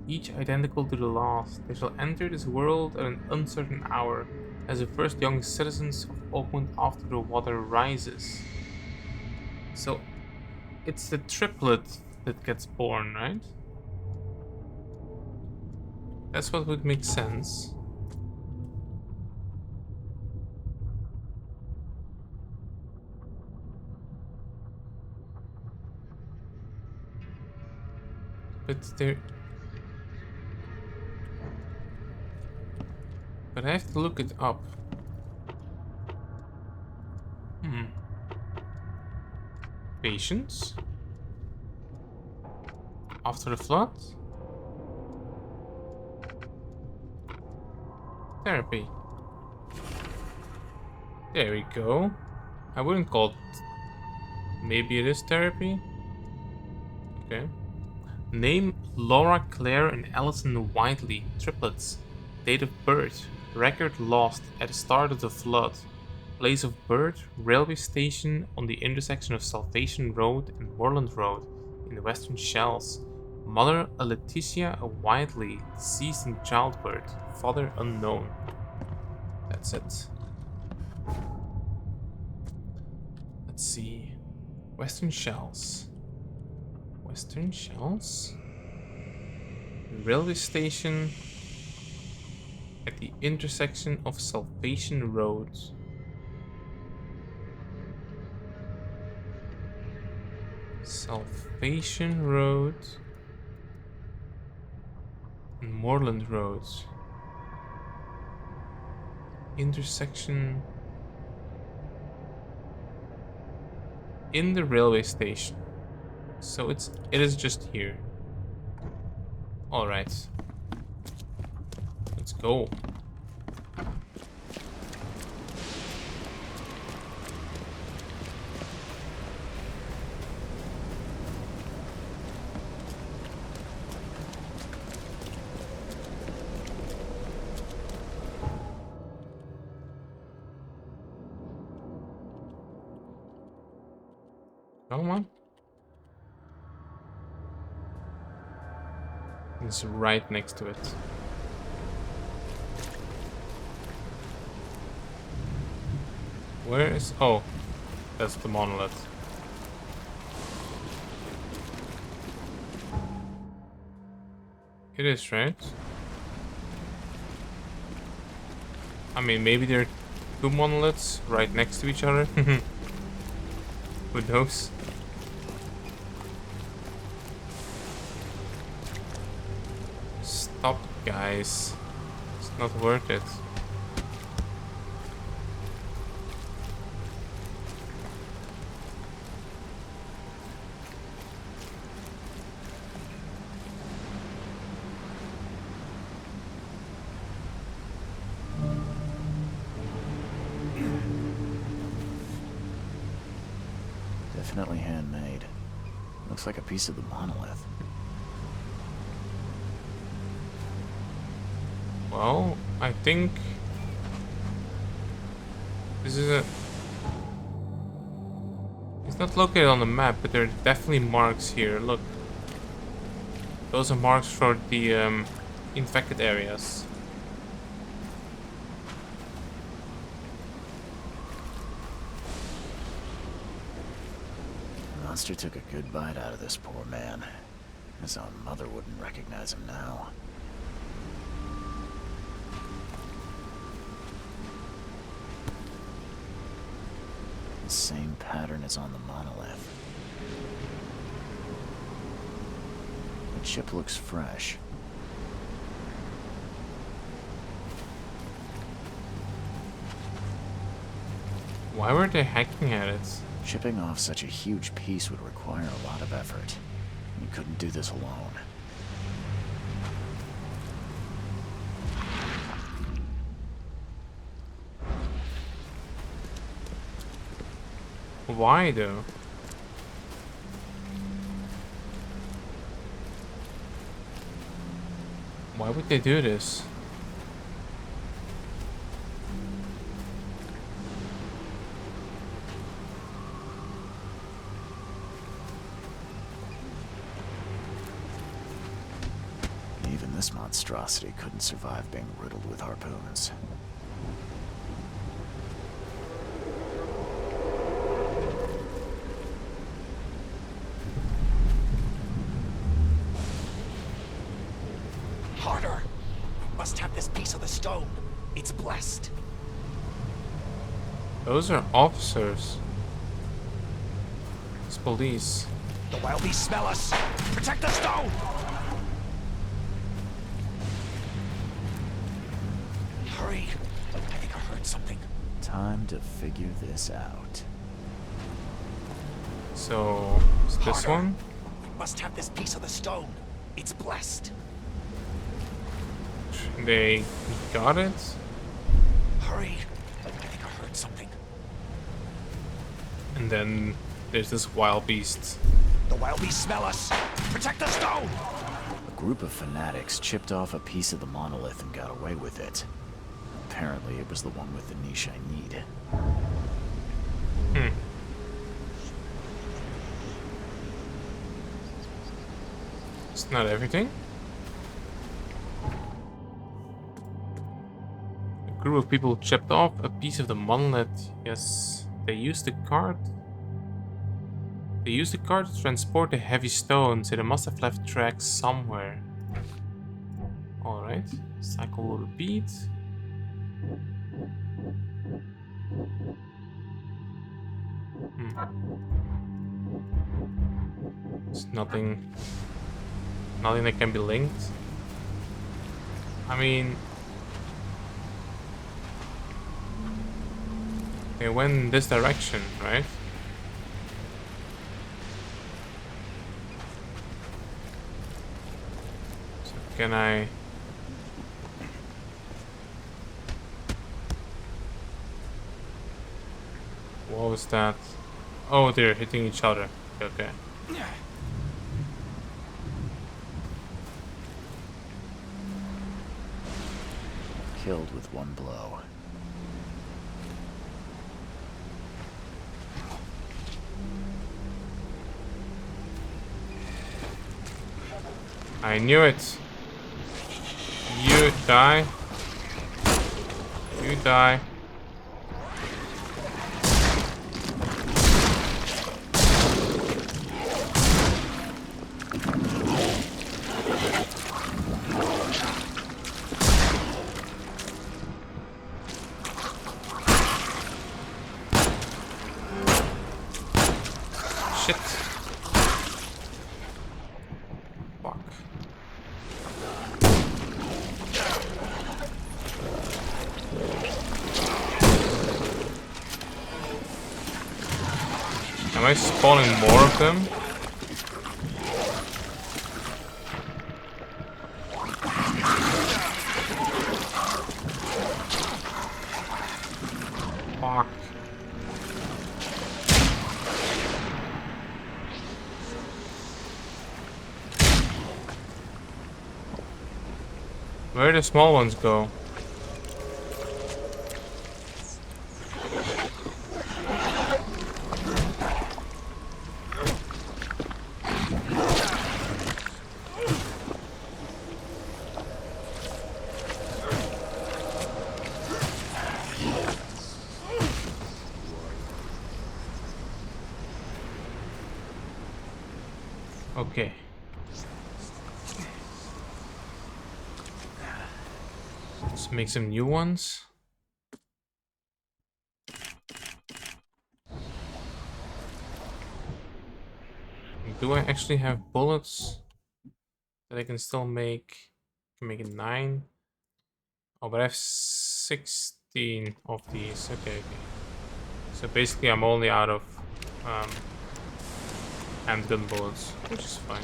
each identical to the last. They shall enter this world at an uncertain hour, as the first young citizens of Oakmont after the water rises. So, it's the triplet that gets born, right? That's what would make sense. But I have to look it up. Patience? After the flood? Therapy. There we go. I wouldn't call it... Maybe it is therapy? Okay. Name Laura Claire and Allison Whiteley, triplets. Date of birth, record lost at the start of the flood. Place of birth, railway station on the intersection of Salvation Road and Moreland Road in the Western Shells. Mother Letitia Whiteley, deceased in childbirth. Father unknown. That's it. Let's see. Western Shells. Western Shells? Railway station at the intersection of Salvation Road. Salvation Road and Moreland Road. Intersection in the railway station. So it is just here. All right. Let's go. Come on. It's right next to it. Where is... Oh, that's the monolith. It is, right? I mean, maybe there are two monoliths right next to each other. Who knows? Stop, guys. It's not worth it. Definitely handmade. Looks like a piece of the monolith. Well, I think this is a... It's not located on the map, but there are definitely marks here. Look. Those are marks for the infected areas. Monster took a good bite out of this poor man. His own mother wouldn't recognize him now. The same pattern as on the monolith. The chip looks fresh. Why were they hacking at it? Chipping off such a huge piece would require a lot of effort. You couldn't do this alone. Why though? Why would they do this? Even this monstrosity couldn't survive being riddled with harpoons. Harder! We must have this piece of the stone. It's blessed. Those are officers. It's police. The wild beasts smell us. Protect the stone! Hurry! I think I heard something. Time to figure this out. So, is this Harder. one? We must have this piece of the stone. It's blessed. They got it? Hurry! I think I heard something. And then there's this wild beast. The wild beasts smell us. Protect the stone! A group of fanatics chipped off a piece of the monolith and got away with it. Apparently it was the one with the niche I need. It's not everything. A group of people chipped off a piece of the monolith. Yes, they used the cart. They used the cart to transport the heavy stones, so they must have left tracks somewhere. Alright, cycle will repeat. There's nothing that can be linked. I mean, they went in this direction, right? So can I... What was that? Oh, they're hitting each other. Okay. Killed with one blow. I knew it. You die. You die. Shit. Fuck. Am I spawning more of them? Fuck. Where do the small ones go? Okay. Let's make some new ones. Do I actually have bullets that I can still make? I can make it 9. Oh, but I have 16 of these. Okay, okay. So basically I'm only out of handgun bullets, which is fine.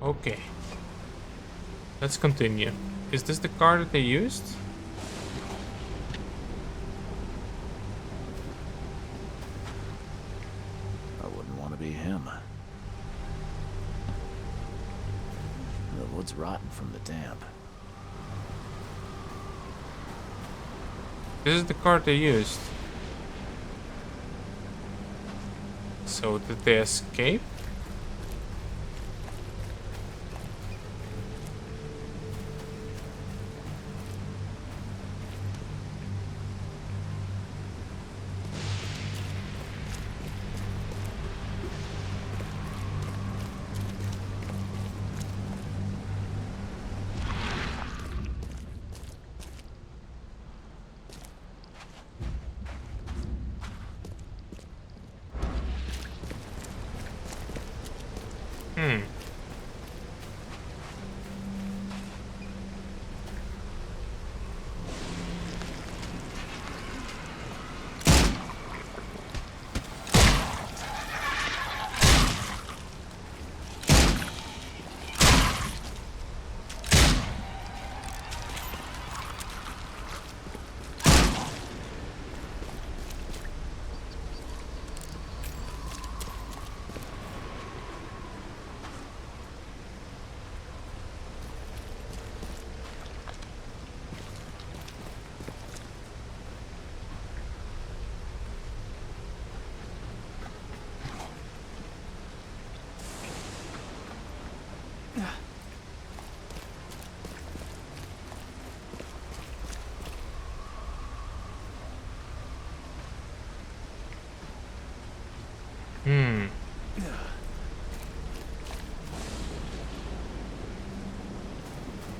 Okay. Let's continue. Is this the car that they used? I wouldn't want to be him. The wood's rotten from the damp. This is the car they used. So did they escape?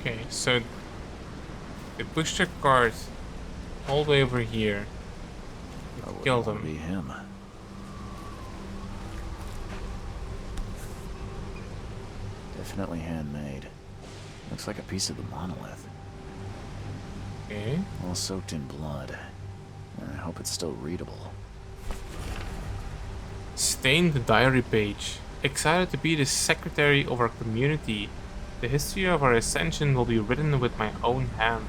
Okay, so they pushed their cars all the way over here. Kill them. Be him. Definitely handmade. Looks like a piece of the monolith. Okay. All soaked in blood. I hope it's still readable. Stain the diary page. Excited to be the secretary of our community. The history of our ascension will be written with my own hand.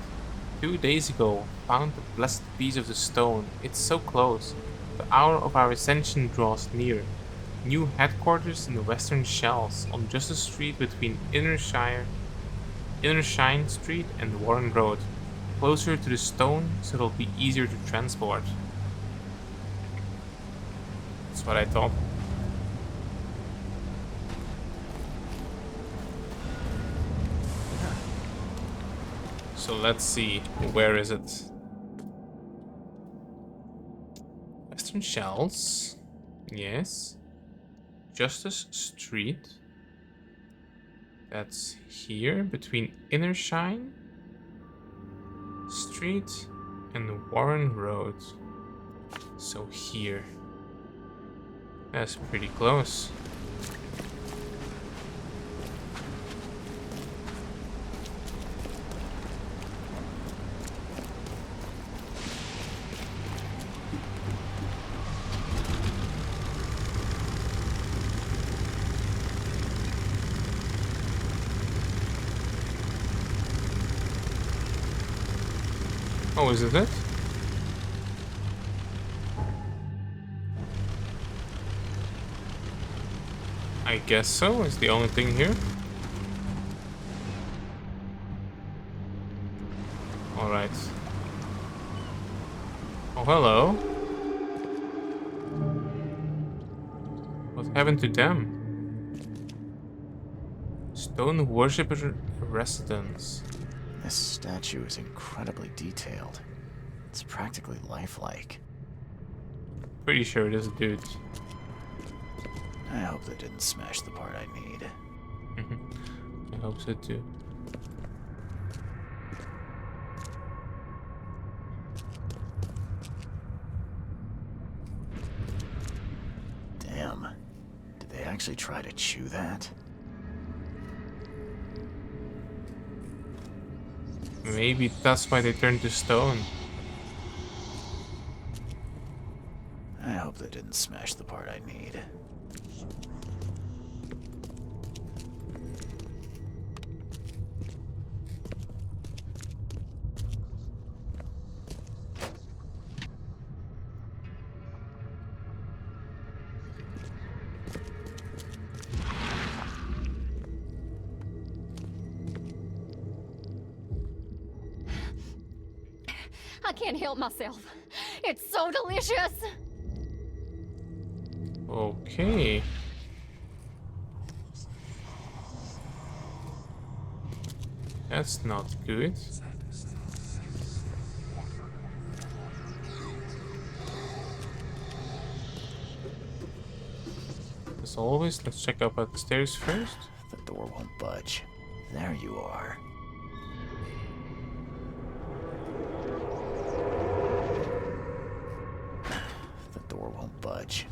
2 days ago, found the blessed piece of the stone. It's so close. The hour of our ascension draws near. New headquarters in the Western Shells on Justice Street between Inner Shine Street and Warren Road. Closer to the stone, so it'll be easier to transport. That's what I thought. So let's see, where is it? Western Shells, yes. Justice Street. That's here, between Inner Shine Street and Warren Road. So here. That's pretty close. Oh, is it? I guess so, it's the only thing here. Alright. Oh, hello. What happened to them? Stone Worshipper Residence. This statue is incredibly detailed. It's practically lifelike. Pretty sure it is a dude. I hope that didn't smash the part I need. I hope so too. Damn. Did they actually try to chew that? Maybe that's why they turned to stone. I hope that didn't smash the part I need. I can't help myself. It's so delicious. Okay. That's not good. As always, let's check up at the stairs first. The door won't budge. There you are. The door won't budge.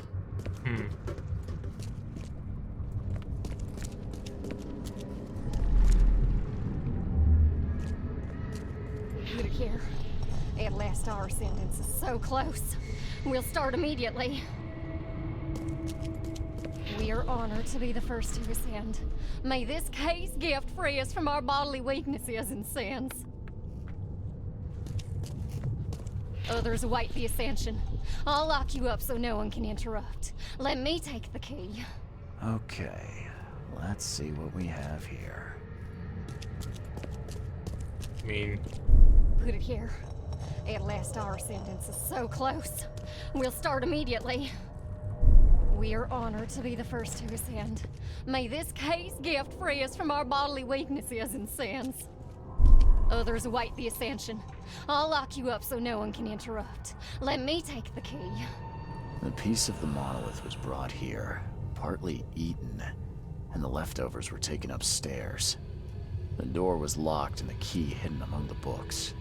Look here. At last, our sentence is so close. We'll start immediately. We are honored to be the first to ascend. May this case gift free us from our bodily weaknesses and sins. Others await the ascension. I'll lock you up so no one can interrupt. Let me take the key. Okay, let's see what we have here. I mean, Put it here. At last, our sentence is so close. We'll start immediately. We are honored to be the first to ascend. May this case gift free us from our bodily weaknesses and sins. Others await the ascension. I'll lock you up so no one can interrupt. Let me take the key. The piece of the monolith was brought here, partly eaten, and the leftovers were taken upstairs. The door was locked and the key hidden among the books.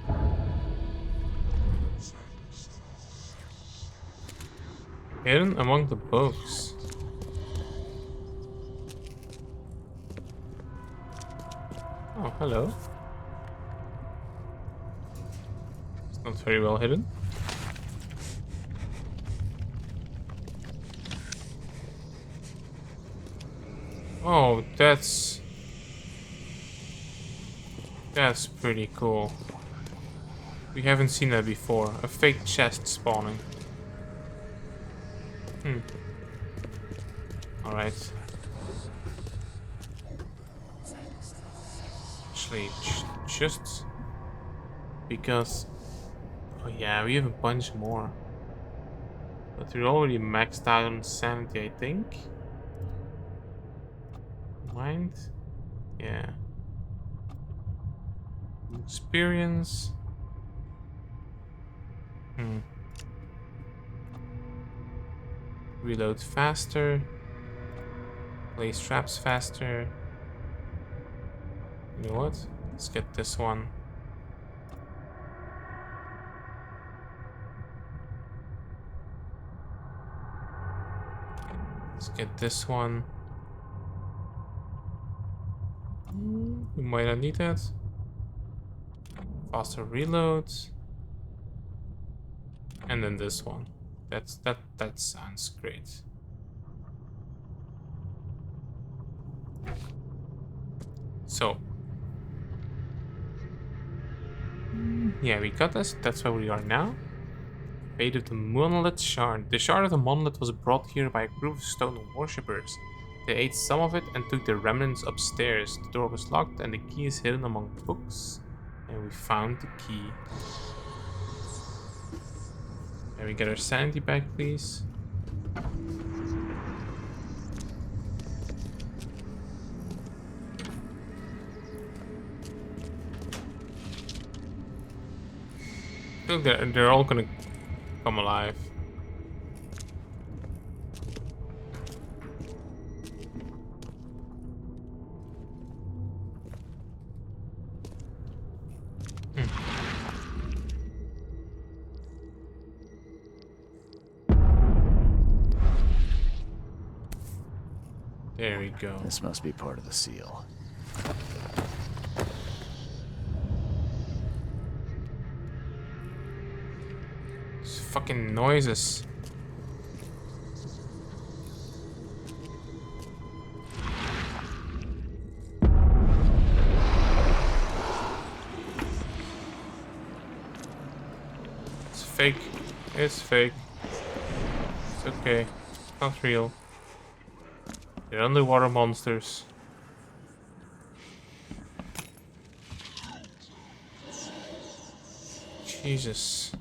hidden among the books. Oh, hello. It's not very well hidden. Oh, that's pretty cool. We haven't seen that before. A fake chest spawning. Alright. Actually, just because... Oh yeah, we have a bunch more. But we're already maxed out on sanity, I think. Mind? Yeah. Experience. Reload faster. Place traps faster. You know what? Let's get this one. Let's get this one. We might not need that. Faster reloads. And then this one. That sounds great. So yeah, we got this. That's where we are now. Fate of the Monolith Shard. The shard of the monolith was brought here by a group of stone worshippers. They ate some of it and took the remnants upstairs. The door was locked and the key is hidden among books. And we found the key. Can we get our sanity back, please? I think they're all gonna come alive. There we go. This must be part of the seal. These fucking noises. It's fake. It's fake. It's okay. It's not real. They're underwater monsters. Jesus.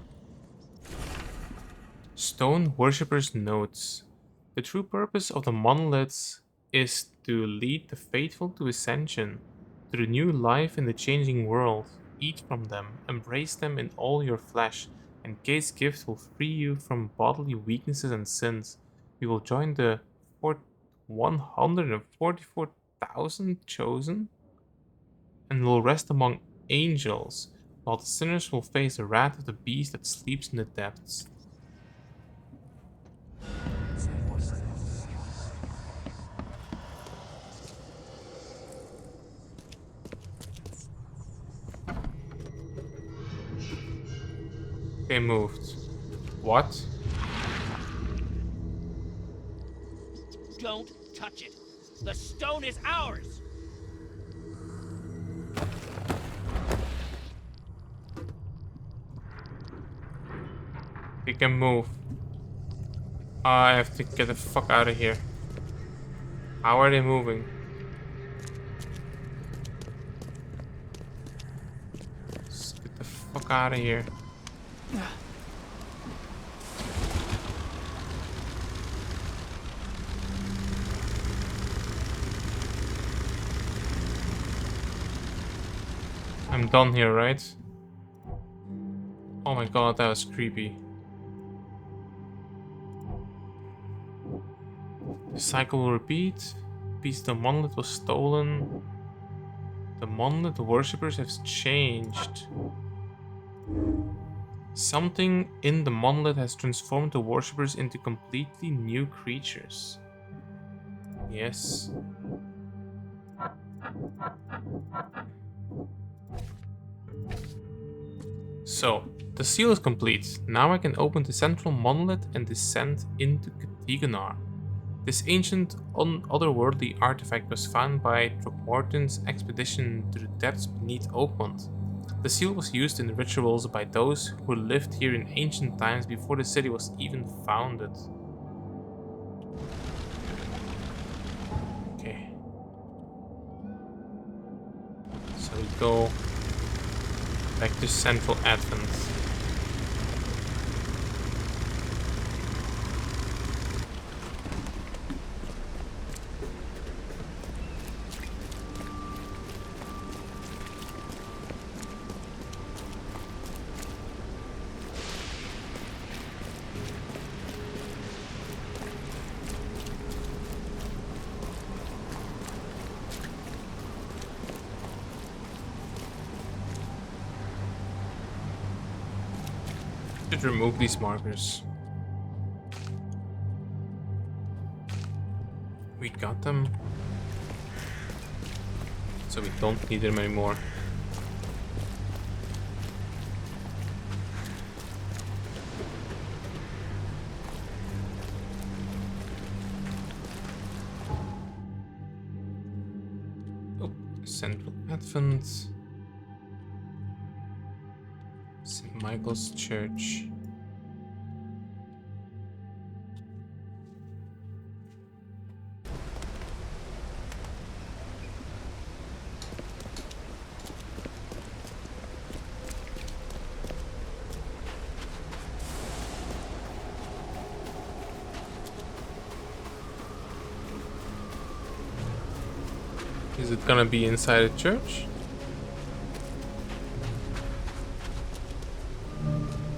Stone Worshipper's Notes. The true purpose of the monoliths is to lead the faithful to ascension, to the new life in the changing world. Eat from them, embrace them in all your flesh, and Gate's gift will free you from bodily weaknesses and sins. You will join the 144,000 chosen, and will rest among angels, while the sinners will face the wrath of the beast that sleeps in the depths. They moved. What? Don't touch it. The stone is ours. They can move. I have to get the fuck out of here. How are they moving? Let's get the fuck out of here. I'm done here, right? Oh my god, that was creepy. The cycle will repeat. Piece of the monolith was stolen. The monolith worshippers have changed. Something in the monolith has transformed the worshippers into completely new creatures. Yes. So, the seal is complete. Now I can open the central monolith and descend into Katiganar. This ancient, otherworldly artifact was found by Throckmorton's expedition to the depths beneath Oakmont. The seal was used in rituals by those who lived here in ancient times before the city was even founded. Okay. So we go back to Central Advent. Should remove these markers. We got them, so we don't need them anymore. Oh, Central Advent. St. Michael's Church. Is it gonna be inside a church?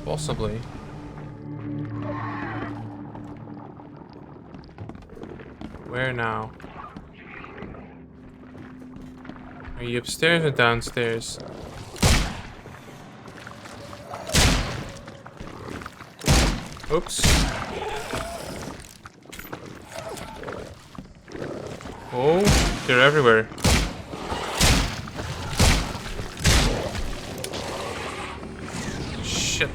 Possibly. Where now? Are you upstairs or downstairs? Oops. Oh, they're everywhere. Shit.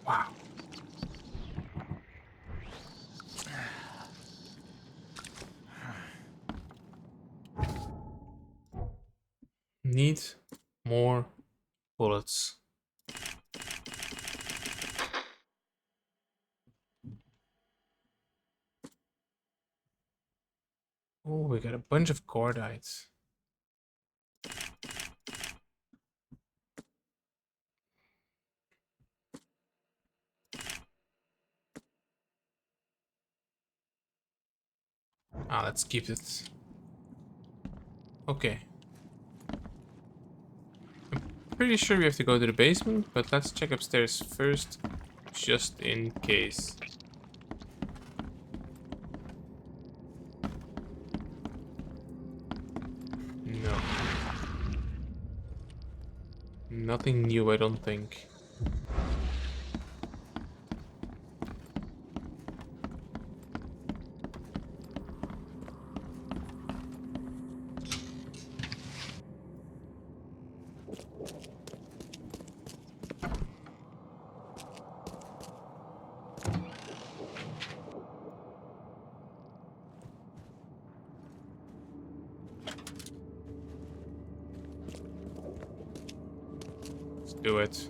Wow. Need more bullets. Oh, we got a bunch of Gordites. Ah, let's keep it. Okay. I'm pretty sure we have to go to the basement, but let's check upstairs first, just in case. No. Nothing new, I don't think. Do it.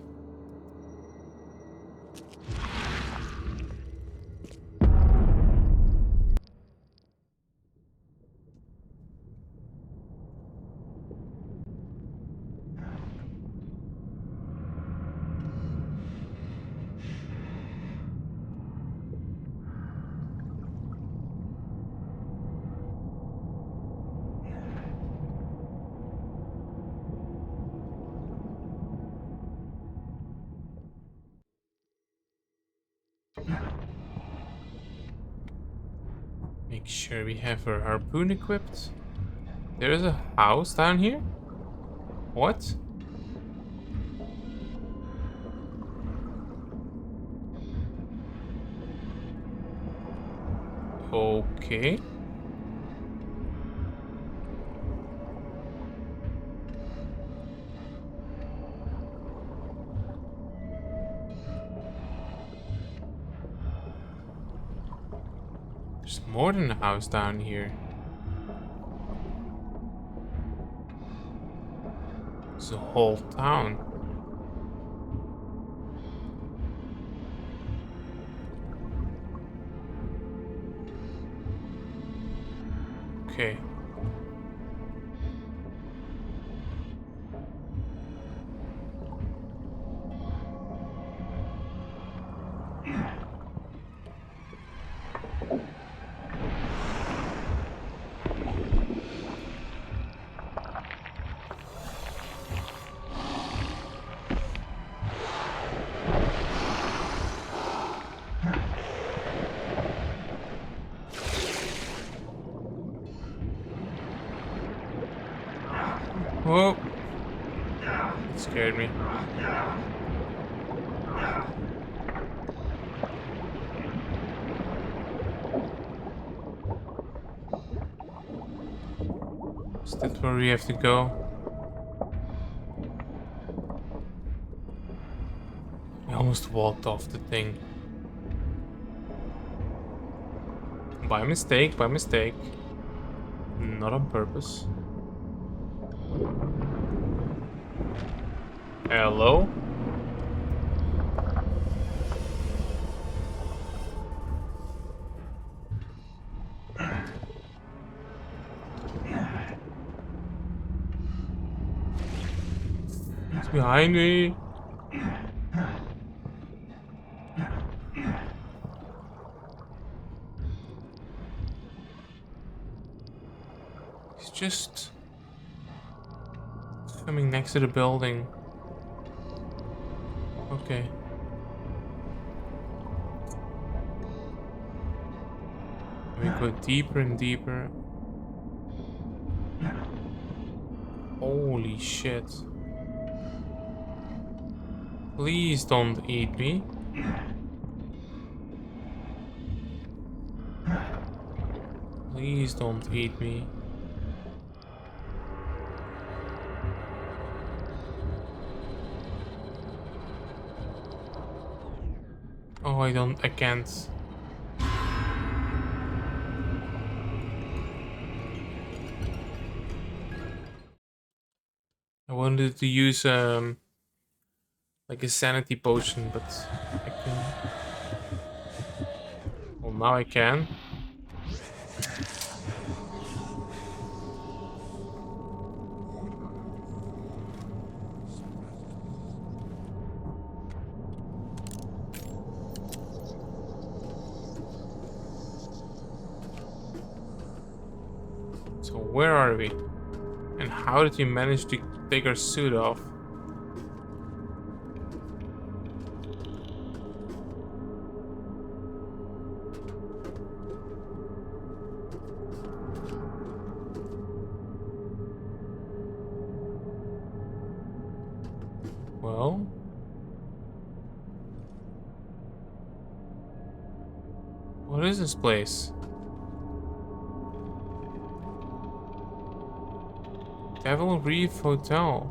Make sure we have our harpoon equipped. There is a house down here? What? Okay. There's more than a house down here. It's a whole town. Okay. Whoa. It scared me. Is that where we have to go? We almost walked off the thing. By mistake, by mistake. Not on purpose. Hello? It's behind me. He's just swimming next to the building. Okay. We go deeper and deeper. Holy shit. Please don't eat me. Please don't eat me. Oh, I can't. I wanted to use like a sanity potion, but I couldn't. Well, now I can. So where are we? And how did we manage to take our suit off? Well, what is this place? Devil Reef Hotel.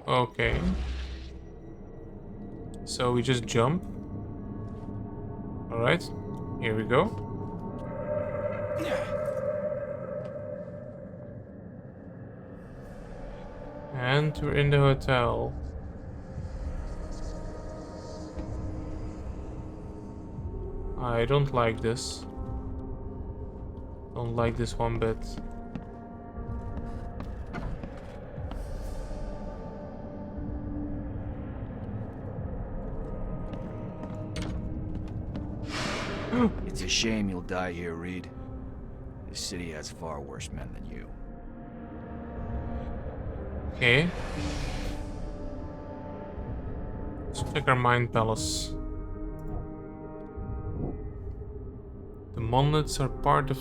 Okay. So we just jump. Alright, here we go. And we're in the hotel. I don't like this. Don't like this one bit. It's a shame you'll die here, Reed. This city has far worse men than you. Okay. Let's check our mind palace. The Monlets are part of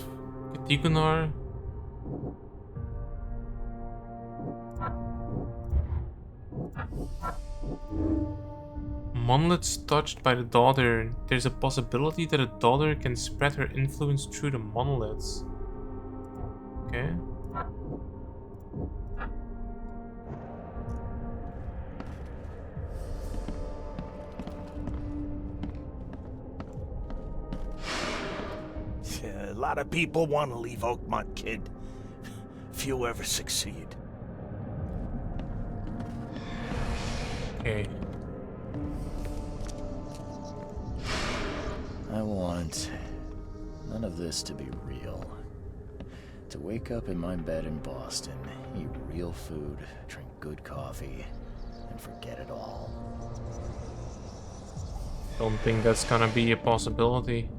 Ketigunar. Monlets touched by the daughter. There's a possibility that a daughter can spread her influence through the monoliths. Okay. A lot of people want to leave Oakmont, kid. Few ever succeed. Okay. I want none of this to be real. To wake up in my bed in Boston, eat real food, drink good coffee, and forget it all. Don't think that's gonna be a possibility.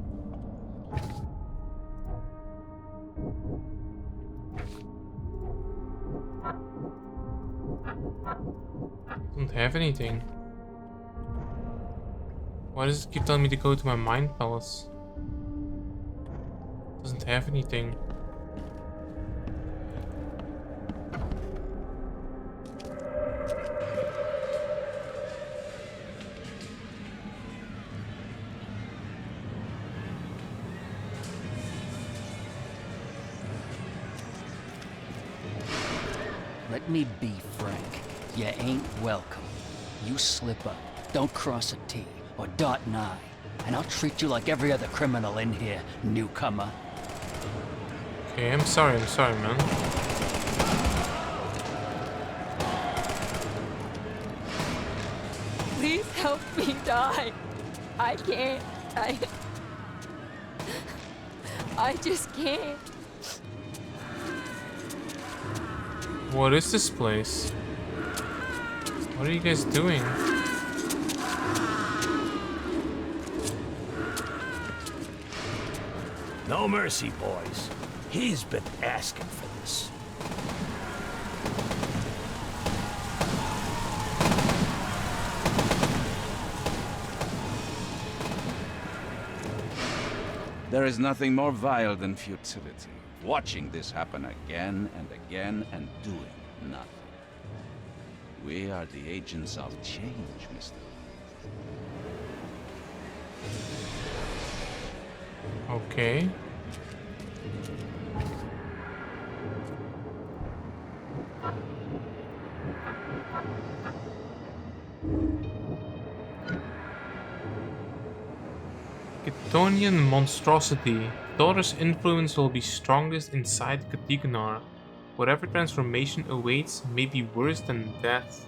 Don't have anything. Why does it keep telling me to go to my mind palace? Doesn't have anything. Let me be frank. You ain't welcome. You slip up, don't cross a T or dot an I, and I'll treat you like every other criminal in here, newcomer. Okay, I'm sorry, man. Please help me die. I can't. I just can't. What is this place? What are you guys doing? No mercy, boys. He's been asking for this. There is nothing more vile than futility. Watching this happen again and again and doing nothing. We are the agents of change, Mr. Okay. Chthonian monstrosity. Daughter's influence will be strongest inside Katiganar. Whatever transformation awaits may be worse than death.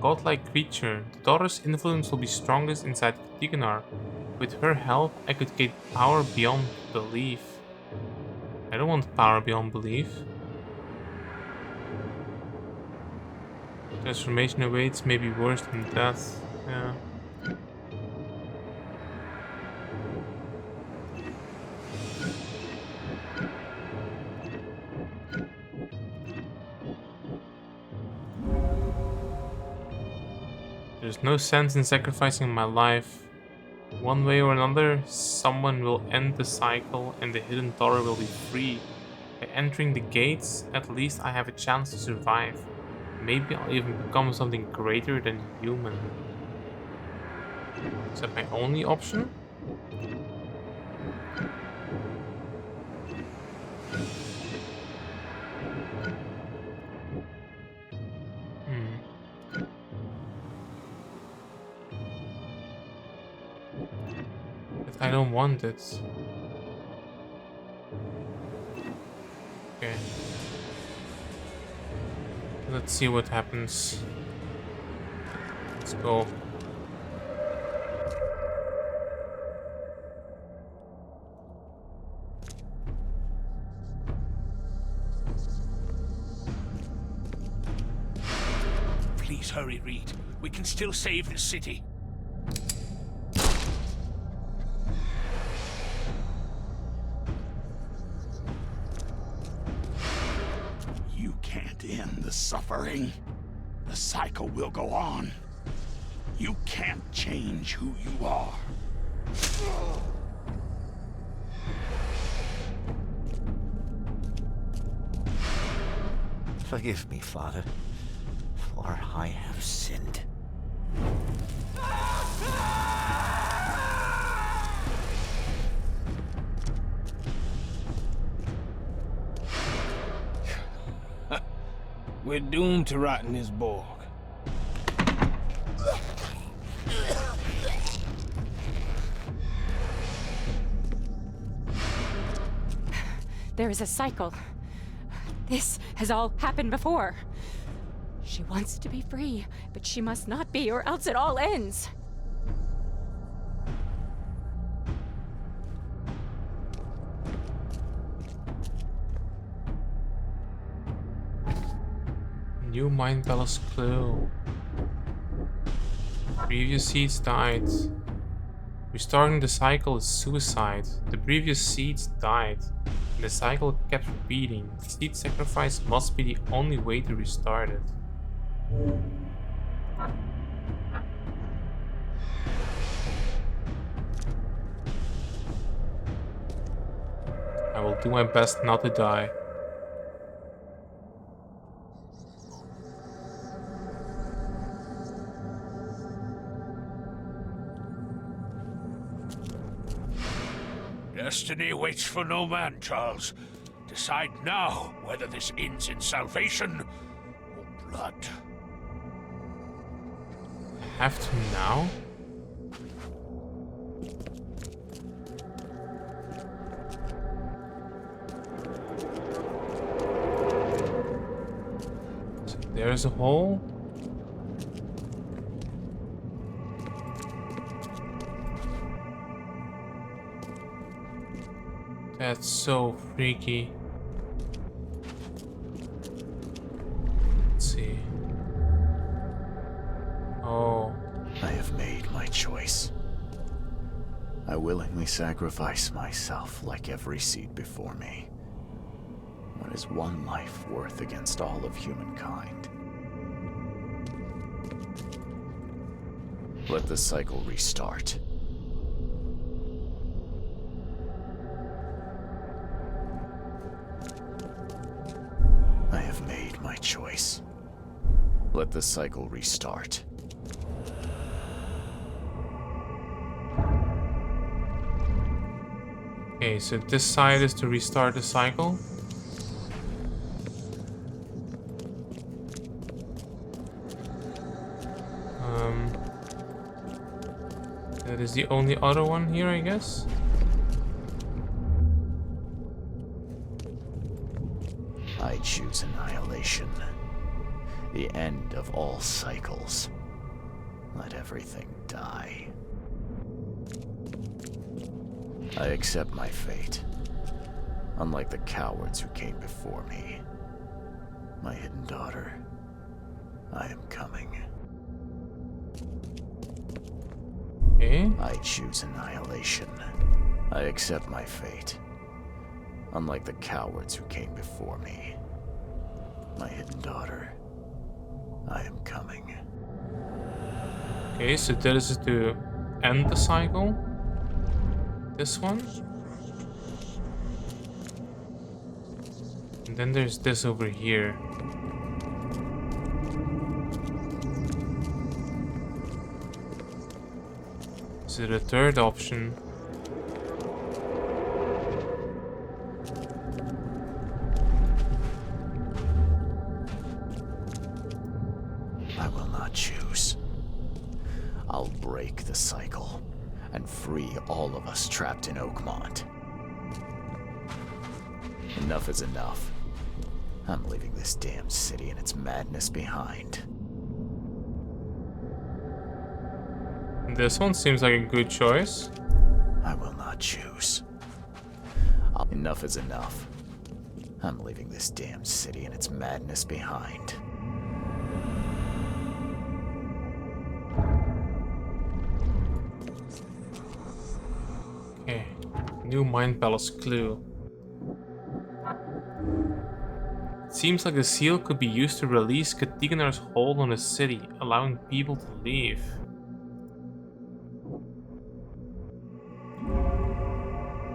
Godlike creature. The daughter's influence will be strongest inside Katiganar. With her help, I could gain power beyond belief. I don't want power beyond belief. Transformation awaits may be worse than death. Yeah. There's no sense in sacrificing my life. One way or another, someone will end the cycle and the hidden daughter will be free. By entering the gates, at least I have a chance to survive. Maybe I'll even become something greater than human. Is that my only option? I don't want it. Okay. Let's see what happens. Let's go. Please hurry, Reed. We can still save the city. End the suffering. The cycle will go on. You can't change who you are. Forgive me, Father, for I have sinned. We're doomed to rot in this Borg. There is a cycle. This has all happened before. She wants to be free, but she must not be, or else it all ends. New Mind Palace clue. Previous seeds died. Restarting the cycle is suicide. The previous seeds died. And the cycle kept repeating. Seed sacrifice must be the only way to restart it. I will do my best not to die. Destiny waits for no man, Charles. Decide now whether this ends in salvation or blood. I have to now? So there's a hole. That's so freaky. Let's see. Oh. I have made my choice. I willingly sacrifice myself like every seed before me. What is one life worth against all of humankind? Let the cycle restart. I have made my choice. Let the cycle restart. Okay, so this side is to restart the cycle. That is the only other one here, I guess. I choose annihilation. The end of all cycles. Let everything die. I accept my fate. Unlike the cowards who came before me. My hidden daughter. I am coming. Okay. I choose annihilation. I accept my fate. Unlike the cowards who came before me. My hidden daughter. I am coming. Okay, so that is to end the cycle. This one. And then there's this over here. Is it a third option? I will not choose. I'll break the cycle and free all of us trapped in Oakmont. Enough is enough. I'm leaving this damn city and its madness behind. This one seems like a good choice. I will not choose. Enough is enough. I'm leaving this damn city and its madness behind. Okay, new Mind Palace clue. It seems like the seal could be used to release Katiganar's hold on the city, allowing people to leave.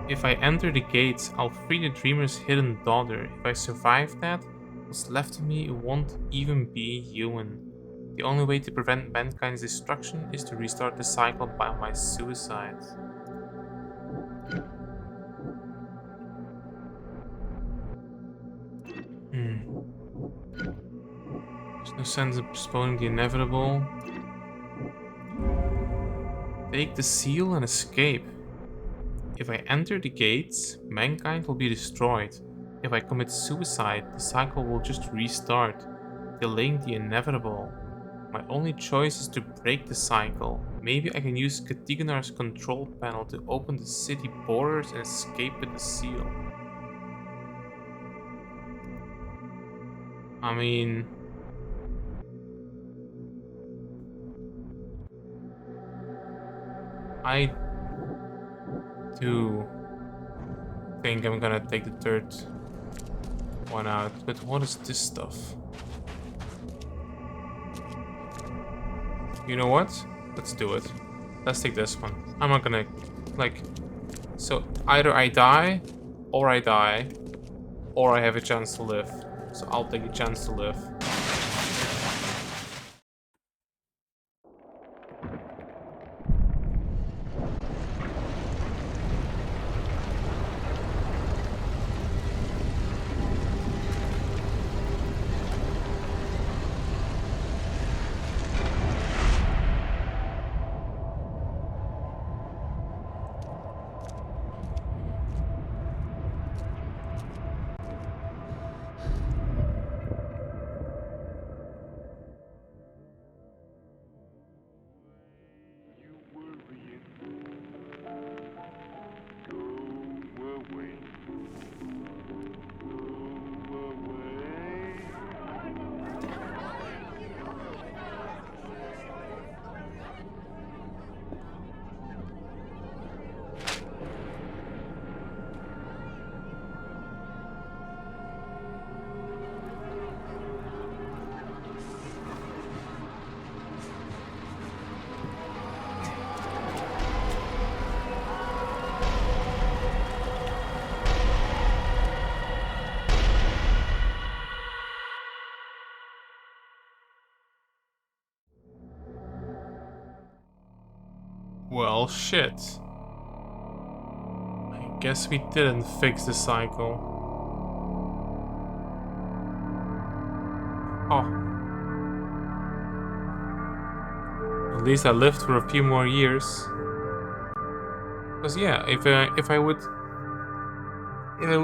If I enter the gates, I'll free the Dreamer's hidden daughter. If I survive that, what's left of me won't even be human. The only way to prevent mankind's destruction is to restart the cycle by my suicide. There's no sense in postponing the inevitable. Take the seal and escape. If I enter the gates, mankind will be destroyed. If I commit suicide, the cycle will just restart, delaying the inevitable. My only choice is to break the cycle. Maybe I can use Katiganar's control panel to open the city borders and escape with the seal. I mean... I do think I'm gonna take the third one out, but what is this stuff? You know what? Let's do it. Let's take this one. I'm not gonna, like... So, either I die, or I have a chance to live. So I'll take a chance to live. Well, shit. I guess we didn't fix the cycle. Oh. At least I lived for a few more years. Because yeah, if I would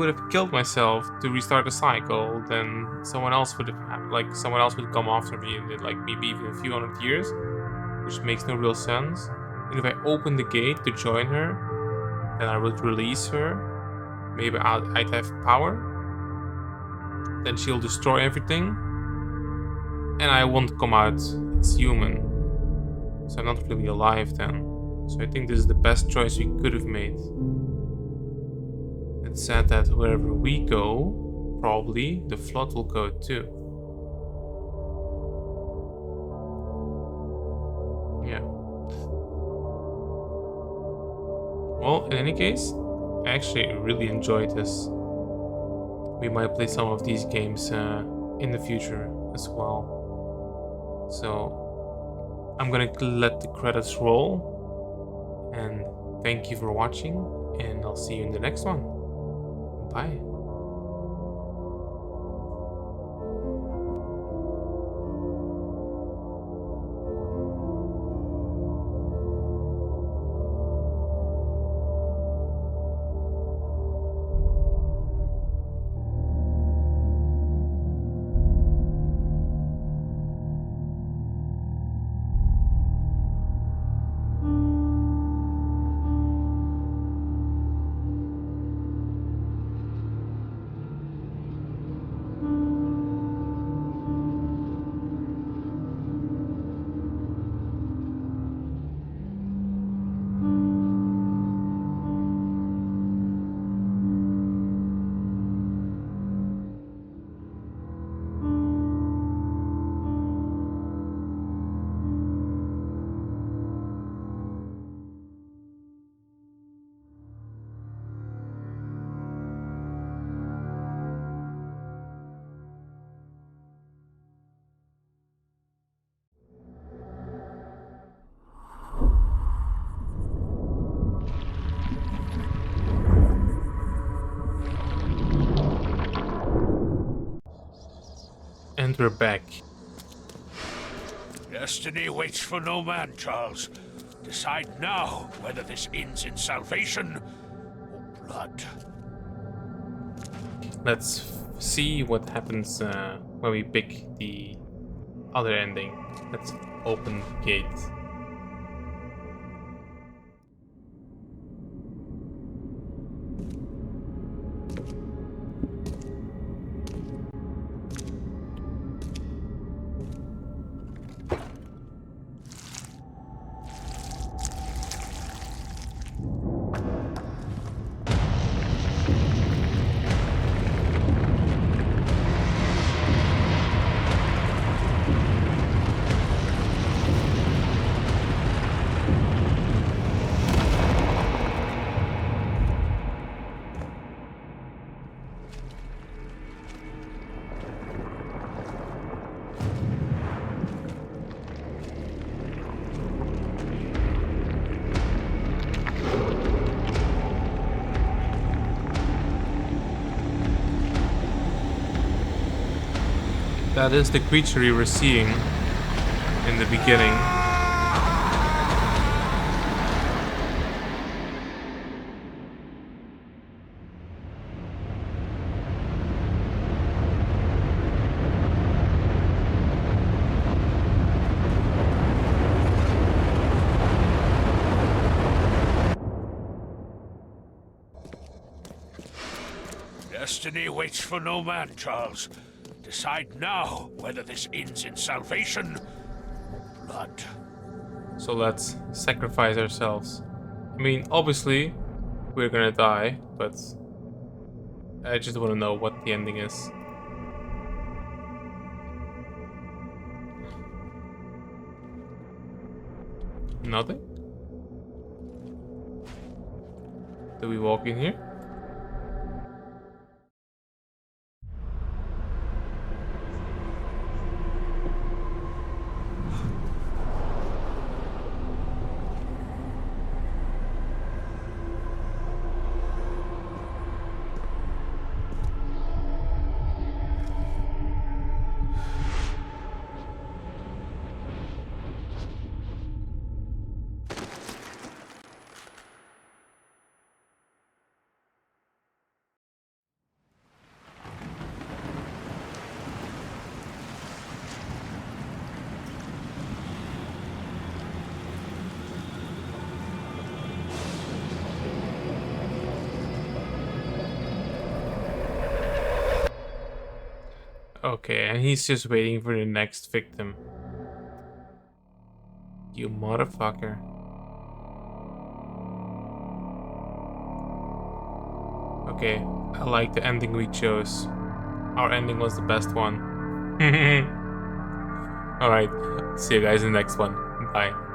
have killed myself to restart the cycle, then someone else would have someone else would come after me in like maybe even a few hundred years, which makes no real sense. And if I open the gate to join her, then I would release her. Maybe I'd have power. Then she'll destroy everything, and I won't come out as human. So I'm not really alive then. So I think this is the best choice we could have made. It's sad that wherever we go, probably the flood will go too. Yeah. Well, in any case, I actually really enjoyed this. We might play some of these games in the future as well. So I'm gonna let the credits roll. And thank you for watching, and I'll see you in the next one. Bye. And we're back. Destiny waits for no man, Charles. Decide now whether this ends in salvation or blood. Let's see what happens when we pick the other ending. Let's open the gate. That is the creature you were seeing in the beginning. Destiny waits for no man, Charles. Decide now whether this ends in salvation or blood. So let's sacrifice ourselves. I mean, obviously, we're gonna die, but I just want to know what the ending is. Nothing? Do we walk in here? Okay, and he's just waiting for the next victim. You motherfucker. Okay, I like the ending we chose. Our ending was the best one. Alright, see you guys in the next one. Bye.